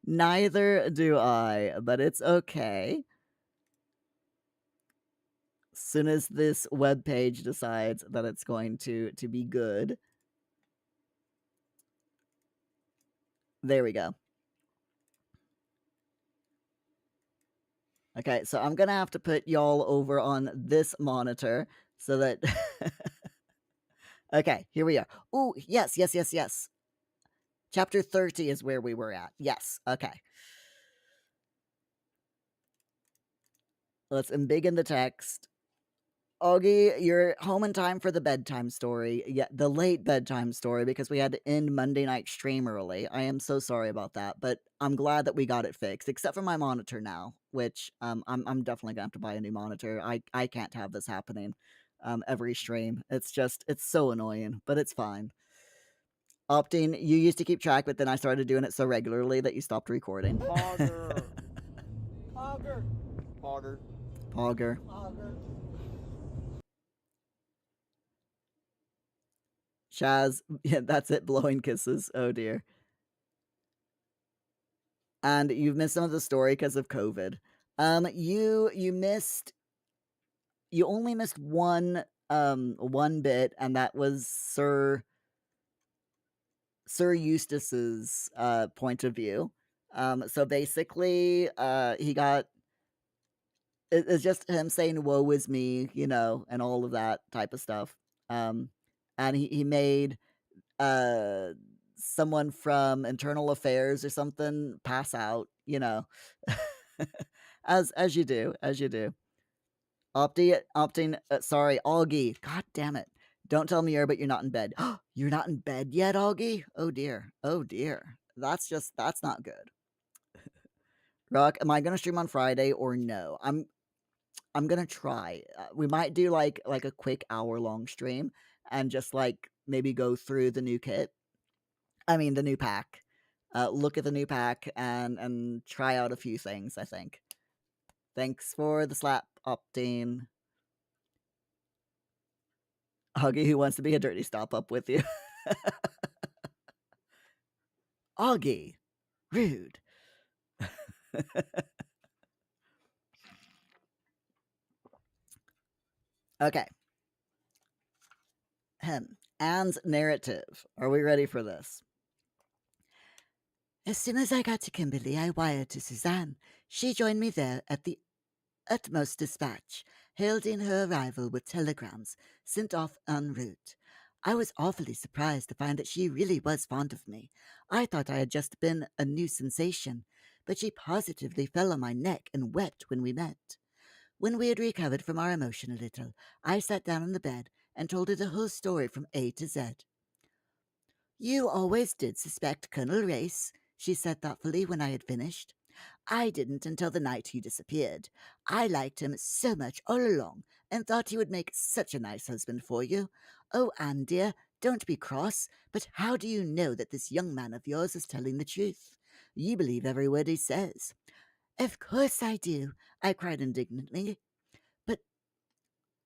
Speaker 1: Neither do I, but it's okay. Soon as this web page decides that it's going to be good. There we go. Okay, so I'm gonna have to put y'all over on this monitor so that okay, here we are. Oh, yes. Chapter 30 is where we were at. Yes, okay. Let's embiggen the text. Augie, you're home in time for the bedtime story. Yeah, the late bedtime story because we had to end Monday night stream early. I am so sorry about that, but I'm glad that we got it fixed, except for my monitor now, which I'm definitely gonna have to buy a new monitor. I can't have this happening every stream. It's so annoying, but it's fine. Opting, you used to keep track, but then I started doing it so regularly that you stopped recording.
Speaker 2: Pogger. Pogger. Pogger.
Speaker 1: Pogger.
Speaker 2: Pogger.
Speaker 1: Shaz, yeah, that's it. Blowing kisses. Oh dear. And you've missed some of the story because of COVID. You only missed one bit, and that was Sir Eustace's point of view. So basically, it's just him saying "woe is me," and all of that type of stuff. Um, and he made uh someone from internal affairs or something pass out, as you do. Opting, sorry, Augie. God damn it. Don't tell me but you're not in bed. You're not in bed yet, Augie? Oh dear. Oh dear. That's not good. Rock, am I gonna stream on Friday or no? I'm gonna try. We might do like a quick hour-long stream and just like maybe go through the new kit. I mean the new pack. Look at the new pack and try out a few things, I think. Thanks for the slap, Optane. Augie, who wants to be a dirty stop up with you. Augie, rude. Okay. Anne's narrative. Are we ready for this? As soon as I got to Kimberley, I wired to Suzanne. She joined me there at the utmost dispatch, heralding her arrival with telegrams sent off en route. I was awfully surprised to find that she really was fond of me. I thought I had just been a new sensation, but she positively fell on my neck and wept when we met. When we had recovered from our emotion a little, I sat down on the bed and told her the whole story from A to Z. You always did suspect Colonel Race, she said thoughtfully when I had finished. I didn't until the night he disappeared. I liked him so much all along and thought he would make such a nice husband for you. Oh, Anne dear, don't be cross, but how do you know that this young man of yours is telling the truth? You believe every word he says. Of course I do, I cried indignantly. But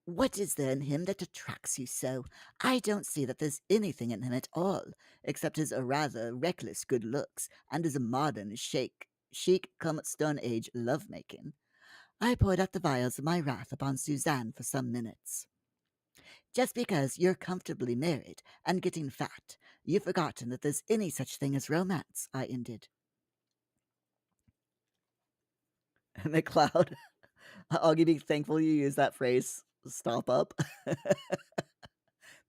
Speaker 1: what is there in him that attracts you so? I don't see that there's anything in him at all, except his rather reckless good looks and his modern chic come Stone Age love-making. I poured out the vials of my wrath upon Suzanne for some minutes. Just because you're comfortably married and getting fat, you've forgotten that there's any such thing as romance, I ended. McLeod, Augie, be thankful you used that phrase, stop up.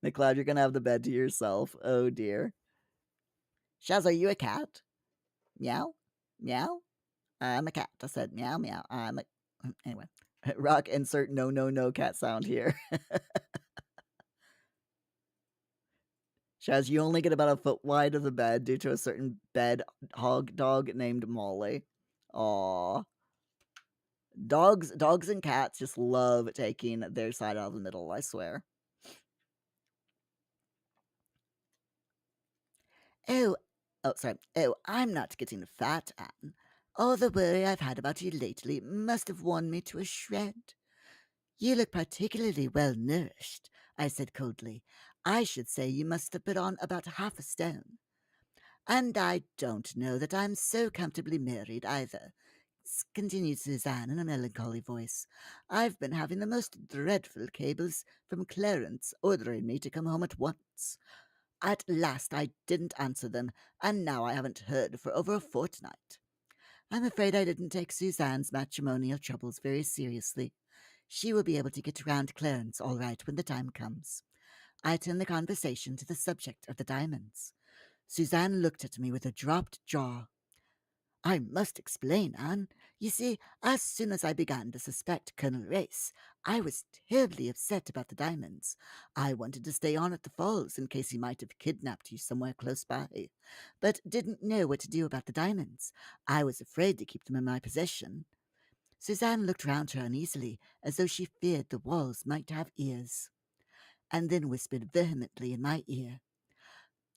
Speaker 1: McLeod, you're going to have the bed to yourself. Oh, dear. Shaz, are you a cat? Meow? Meow? I'm a cat. I said meow, meow. Anyway. Rock, insert no, no, no cat sound here. Shaz, you only get about a foot wide of the bed due to a certain bed hog dog named Molly. Aww. Dogs and cats just love taking their side out of the middle, I swear. Oh, sorry. Oh, I'm not getting fat, Anne. All the worry I've had about you lately must have worn me to a shred. You look particularly well nourished, I said coldly. I should say you must have put on about half a stone. And I don't know that I'm so comfortably married either, continued Suzanne in a melancholy voice. I've been having the most dreadful cables from Clarence ordering me to come home at once. At last I didn't answer them, and now I haven't heard for over a fortnight. I'm afraid I didn't take Suzanne's matrimonial troubles very seriously. She will be able to get round Clarence all right when the time comes. I turned the conversation to the subject of the diamonds. Suzanne looked at me with a dropped jaw. I must explain, Anne. You see, as soon as I began to suspect Colonel Race, I was terribly upset about the diamonds. I wanted to stay on at the falls in case he might have kidnapped you somewhere close by, but didn't know what to do about the diamonds. I was afraid to keep them in my possession. Suzanne looked round her uneasily, as though she feared the walls might have ears, and then whispered vehemently in my ear.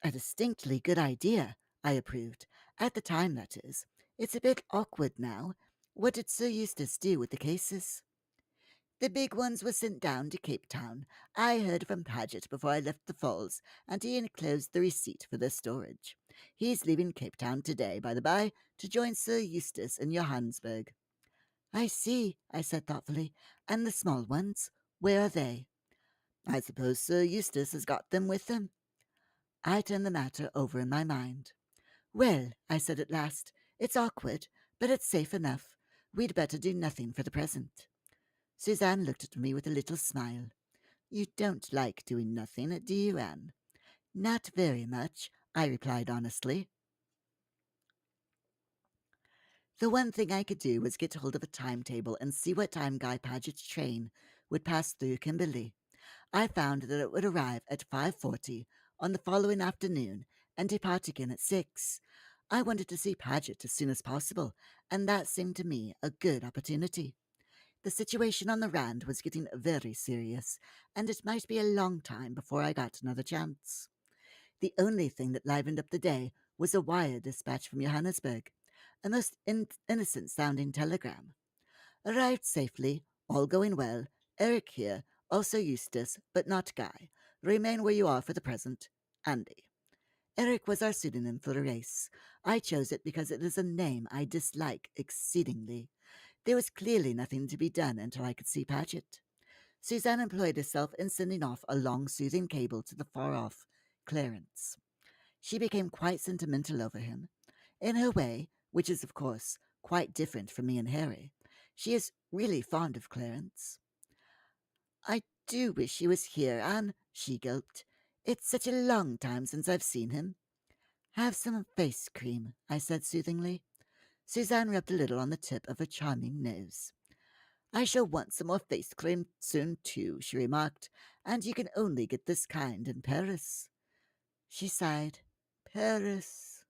Speaker 1: A distinctly good idea, I approved. At the time, that is. It's a bit awkward now. What did Sir Eustace do with the cases? The big ones were sent down to Cape Town. I heard from Paget before I left the falls, and he enclosed the receipt for their storage. He's leaving Cape Town today, by the by, to join Sir Eustace in Johannesburg. I see, I said thoughtfully. And the small ones, where are they? I suppose Sir Eustace has got them with him. I turned the matter over in my mind. Well, I said at last, it's awkward, but it's safe enough. We'd better do nothing for the present. Suzanne looked at me with a little smile. You don't like doing nothing, do you, Anne? Not very much, I replied honestly. The one thing I could do was get hold of a timetable and see what time Guy Paget's train would pass through Kimberley. I found that it would arrive at 5:40 on the following afternoon and depart again at 6. I wanted to see Paget as soon as possible, and that seemed to me a good opportunity. The situation on the Rand was getting very serious, and it might be a long time before I got another chance. The only thing that livened up the day was a wire dispatch from Johannesburg, a most innocent-sounding telegram. Arrived safely, all going well. Eric here, also Eustace, but not Guy. Remain where you are for the present. Andy. Eric was our pseudonym for the race. I chose it because it is a name I dislike exceedingly. There was clearly nothing to be done until I could see Paget. Suzanne employed herself in sending off a long, soothing cable to the far off Clarence. She became quite sentimental over him. In her way, which is, of course, quite different from me and Harry, she is really fond of Clarence. I do wish he was here, Anne, she gulped. It's such a long time since I've seen him. Have some face cream, I said soothingly. Suzanne rubbed a little on the tip of her charming nose. I shall want some more face cream soon, too, she remarked, and you can only get this kind in Paris. She sighed. Paris.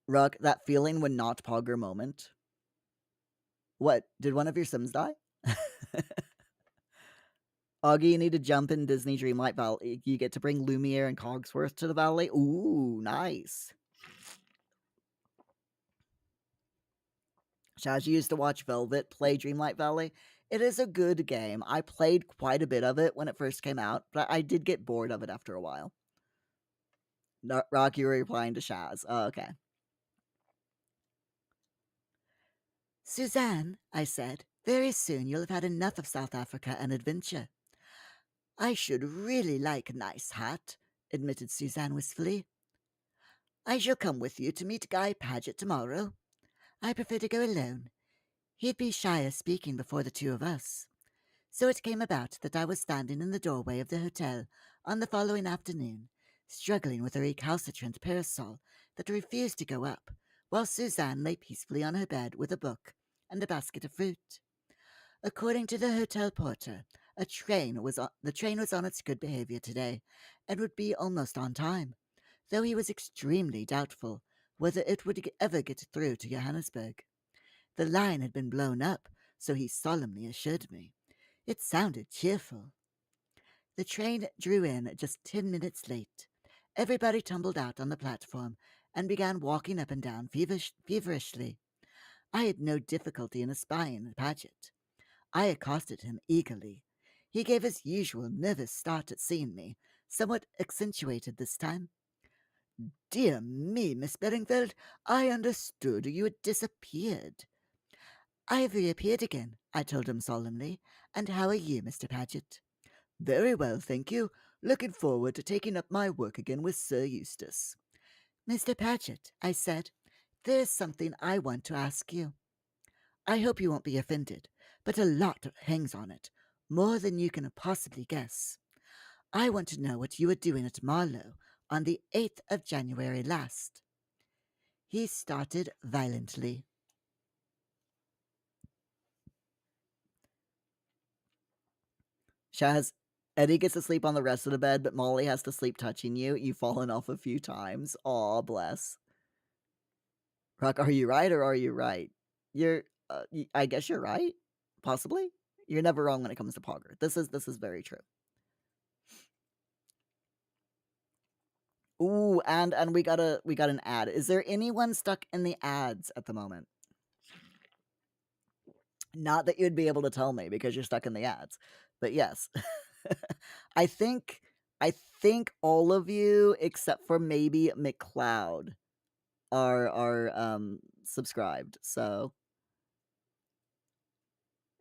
Speaker 1: Rug, that feeling when not Pogger moment. What? Did one of your Sims die? Augie, you need to jump in Disney Dreamlight Valley. You get to bring Lumiere and Cogsworth to the valley. Ooh, nice. Shaz, you used to watch Velvet play Dreamlight Valley. It is a good game. I played quite a bit of it when it first came out, but I did get bored of it after a while. Rock, you were replying to Shaz. Oh, okay. Suzanne, I said, very soon you'll have had enough of South Africa and adventure. I should really like a nice hat, admitted Suzanne wistfully. I shall come with you to meet Guy Paget tomorrow. I prefer to go alone. He'd be shy of speaking before the two of us. So it came about that I was standing in the doorway of the hotel on the following afternoon, struggling with a recalcitrant parasol that refused to go up, while Suzanne lay peacefully on her bed with a book and a basket of fruit. According to the hotel porter, the train was on its good behavior today, and would be almost on time, though he was extremely doubtful whether it would ever get through to Johannesburg. The line had been blown up, so he solemnly assured me. It sounded cheerful. The train drew in just 10 minutes late. Everybody tumbled out on the platform and began walking up and down feverishly. I had no difficulty in espying Paget. I accosted him eagerly. He gave his usual nervous start at seeing me, somewhat accentuated this time. Dear me, Miss Bedingfield, I understood you had disappeared. I have reappeared again, I told him solemnly. And how are you, Mr. Paget? Very well, thank you. Looking forward to taking up my work again with Sir Eustace. Mr. Paget, I said, there's something I want to ask you. I hope you won't be offended, but a lot hangs on it, more than you can possibly guess. I want to know what you were doing at Marlow on the 8th of January last. He started violently. Shaz, Eddie gets to sleep on the rest of the bed, but Molly has to sleep touching you. You've fallen off a few times. Aw, bless. Rock, are you right or are you right? You're, I guess you're right. Possibly. You're never wrong when it comes to Pogger. This is very true. Ooh, and we got an ad. Is there anyone stuck in the ads at the moment? Not that you'd be able to tell me because you're stuck in the ads, but yes. I think I think all of you except for maybe McLeod are subscribed. So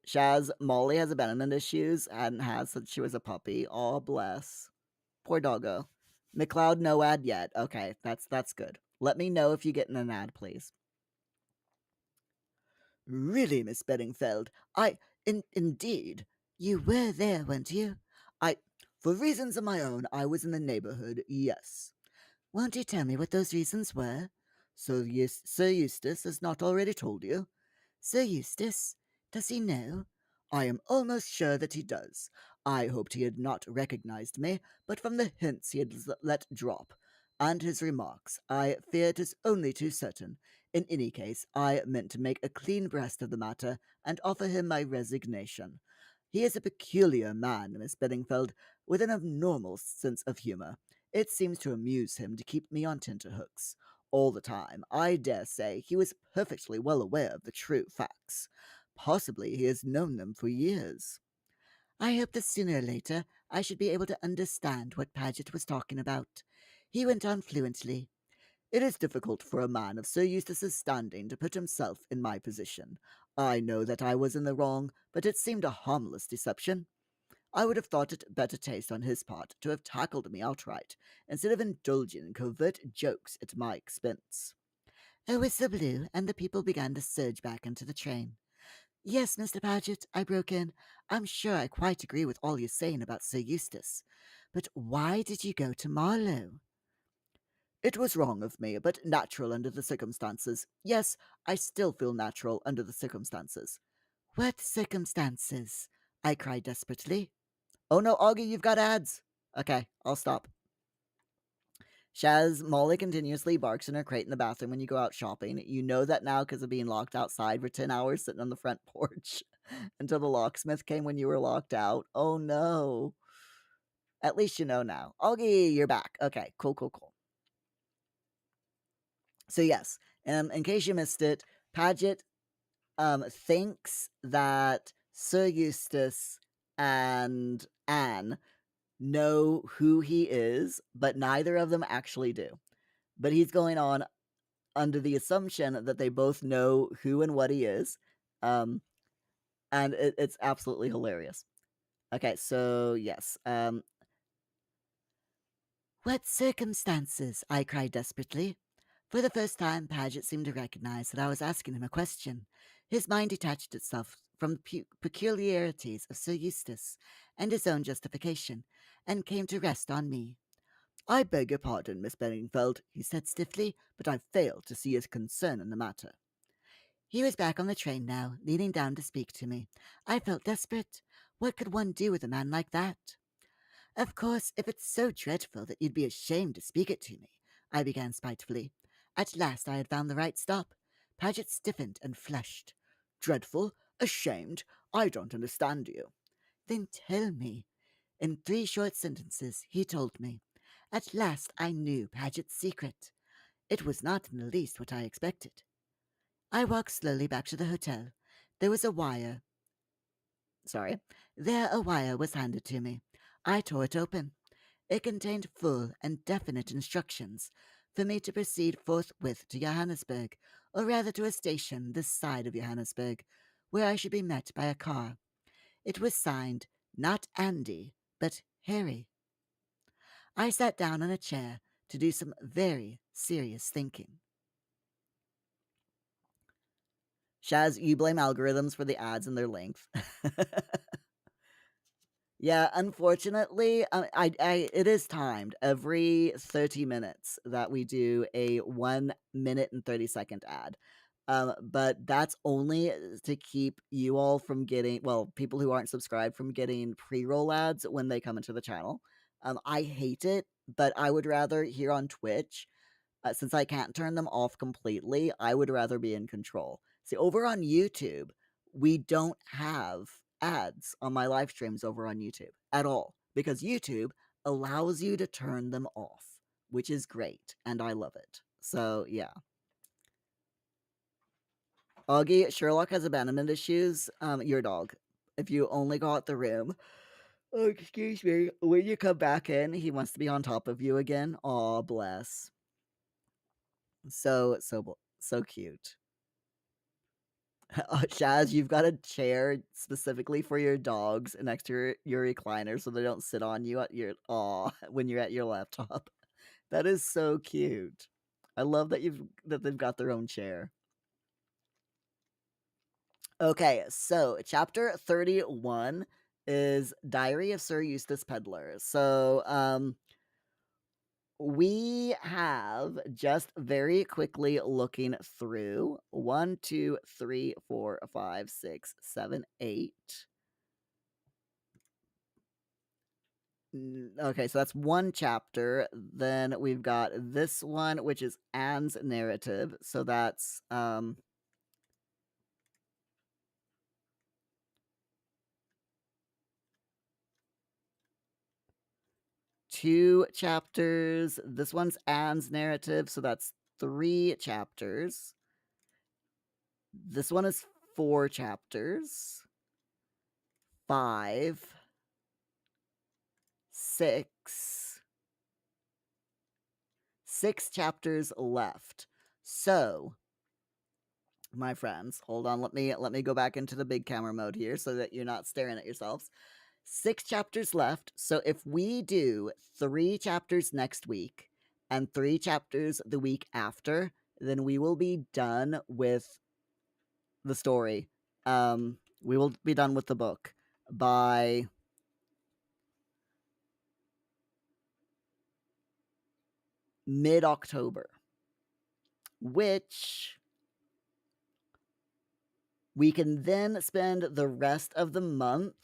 Speaker 1: Shaz, Molly has abandonment issues and has since she was a puppy. Oh bless. Poor doggo. McLeod, no ad yet. Okay, that's good. Let me know if you get in an ad, please. Really, Miss Bedingfeld, indeed. You were there, weren't you? For reasons of my own, I was in the neighborhood, yes. Won't you tell me what those reasons were? So, yes, Sir Eustace has not already told you. Sir Eustace? Does he know? I am almost sure that he does. I hoped he had not recognized me, but from the hints he had let drop, and his remarks, I fear it is only too certain. In any case, I meant to make a clean breast of the matter and offer him my resignation. He is a peculiar man, Miss Bedingfeld, with an abnormal sense of humor. It seems to amuse him to keep me on tenterhooks all the time. I dare say he was perfectly well aware of the true facts. Possibly he has known them for years. I hope that sooner or later I should be able to understand what Paget was talking about. He went on fluently. It is difficult for a man of Sir Eustace's standing to put himself in my position. I know that I was in the wrong, but it seemed a harmless deception. I would have thought it better taste on his part to have tackled me outright, instead of indulging in covert jokes at my expense. A whistle blew, and the people began to surge back into the train. Yes, Mr. Paget, I broke in. I'm sure I quite agree with all you're saying about Sir Eustace. But why did you go to Marlow? It was wrong of me, but natural under the circumstances. Yes, I still feel natural under the circumstances. What circumstances? I cried desperately. Oh no, Augie, you've got ads. Okay, I'll stop. Shaz, Molly continuously barks in her crate in the bathroom when you go out shopping. You know that now because of being locked outside for 10 hours sitting on the front porch until the locksmith came when you were locked out. Oh no. At least you know now. Augie, you're back. Okay, cool, cool, cool. So, yes, in case you missed it, Paget thinks that Sir Eustace and Anne know who he is, but neither of them actually do. But he's going on under the assumption that they both know who and what he is. And it's absolutely hilarious. Okay, so yes. What circumstances? I cried desperately. For the first time, Paget seemed to recognize that I was asking him a question. His mind detached itself from the peculiarities of Sir Eustace and his own justification, and came to rest on me. I beg your pardon, Miss Benningfeld, he said stiffly, but I fail to see his concern in the matter. He was back on the train now, leaning down to speak to me. I felt desperate. What could one do with a man like that? Of course, if it's so dreadful that you'd be ashamed to speak it to me, I began spitefully. At last I had found the right stop. Paget stiffened and flushed. Dreadful? Ashamed? I don't understand you. Then tell me. In 3 short sentences, he told me. At last I knew Paget's secret. It was not in the least what I expected. I walked slowly back to the hotel. There was a wire. Sorry. There a wire was handed to me. I tore it open. It contained full and definite instructions for me to proceed forthwith to Johannesburg, or rather to a station this side of Johannesburg, where I should be met by a car. It was signed, not Andy, but Harry. I sat down on a chair to do some very serious thinking. Shaz, you blame algorithms for the ads and their length. Yeah, unfortunately, it is timed every 30 minutes that we do a 1 minute and 30-second ad. But that's only to keep you all from getting, well, people who aren't subscribed from getting pre-roll ads when they come into the channel. I hate it, but I would rather here on Twitch, since I can't turn them off completely, I would rather be in control. See, over on YouTube, we don't have ads on my live streams over on YouTube at all because YouTube allows you to turn them off, which is great, and I love it. So, yeah. Augie, Sherlock has abandonment issues. Your dog. If you only got the room. Oh, excuse me. When you come back in, he wants to be on top of you again. Aw, bless. So cute. Shaz, you've got a chair specifically for your dogs next to your recliner so they don't sit on you at your when you're at your laptop. That is so cute. I love that they've got their own chair. Okay, so chapter 31 is Diary of Sir Eustace Pedlar. So, we have just very quickly looking through 1, 2, 3, 4, 5, 6, 7, 8. Okay, so that's one chapter. Then we've got this one, which is Anne's narrative. So that's 2 chapters. This one's Anne's narrative, so that's 3 chapters. This one is 4 chapters. 5, 6, 6 chapters left. So, my friends, hold on, let me go back into the big camera mode here so that you're not staring at yourselves. 6 chapters left. So if we do 3 chapters next week and 3 chapters the week after, then we will be done with the story. We will be done with the book by mid-October, which we can then spend the rest of the month.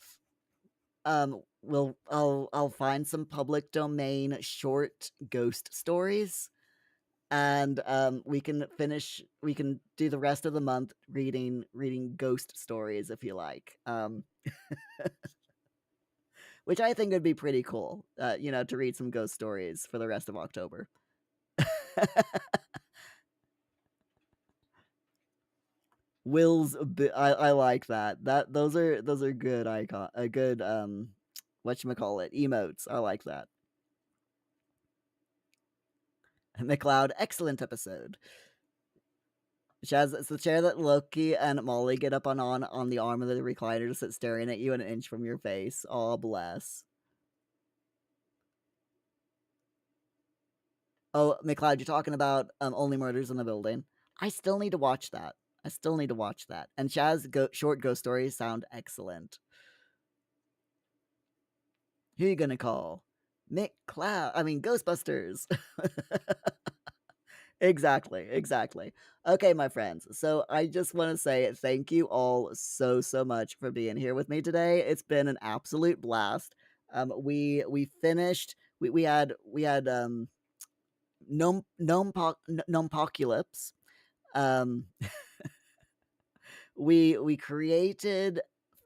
Speaker 1: I'll find some public domain short ghost stories, and we can do the rest of the month reading ghost stories if you like, which I think would be pretty cool, to read some ghost stories for the rest of October. I like that. Those are good icon, a good whatchamacallit, emotes. I like that. McLeod, excellent episode. Shaz, it's the chair that Loki and Molly get up on the arm of the recliner to sit staring at you an inch from your face. Oh, bless. Oh, McLeod, you're talking about Only Murders in the Building. I still need to watch that. I still need to watch that. And Shaz, short ghost stories sound excellent. Who you gonna call? McCloud. I mean, Ghostbusters. Exactly, exactly. Okay, my friends. So I just want to say thank you all so much for being here with me today. It's been an absolute blast. We finished. We had Gnomepocalypse. Um, we created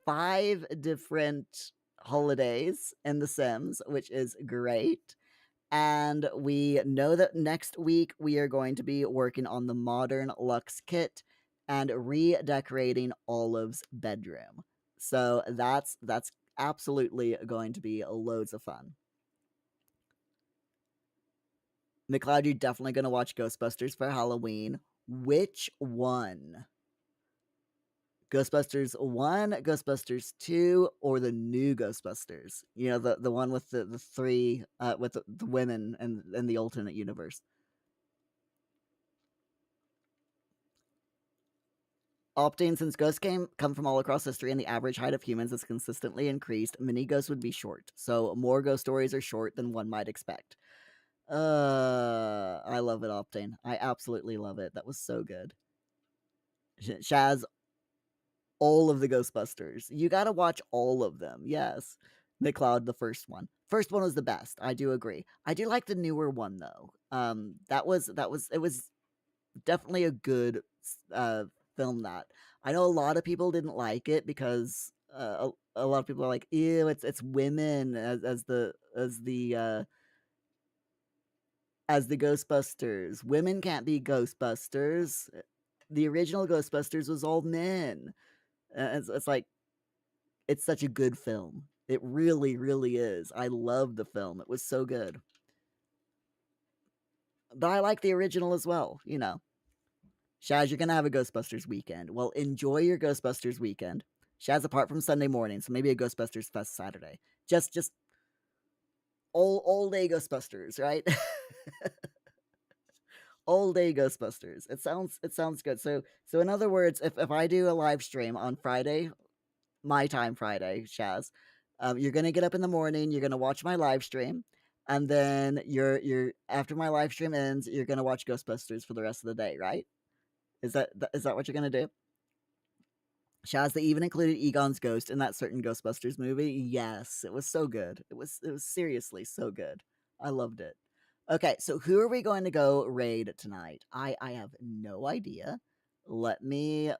Speaker 1: 5 different holidays in The Sims, which is great. And we know that next week we are going to be working on the modern Lux kit and redecorating Olive's bedroom. So that's absolutely going to be loads of fun. McLeod, you're definitely going to watch Ghostbusters for Halloween. Which one? Ghostbusters 1, Ghostbusters 2, or the new Ghostbusters? The one with the three with the women and in the alternate universe. Opting, since ghosts come from all across history and the average height of humans has consistently increased, many ghosts would be short. So more ghost stories are short than one might expect. I love it, Opting. I absolutely love it. That was so good. Shaz, all of the Ghostbusters. You gotta watch all of them. Yes. McCloud, the first one. First one was the best. I do agree. I do like the newer one though. It was definitely a good film. That I know a lot of people didn't like it because a lot of people are like, ew, it's women as the Ghostbusters. Women can't be Ghostbusters. The original Ghostbusters was all men. It's like, it's such a good film. It really is. I love the film. It was so good. But I like the original as well. Shaz, you're gonna have a Ghostbusters weekend. Well, enjoy your Ghostbusters weekend. Shaz, apart from Sunday morning, so maybe a Ghostbusters Fest Saturday. Just all day Ghostbusters, right? All day Ghostbusters. It sounds good. So in other words, if I do a live stream on Friday, my time Friday, Shaz, you're gonna get up in the morning, you're gonna watch my live stream, and then you're after my live stream ends, you're gonna watch Ghostbusters for the rest of the day, right? Is that what you're gonna do? Shaz, they even included Egon's ghost in that certain Ghostbusters movie. Yes, it was so good. It was seriously so good. I loved it. Okay, so who are we going to go raid tonight? I have no idea. Let me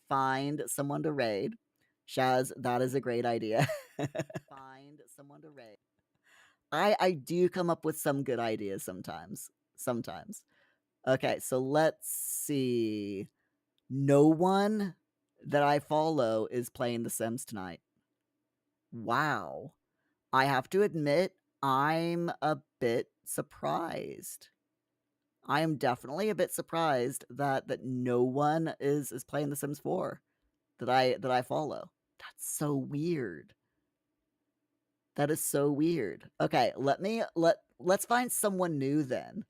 Speaker 1: find someone to raid. Shaz, that is a great idea. Find someone to raid. I do come up with some good ideas sometimes. Sometimes. Okay, so let's see. No one that I follow is playing The Sims tonight. Wow. I have to admit, I'm a bit surprised. I am definitely a bit surprised that no one is playing The Sims 4 that I follow. That's so weird. That is so weird. Okay, let's find someone new then.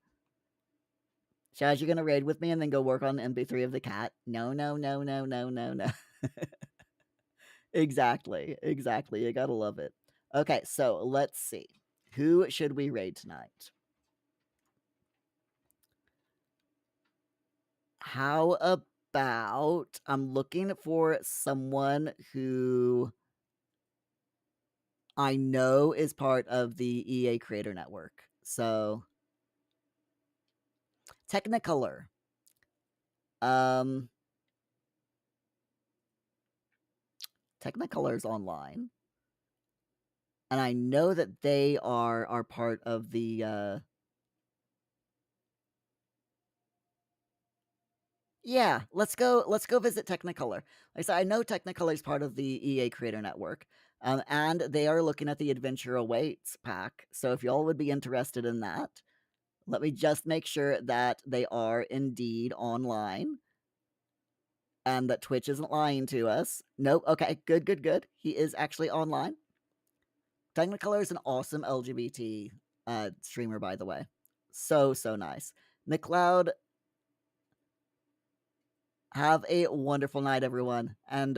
Speaker 1: Shaz, you gonna raid with me and then go work on the MP3 of the cat? No, no, no, no, no, no, no. Exactly, exactly. You gotta love it. Okay, so let's see. Who should we raid tonight? How about I'm looking for someone who I know is part of the EA Creator Network. So Technicolor. Um Technicolor's online. And I know that they are part of the yeah, let's go visit Technicolor. Like I said, I know Technicolor is part of the EA Creator Network. And they are looking at the Adventure Awaits pack. So if y'all would be interested in that, let me just make sure that they are indeed online and that Twitch isn't lying to us. Nope. Okay, good, good, good. He is actually online. Technicolor is an awesome LGBT streamer, by the way. So, so nice. McLeod, have a wonderful night, everyone. And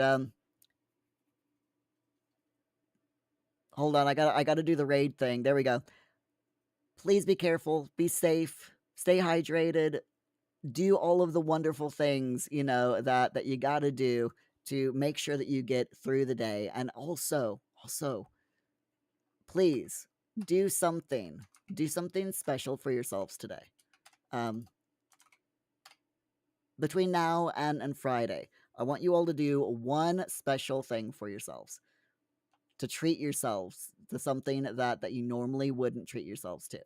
Speaker 1: hold on, I gotta do the raid thing. There we go. Please be careful, be safe, stay hydrated, do all of the wonderful things, that you gotta do to make sure that you get through the day. And also, please do something special for yourselves today. Um, between now and Friday, I want you all to do one special thing for yourselves, to treat yourselves to something that you normally wouldn't treat yourselves to.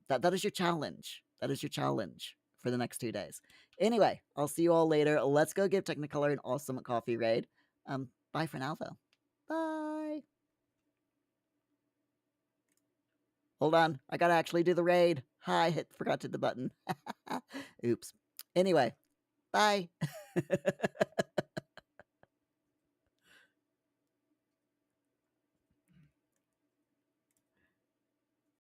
Speaker 1: That is your challenge. That is your challenge for the next 2 days. Anyway, I'll see you all later. Let's go give Technicolor an awesome coffee raid. Bye for now, though. Bye. Hold on, I gotta actually do the raid. Hi, forgot to hit the button. Oops. Anyway, bye.